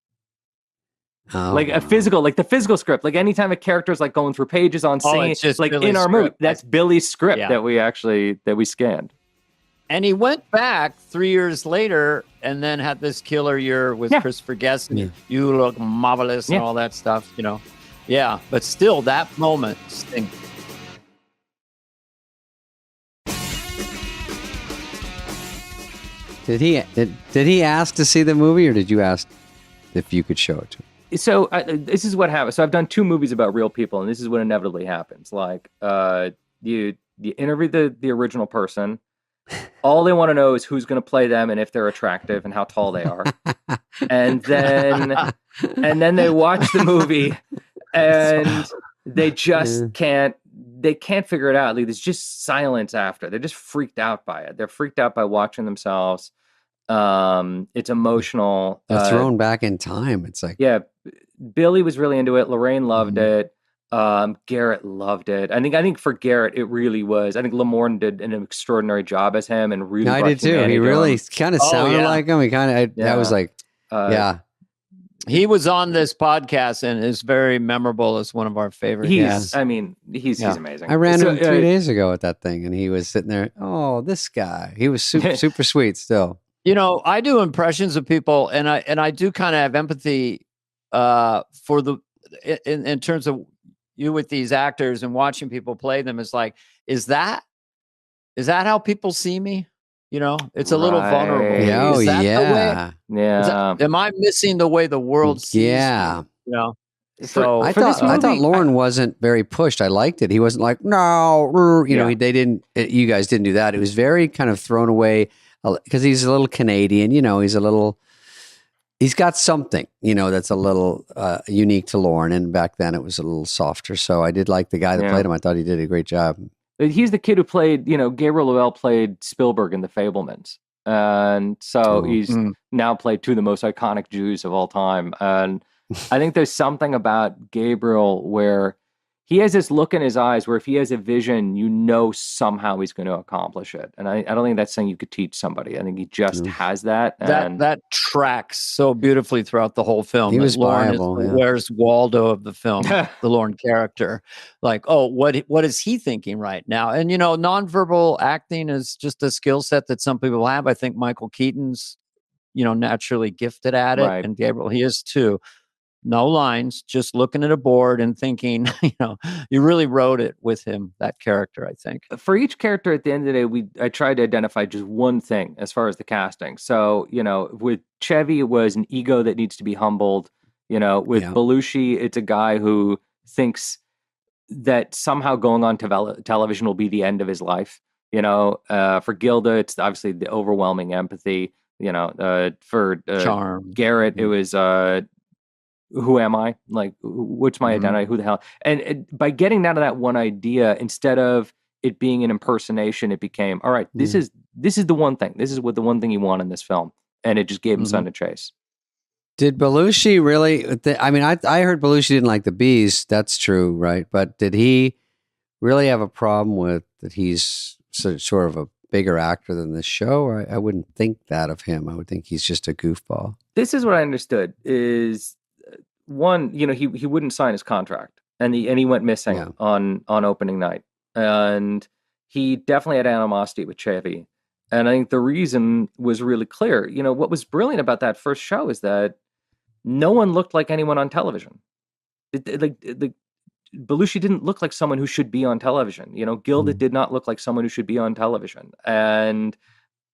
Oh, Like a physical, like the physical script. Like anytime a character's like going through pages on scene, it's just like Billy's in our movie, script. that's Billy's script Yeah. that we scanned. And he went back 3 years later and then had this killer year with Christopher Guest. And You look marvelous and all that stuff, you know. Yeah, but still that moment stinks. Did he ask to see the movie, or did you ask if you could show it to him? So this is what happens. So I've done 2 movies about real people, and this is what inevitably happens. Like you interview the original person. All they want to know is who's going to play them and if they're attractive and how tall they are. and then they watch the movie and they just can't figure it out. Like, there's just silence after. They're just freaked out by it. They're freaked out by watching themselves. It's emotional. They're thrown back in time. It's like, yeah, Billy was really into it. Lorraine loved it. Garrett loved it. I think for Garrett, it really was. I think Lamorne did an extraordinary job as him, and really. I did too. He really kind of sounded like him. He kind of. I was like, He was on this podcast and is very memorable as one of our favorites. He's amazing. I ran him 3 days ago at that thing, and he was sitting there. Oh, this guy. He was super sweet still. You know, I do impressions of people, and I do kind of have empathy for the in terms of you with these actors and watching people play them. Is like, is that how people see me? You know, it's a little vulnerable. Yeah, is that yeah. the way? Am I missing the way the world sees me? You know? So I thought Lauren wasn't very pushed. I liked it. He wasn't like, no, you know, they didn't, you guys didn't do that. It was very kind of thrown away because he's a little Canadian, you know, he's got something, you know, that's a little unique to Lauren. And back then it was a little softer. So I did like the guy that played him. I thought he did a great job. He's the kid who played, you know, Gabriel Loel played Spielberg in The Fabelmans. And so he's now played 2 of the most iconic Jews of all time. And I think there's something about Gabriel where he has this look in his eyes where if he has a vision, you know somehow he's going to accomplish it. And I don't think that's something you could teach somebody. I think he just has that. And that tracks so beautifully throughout the whole film. He was Lauren viable, Where's Waldo of the film, the Lauren character. Like, oh, what is he thinking right now? And, you know, nonverbal acting is just a skill set that some people have. I think Michael Keaton's, you know, naturally gifted at it. Right. And Gabriel, he is too. No lines, just looking at a board and thinking, you know, you really wrote it with him, that character, I think. For each character at the end of the day, I tried to identify just one thing as far as the casting. So, you know, with Chevy, it was an ego that needs to be humbled. You know, with Belushi, it's a guy who thinks that somehow going on television will be the end of his life. You know, for Gilda, it's obviously the overwhelming empathy. You know, for charm. Garrett, it was... who am I? Like, what's my identity? Who the hell? And by getting down to that one idea, instead of it being an impersonation, it became, all right, this is the one thing. This is what the one thing you want in this film. And it just gave him something to chase. Did Belushi really, I mean, I heard Belushi didn't like the bees. That's true, right? But did he really have a problem with that he's sort of a bigger actor than this show? Or I wouldn't think that of him. I would think he's just a goofball. This is what I understood is... One, you know, he wouldn't sign his contract, and he went missing on opening night, and he definitely had animosity with Chevy, and I think the reason was really clear. You know, what was brilliant about that first show is that no one looked like anyone on television. Belushi didn't look like someone who should be on television. You know, Gilda did not look like someone who should be on television, and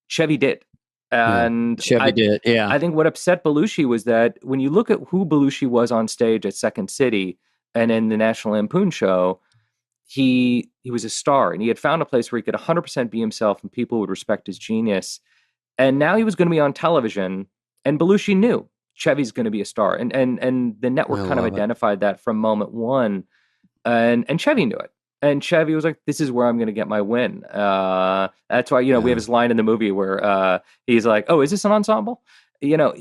Chevy did. And Chevy did. I think what upset Belushi was that when you look at who Belushi was on stage at Second City and in the National Lampoon show, he was a star, and he had found a place where he could 100% be himself and people would respect his genius. And now he was going to be on television, and Belushi knew Chevy's going to be a star. And the network kind of identified that from moment one. And Chevy knew it. And Chevy was like, this is where I'm going to get my win. That's why, you know, we have his line in the movie where he's like, oh, is this an ensemble? You know,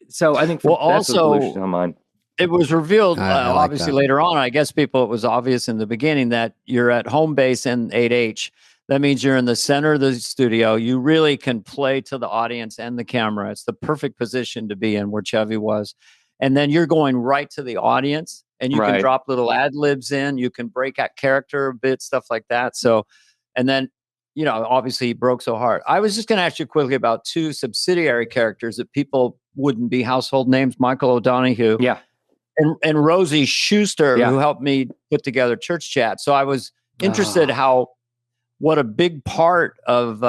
So I think that's what Belushi's on mine. It was revealed, obviously, later on. I guess it was obvious in the beginning that you're at home base in 8H. That means you're in the center of the studio. You really can play to the audience and the camera. It's the perfect position to be in, where Chevy was. And then you're going right to the audience, and you can drop little ad libs in. You can break out character a bit, stuff like that. So, and then, obviously he broke so hard. I was just going to ask you quickly about two subsidiary characters that people wouldn't be household names: Michael O'Donoghue, and Rosie Schuster, who helped me put together Church Chat. So I was interested what a big part of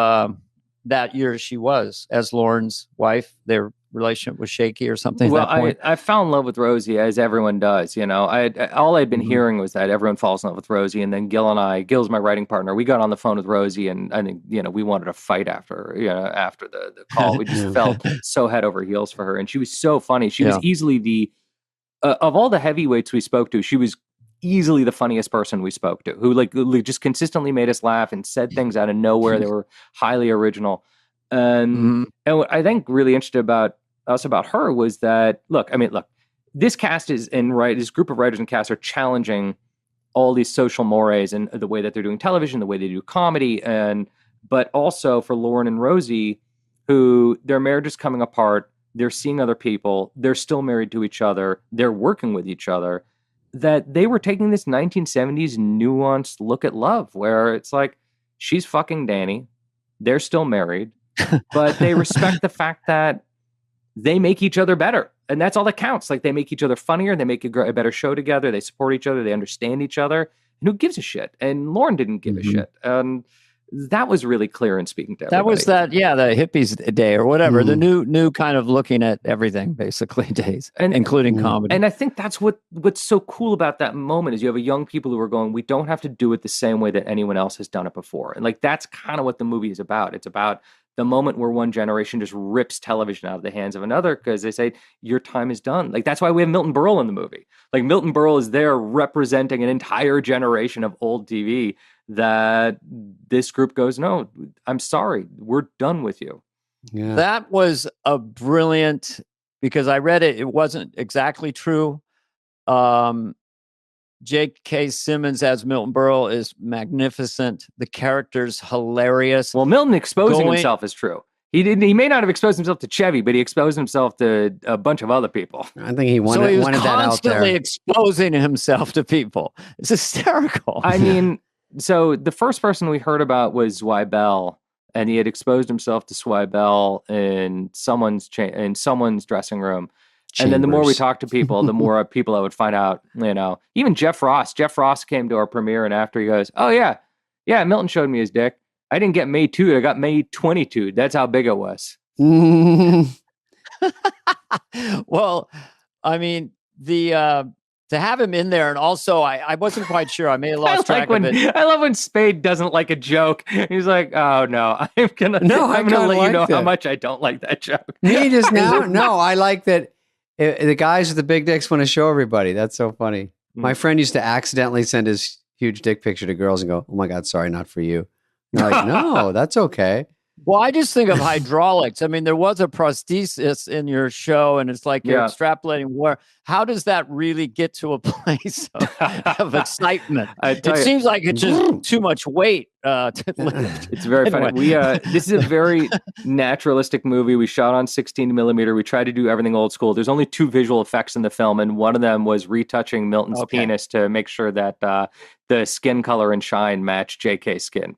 that year she was as Lauren's wife. Their relationship was shaky or something. Well, at that point. I fell in love with Rosie, as everyone does. All I'd been hearing was that everyone falls in love with Rosie, and then Gil's my writing partner. We got on the phone with Rosie, and I think we wanted to fight after the call. We just felt so head over heels for her, and she was so funny. She was easily the of all the heavyweights we spoke to, she was easily the funniest person we spoke to, who just consistently made us laugh and said things out of nowhere that were highly original. And what I think really interesting about her was that, look, this cast this group of writers and cast are challenging all these social mores and the way that they're doing television, the way they do comedy, but also for Lauren and Rosie, who their marriage is coming apart, they're seeing other people, they're still married to each other, they're working with each other, that they were taking this 1970s nuanced look at love, where it's like, she's fucking Danny, they're still married, but they respect the fact that they make each other better. And that's all that counts. Like, they make each other funnier, they make a better show together, they support each other, they understand each other. And who gives a shit? And Lauren didn't give a shit. And that was really clear in speaking to everybody. That was the hippies day or whatever, the new kind of looking at everything, basically, days, including comedy. And I think that's what's so cool about that moment is you have a young people who are going, we don't have to do it the same way that anyone else has done it before. And that's kind of what the movie is about. It's about the moment where one generation just rips television out of the hands of another, because they say, your time is done. That's why we have Milton Berle in the movie. Milton Berle is there representing an entire generation of old TV that this group goes, no, I'm sorry, we're done with you. Yeah. That was a brilliant, because I read it wasn't exactly true. J.K. Simmons as Milton Berle is magnificent. The character's hilarious. Well, Milton exposing himself is true. He may not have exposed himself to Chevy, but he exposed himself to a bunch of other people. I think he wanted, he was wanted that out there. Constantly exposing himself to people. It's hysterical. I mean, so the first person we heard about was Zweibel, and he had exposed himself to Zweibel in someone's dressing room. Chambers. And then the more we talked to people, the more people I would find out, even Jeff Ross. Jeff Ross came to our premiere, and after he goes, oh, yeah, Milton showed me his dick. I didn't get May 2, I got May 22. That's how big it was. Well, I mean, to have him in there, and also I wasn't quite sure. I may have lost track of it. I love when Spade doesn't like a joke. He's like, "Oh no, I'm gonna let you know how much I don't like that joke." Me just now? No, I like that. The guys with the big dicks want to show everybody. That's so funny. My friend used to accidentally send his huge dick picture to girls and go, "Oh my God, sorry, not for you." And they're like, no, that's okay. Well, I just think of hydraulics. I mean, there was a prosthesis in your show, and it's like you're extrapolating where. How does that really get to a place of excitement? It seems like it's just too much weight. It's very funny. This is a very naturalistic movie. We shot on 16 millimeter. We tried to do everything old school. There's only 2 visual effects in the film, and one of them was retouching Milton's penis to make sure that the skin color and shine matched JK's skin.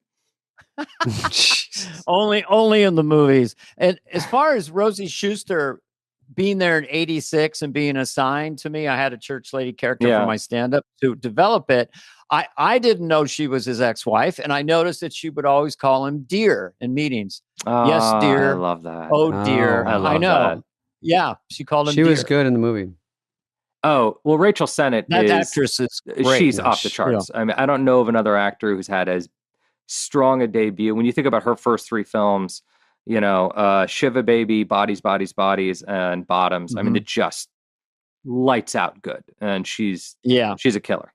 only in the movies. And as far as Rosie Schuster being there in 86 and being assigned to me, I had a church lady character for my stand-up to develop it. I didn't know she was his ex-wife, and I noticed that she would always call him dear in meetings. Yes, dear. I love that. Oh, dear. I know. That. Yeah, she called him She dear. was good in the movie. Oh, well, Rachel Sennett actress is great. She's off the charts. Yeah. I mean, I don't know of another actor who's had as strong a debut. When you think about her first 3 films, Shiva Baby, Bodies, Bodies, Bodies, and Bottoms. I mean, it just lights out good. And she's a killer.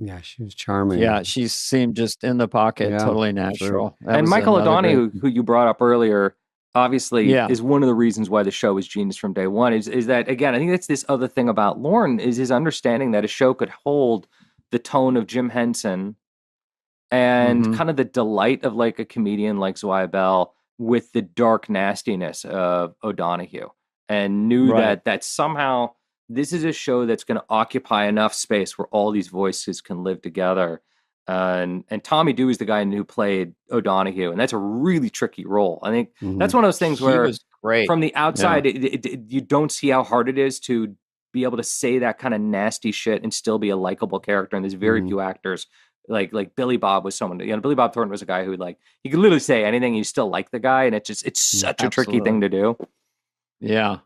Yeah, she was charming. Yeah, she seemed just in the pocket, totally natural. And Michael O'Donoghue, who you brought up earlier, obviously is one of the reasons why the show was genius from day one. Is that, again, I think that's this other thing about Lauren, is his understanding that a show could hold the tone of Jim Henson and kind of the delight of like a comedian like Zweier Bell with the dark nastiness of O'Donoghue, and knew that somehow this is a show that's going to occupy enough space where all these voices can live together. And Tommy Doo is the guy who played O'Donoghue, and that's a really tricky role. I think that's one of those things where was great. From the outside, you don't see how hard it is to be able to say that kind of nasty shit and still be a likable character. And there's very few actors like Billy Bob was someone, Billy Bob Thornton was a guy who he could literally say anything and you still like the guy. And it's such a tricky thing to do. Yeah.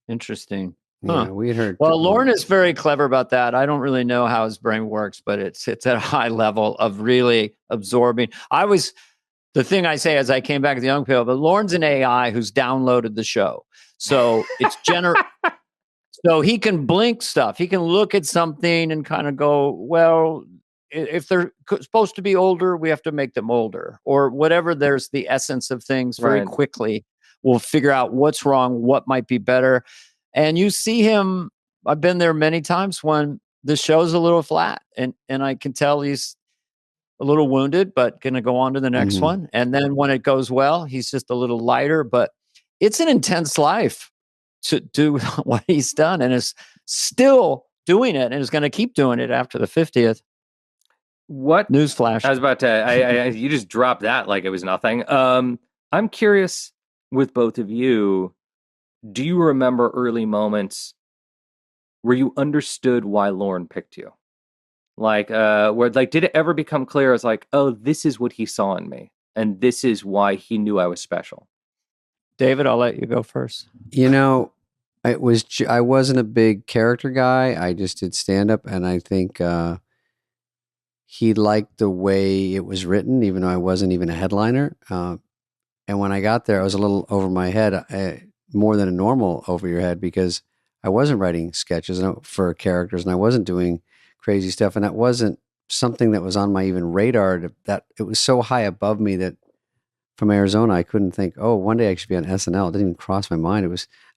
Interesting. Yeah, we had heard. Well, Lorne is very clever about that. I don't really know how his brain works, but it's at a high level of really absorbing. The thing I say as I came back to the Young People, but Lorne's an AI who's downloaded the show. So it's so he can blink stuff. He can look at something and kind of go, well, if they're supposed to be older, we have to make them older, or whatever. There's the essence of things very quickly. We'll figure out what's wrong, what might be better. And you see him, I've been there many times when the show's a little flat, and I can tell he's a little wounded, but going to go on to the next one. And then when it goes well, he's just a little lighter, but it's an intense life to do what he's done, and is still doing it, and is going to keep doing it after the 50th. What newsflash? I was about to, you just dropped that like it was nothing. I'm curious with both of you, do you remember early moments where you understood why Lorne picked you? Did it ever become clear as like, oh, this is what he saw in me, and this is why he knew I was special? David, I'll let you go first. I wasn't a big character guy. I just did stand up, and I think he liked the way it was written, even though I wasn't even a headliner. And when I got there, I was a little over my head, more than a normal over your head, because I wasn't writing sketches for characters, and I wasn't doing crazy stuff, and that wasn't something that was on my even radar. That it was so high above me that from Arizona, I couldn't think, oh, one day I should be on SNL. It didn't even cross my mind.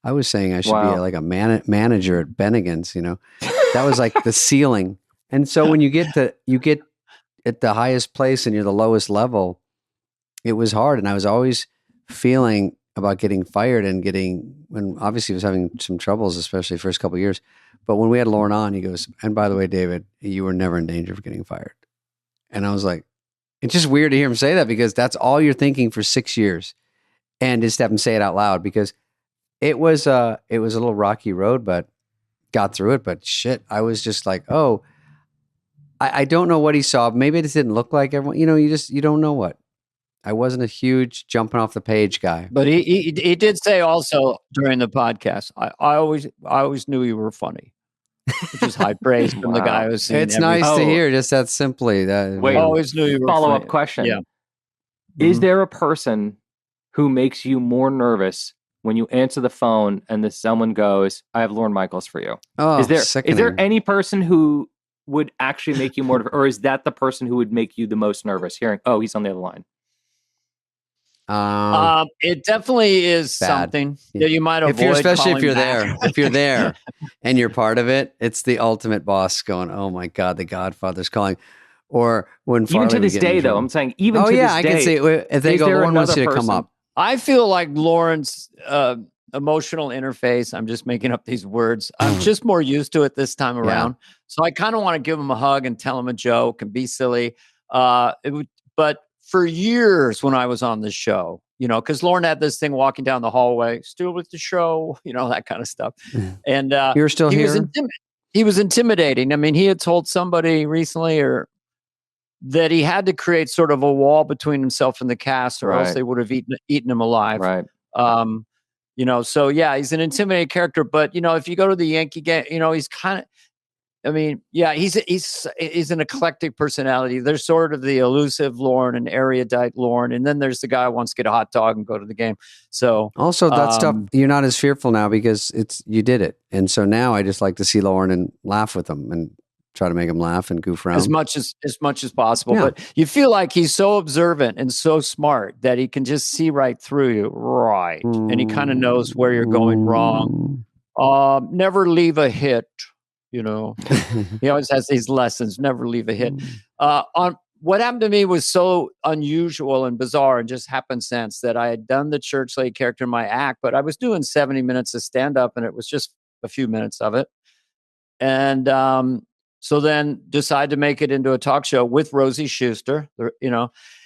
I was saying I should be like a manager at Bennigan's. That was like the ceiling. And so when you get at the highest place and you're the lowest level, it was hard. And I was always feeling about getting fired when obviously I was having some troubles, especially the first couple of years. But when we had Lorne on, he goes, and by the way, David, you were never in danger of getting fired. And I was like, it's just weird to hear him say that, because that's all you're thinking for 6 years, and just have him say it out loud, because it was a little rocky road, but got through it. But shit, I was just like, oh, I don't know what he saw. Maybe it just didn't look like everyone. You don't know what. I wasn't a huge jumping off the page guy. But he did say also during the podcast, I always knew you were funny, which is high praise from the guy who's seen it's nice to hear just that simply. Wait, always knew you were follow-up funny. question. Yeah. Is there a person who makes you more nervous when you answer the phone and someone goes, I have Lorne Michaels for you? Oh, is there any person who would actually make you more, or is that the person who would make you the most nervous hearing, oh, he's on the other line? It definitely is bad. something that you might avoid. Especially if you're back. there, if you're there and you're part of it, it's the ultimate boss going, oh my God, the Godfather's calling. Or when even to this day, though, I'm saying even to this day. I can see if they go, Lorne wants you to come up. I feel like Lawrence emotional interface. I'm just making up these words. I'm just more used to it this time around. Yeah. So I kind of want to give him a hug and tell him a joke and be silly. But for years when I was on the show, because Lorne had this thing walking down the hallway, still with the show, that kind of stuff. And you're still here. He was intimidating. I mean, he had told somebody recently that he had to create sort of a wall between himself and the cast, or else they would have eaten him alive. Right. So yeah, he's an intimidating character. But if you go to the Yankee game, he's kind of. I mean, yeah, he's an eclectic personality. There's sort of the elusive Lorne and erudite Lorne, and then there's the guy who wants to get a hot dog and go to the game. So also that stuff, you're not as fearful now because you did it, and so now I just like to see Lorne and laugh with him and try to make him laugh and goof around as much as possible. Yeah. But you feel like he's so observant and so smart that he can just see right through you, right? And he kind of knows where you're going wrong. Never leave a hit. He always has these lessons. Never leave a hit. what happened to me was so unusual and bizarre and just happenstance that I had done the church lady character in my act, but I was doing 70 minutes of stand up and it was just a few minutes of it. And so then decided to make it into a talk show with Rosie Schuster,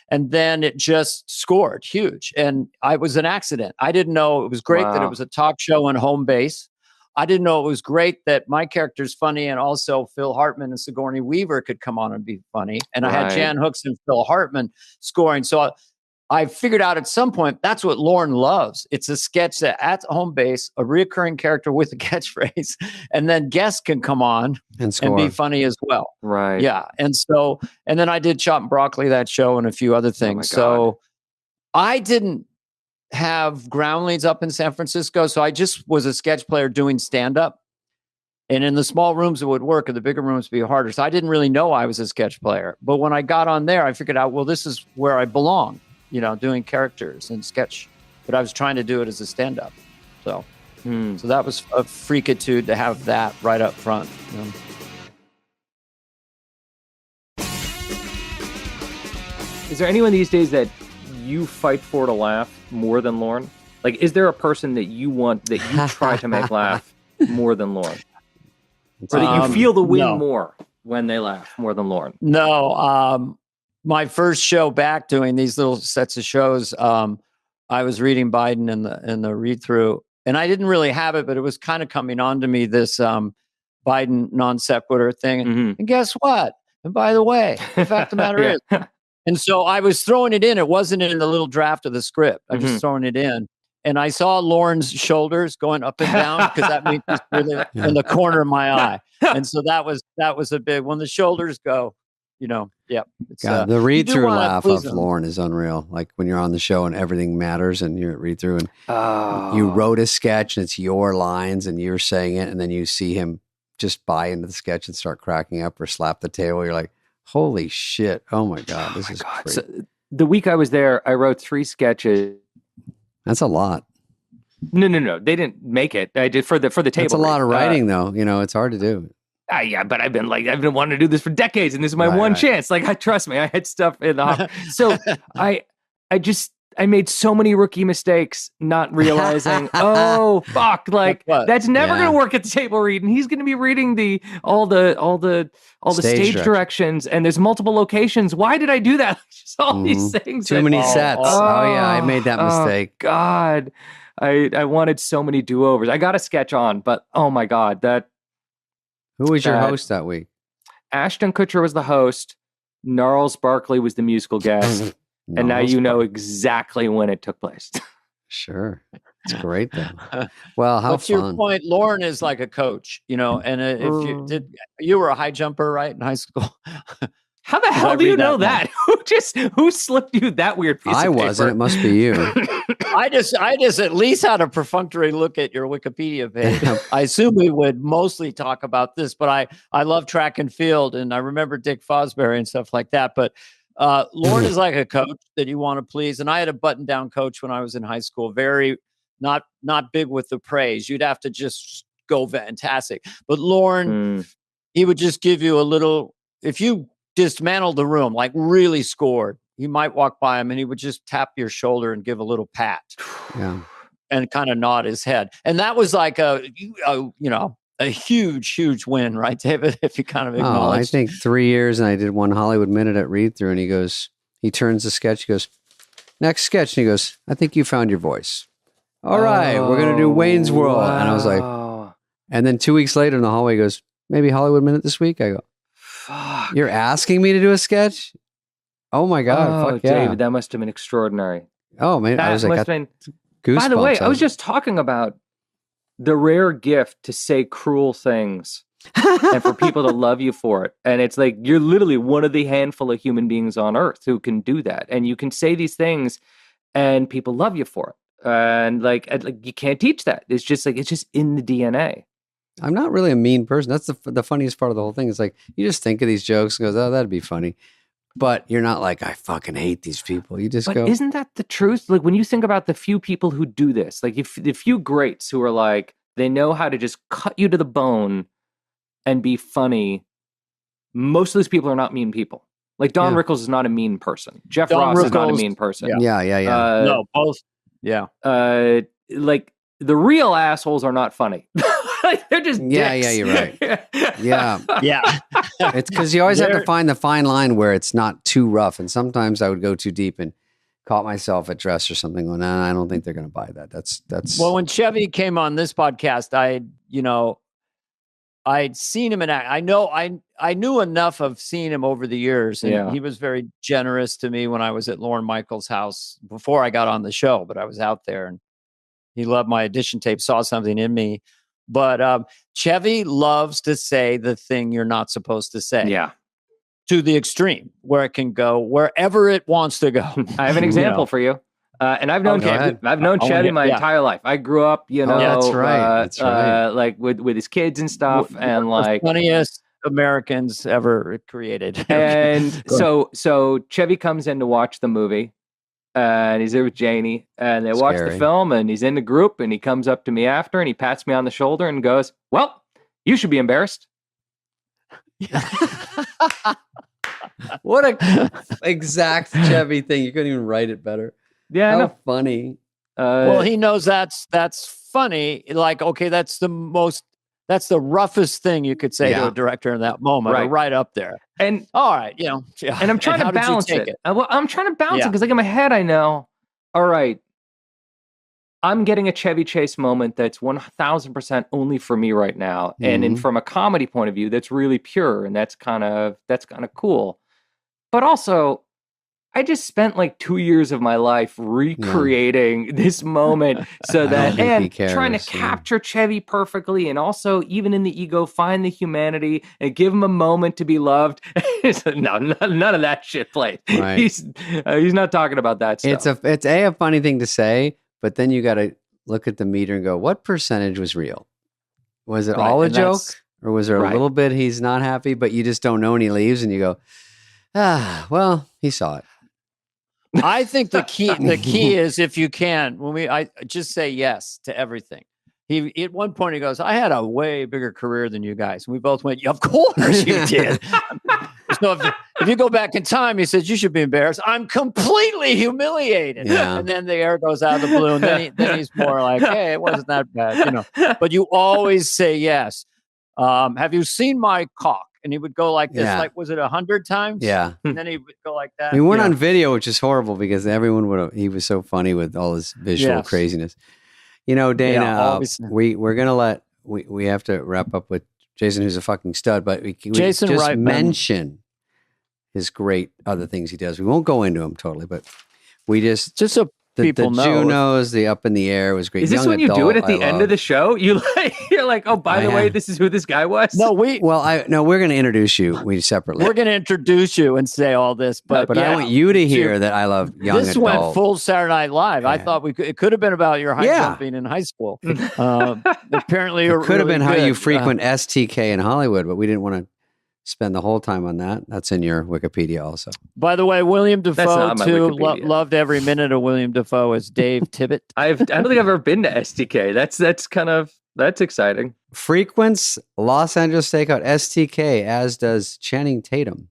and then it just scored huge. And it was an accident. I didn't know it was great that it was a talk show and home base. I didn't know it was great that my character's funny and also Phil Hartman and Sigourney Weaver could come on and be funny. And I had Jan Hooks and Phil Hartman scoring. So I figured out at some point that's what Lauren loves. It's a sketch that at home base, a reoccurring character with a catchphrase, and then guests can come on and be funny as well. Right. Yeah. And then I did Chop and Broccoli, that show, and a few other things. So I didn't have ground leads up in San Francisco. So I just was a sketch player doing stand-up. And in the small rooms, it would work. In the bigger rooms, it'd be harder. So I didn't really know I was a sketch player. But when I got on there, I figured out, well, this is where I belong, doing characters and sketch. But I was trying to do it as a stand-up. So that was a freakitude to have that right up front. Is there anyone these days that you fight for to laugh more than Lauren? Like, is there a person that you want, that you try to make laugh more than Lauren? Or that you feel the win more when they laugh more than Lauren? No. My first show back doing these little sets of shows, I was reading Biden in the read through, and I didn't really have it, but it was kind of coming on to me, this Biden non sequitur thing. Mm-hmm. And guess what? And by the way, the fact of the matter is, and so I was throwing it in. It wasn't in the little draft of the script. I was just throwing it in. And I saw Lauren's shoulders going up and down because that made this really in the corner of my eye. And so that was a big, when the shoulders go, It's, the read-through laugh of Lauren is unreal. Like when you're on the show and everything matters and you're at read-through and you wrote a sketch and it's your lines and you're saying it and then you see him just buy into the sketch and start cracking up or slap the table. You're like, holy shit. Oh my God. This is great. So the week I was there, I wrote 3 sketches. That's a lot. No. They didn't make it. I did for the table. That's a lot of writing though. It's hard to do. Yeah, but I've been wanting to do this for decades and this is my one chance. Like, trust me, I had stuff in the hopper. So I made so many rookie mistakes, not realizing, oh fuck, like that's never going to work at the table read, and he's going to be reading all the stage directions, and there's multiple locations. Why did I do that? Just all these things. Too many sets. Oh yeah, I made that mistake. God, I wanted so many do-overs. I got a sketch on, but oh my God, Who was your host that week? Ashton Kutcher was the host. Gnarls Barkley was the musical guest. And now you know exactly when it took place. Sure. It's great though. Well, how fun. To your point, Lauren is like a coach, and if you were a high jumper, right, in high school. How the hell do you know that? Who slipped you that weird piece of paper? I wasn't. It must be you. I just at least had a perfunctory look at your Wikipedia page. I assume we would mostly talk about this, but I love track and field, and I remember Dick Fosbury and stuff like that. But Lauren is like a coach that you want to please. And I had a button-down coach when I was in high school. Very not big with the praise. You'd have to just go fantastic. But Lauren, he would just give you a little. If you dismantled the room, like really scored, you might walk by him and he would just tap your shoulder and give a little pat. Yeah. And kind of nod his head. And that was like a huge win, right, David? If you kind of acknowledge. I think 3 years and I did one Hollywood Minute at read through and he turns the sketch, he goes, next sketch. And he goes, I think you found your voice. All right, we're going to do Wayne's World. Wow. And I was like, and then 2 weeks later in the hallway, he goes, maybe Hollywood Minute this week? I go, fuck. You're asking me to do a sketch? Oh my God. Fuck yeah. David, that must have been extraordinary. Oh man. I was like, goosebumps. By the way, I was just talking about the rare gift to say cruel things and for people to love you for it. And it's like, you're literally one of the handful of human beings on earth who can do that. And you can say these things and people love you for it. And like you can't teach that. It's just in the DNA. I'm not really a mean person. That's the funniest part of the whole thing. It's like, you just think of these jokes and goes, oh, that'd be funny. But you're not like, I fucking hate these people. You just go. Isn't that the truth? Like when you think about the few people who do this, like if the few greats who are like, they know how to just cut you to the bone and be funny. Most of those people are not mean people. Like Don Yeah. Rickles is not a mean person. Jeff Don Ross is not a Rickles- mean person. Yeah. No, both. Yeah. Like the real assholes are not funny. Like, they're just Yeah, dicks. you're right. Yeah. Yeah. It's because you always have to There- find the fine line where it's not too rough. And sometimes I would go too deep and caught myself at dress or something going, nah, I don't think they're going to buy that. That's Well, when Chevy came on this podcast, I'd seen him in act. I knew enough of seeing him over the years, and Yeah. he was very generous to me when I was at Lorne Michaels' house before I got on the show. But I was out there, and he loved my audition tape, saw something in me. But Chevy loves to say the thing you're not supposed to say. Yeah. To the extreme, where it can go wherever it wants to go. I have an example for you. And I've known go ahead. Chevy my yeah. entire life. I grew up, Yeah, that's right. That's right. like with his kids and stuff, and like the funniest Americans ever created. and so Chevy comes in to watch the movie, and he's there with Janie, and they watch the Scary. film, and he's in the group, and he comes up to me after, and he pats me on the shoulder and goes, "Well, you should be embarrassed." what a exact Chevy thing. You couldn't even write it better. Yeah, I How know. funny. Well, he knows that's funny. Like, okay, that's the roughest thing you could say to Yeah. a director in that moment, or Right. right up there. and All right, yeah. and I'm trying how to did you balance take it. Well, I'm trying to balance it Yeah. because, like, in my head, I know, all right, I'm getting a Chevy Chase moment that's 1,000% only for me right now, and Mhm. from a comedy point of view, that's really pure, and that's kind of cool. But also, I just spent like 2 years of my life recreating this moment so I that, don't think he and trying to cares, yeah. capture Chevy perfectly, and also even in the ego, find the humanity and give him a moment to be loved. No, none of that shit played. Right. He's not talking about that stuff. It's a funny thing to say, but then you got to look at the meter and go, what percentage was real? Was it Right, all a and joke, that's- or was there a right. little bit he's not happy, but you just don't know and he leaves, and you go, well, he saw it. I think the key is, if you can, I just say yes to everything. He at one point he goes, I had a way bigger career than you guys. And we both went, yeah, of course you did. So if you go back in time, he says, you should be embarrassed. I'm completely humiliated. Yeah. And then the air goes out of the balloon. Then he's more like, hey, it wasn't that bad, But you always say yes. Have you seen my cock? And he would go like this, Yeah. like, was it 100 times? Yeah. And then he would go like that. We weren't Yeah. on video, which is horrible because everyone would have, he was so funny with all his visual Yes. craziness. Dana, Yeah, always. we're going to we have to wrap up with Jason, who's a fucking stud, but we Jason just Reitman. mention his great other things he does. We won't go into them totally, but we just, Just so the people know. Junos, the Up in the Air was great. Is this Young when you do Adult, it at the I end love. of the show? You're like, oh, by the way, this is who this guy was. No, We're going to introduce you separately. we're going to introduce you and say all this, but But yeah, I want you to hear that I love Young this Adult. went full Saturday Night Live. I Yeah. thought it could have been about your high Yeah. jumping in high school. Apparently, It you're could have really been how you good. frequent STK in Hollywood, but we didn't want to spend the whole time on that. That's in your Wikipedia also. By the way, William That's Dafoe not my too. Wikipedia. Loved every minute of William Dafoe as Dave Tibbett. I don't think I've ever been to STK. That's exciting. Frequents Los Angeles Stakeout STK, as does Channing Tatum.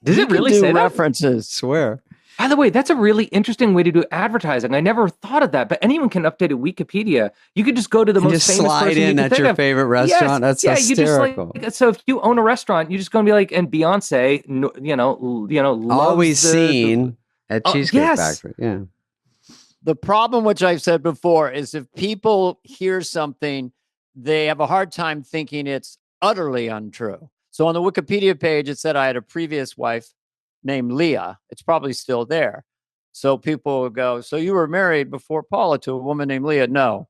Does You it can really do say that? references? Swear. By the way, that's a really interesting way to do advertising. I never thought of that, but anyone can update a Wikipedia. You could just go to the And most just famous slide person you in can at think your of. favorite restaurant. That's You hysterical. just so if you own a restaurant, you just going to be like, and Beyonce, loves Always the- seen at Oh, Cheesecake yes. Factory. Yeah. The problem, which I've said before, is if people hear something, they have a hard time thinking it's utterly untrue. So on the Wikipedia page, it said I had a previous wife named Leah. It's probably still there. So people would go, so you were married before Paula to a woman named Leah? No,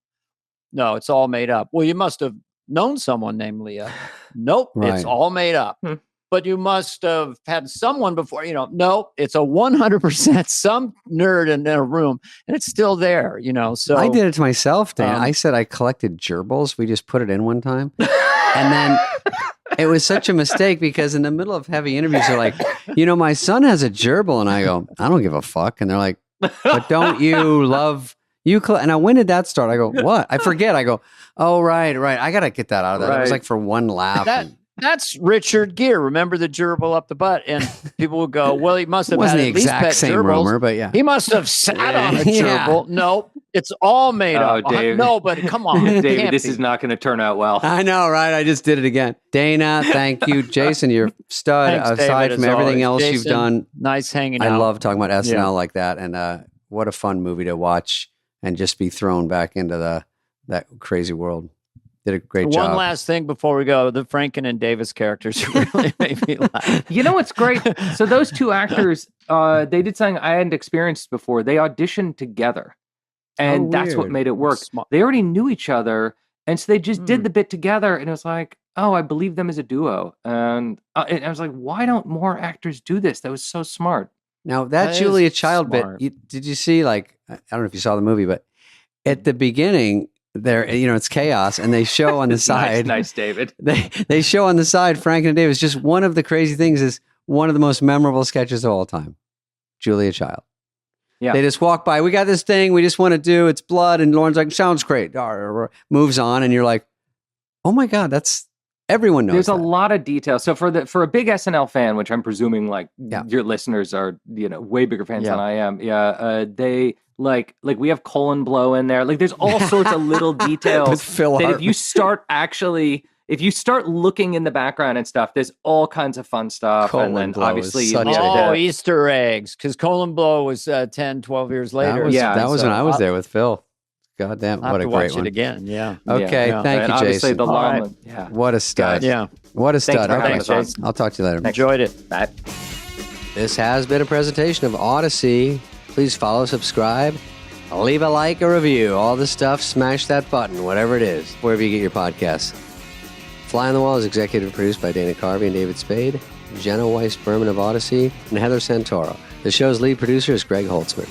it's all made up. Well, you must have known someone named Leah. Nope, Right. it's all made up. Hmm. But you must have had someone before, no, it's a 100% some nerd in a room and it's still there, So I did it to myself, Dan. Um, I said I collected gerbils. We just put it in one time. And then it was such a mistake because in the middle of heavy interviews, they're like, my son has a gerbil. And I go, I don't give a fuck. And they're like, but don't you love you? And when did that start? I go, what? I forget. I go, oh, right. I got to get that out of that. It was Right. like for one laugh. That- That's Richard Gere. Remember the gerbil up the butt? And people would go, well, he must have Wasn't had the at least exact pet same gerbils. rumor, but yeah. He must have sat on a Yeah. gerbil. No, it's all made up. Dave. No, but come on. It David, can't this be. is not going to turn out well. I know, right? I just did it again. Dana, thank you. Jason, you're a stud. Thanks, Aside David, from as everything always. else you've Jason, done, nice hanging I out. love talking about SNL Yeah. like that. And what a fun movie to watch and just be thrown back into that crazy world. Did a great job. One last thing before we go. The Franken and Davis characters really made me laugh. You know what's great? So those two actors, they did something I hadn't experienced before. They auditioned together. And that's what weird. made it work. Smart. They already knew each other. And so they just did the bit together. And it was like, oh, I believe them as a duo. And I was like, why don't more actors do this? That was so smart. Now, That that is Julia Child smart. bit, did you see, like, I don't know if you saw the movie, but at the beginning, there, it's chaos, and they show on the side. Nice, David. They show on the side, Frank and Davis. Just one of the crazy things is one of the most memorable sketches of all time. Julia Child. Yeah. They just walk by. We got this thing we just want to do. It's blood. And Lauren's like, sounds great. Moves on. And you're like, oh my God, everyone knows. There's a that. lot of detail. So for a big SNL fan, which I'm presuming like Yeah. your listeners are, way bigger fans Yeah. than I am. Yeah. They like we have colon blow in there. Like there's all sorts of little details With Phil that if Hartman. you start looking in the background and stuff, there's all kinds of fun stuff. Colon and then blow is obviously such a Oh, hit. Easter eggs. Because Colin Blow was 10, 12 years later. That was So when I was I'll- there with Phil. God damn, I'll what have a to great watch one. it again. Yeah. Okay, Yeah. thank and you, obviously Jason. the All long right. yeah. What a stud. Yeah. What a Thanks stud. for having Okay, us on. I'll talk to you later. Enjoyed it. Bye. This has been a presentation of Odyssey. Please follow, subscribe, leave a like, a review, all the stuff. Smash that button, whatever it is, wherever you get your podcasts. Fly on the Wall is executive produced by Dana Carvey and David Spade, Jenna Weiss Berman of Odyssey, and Heather Santoro. The show's lead producer is Greg Holtzman.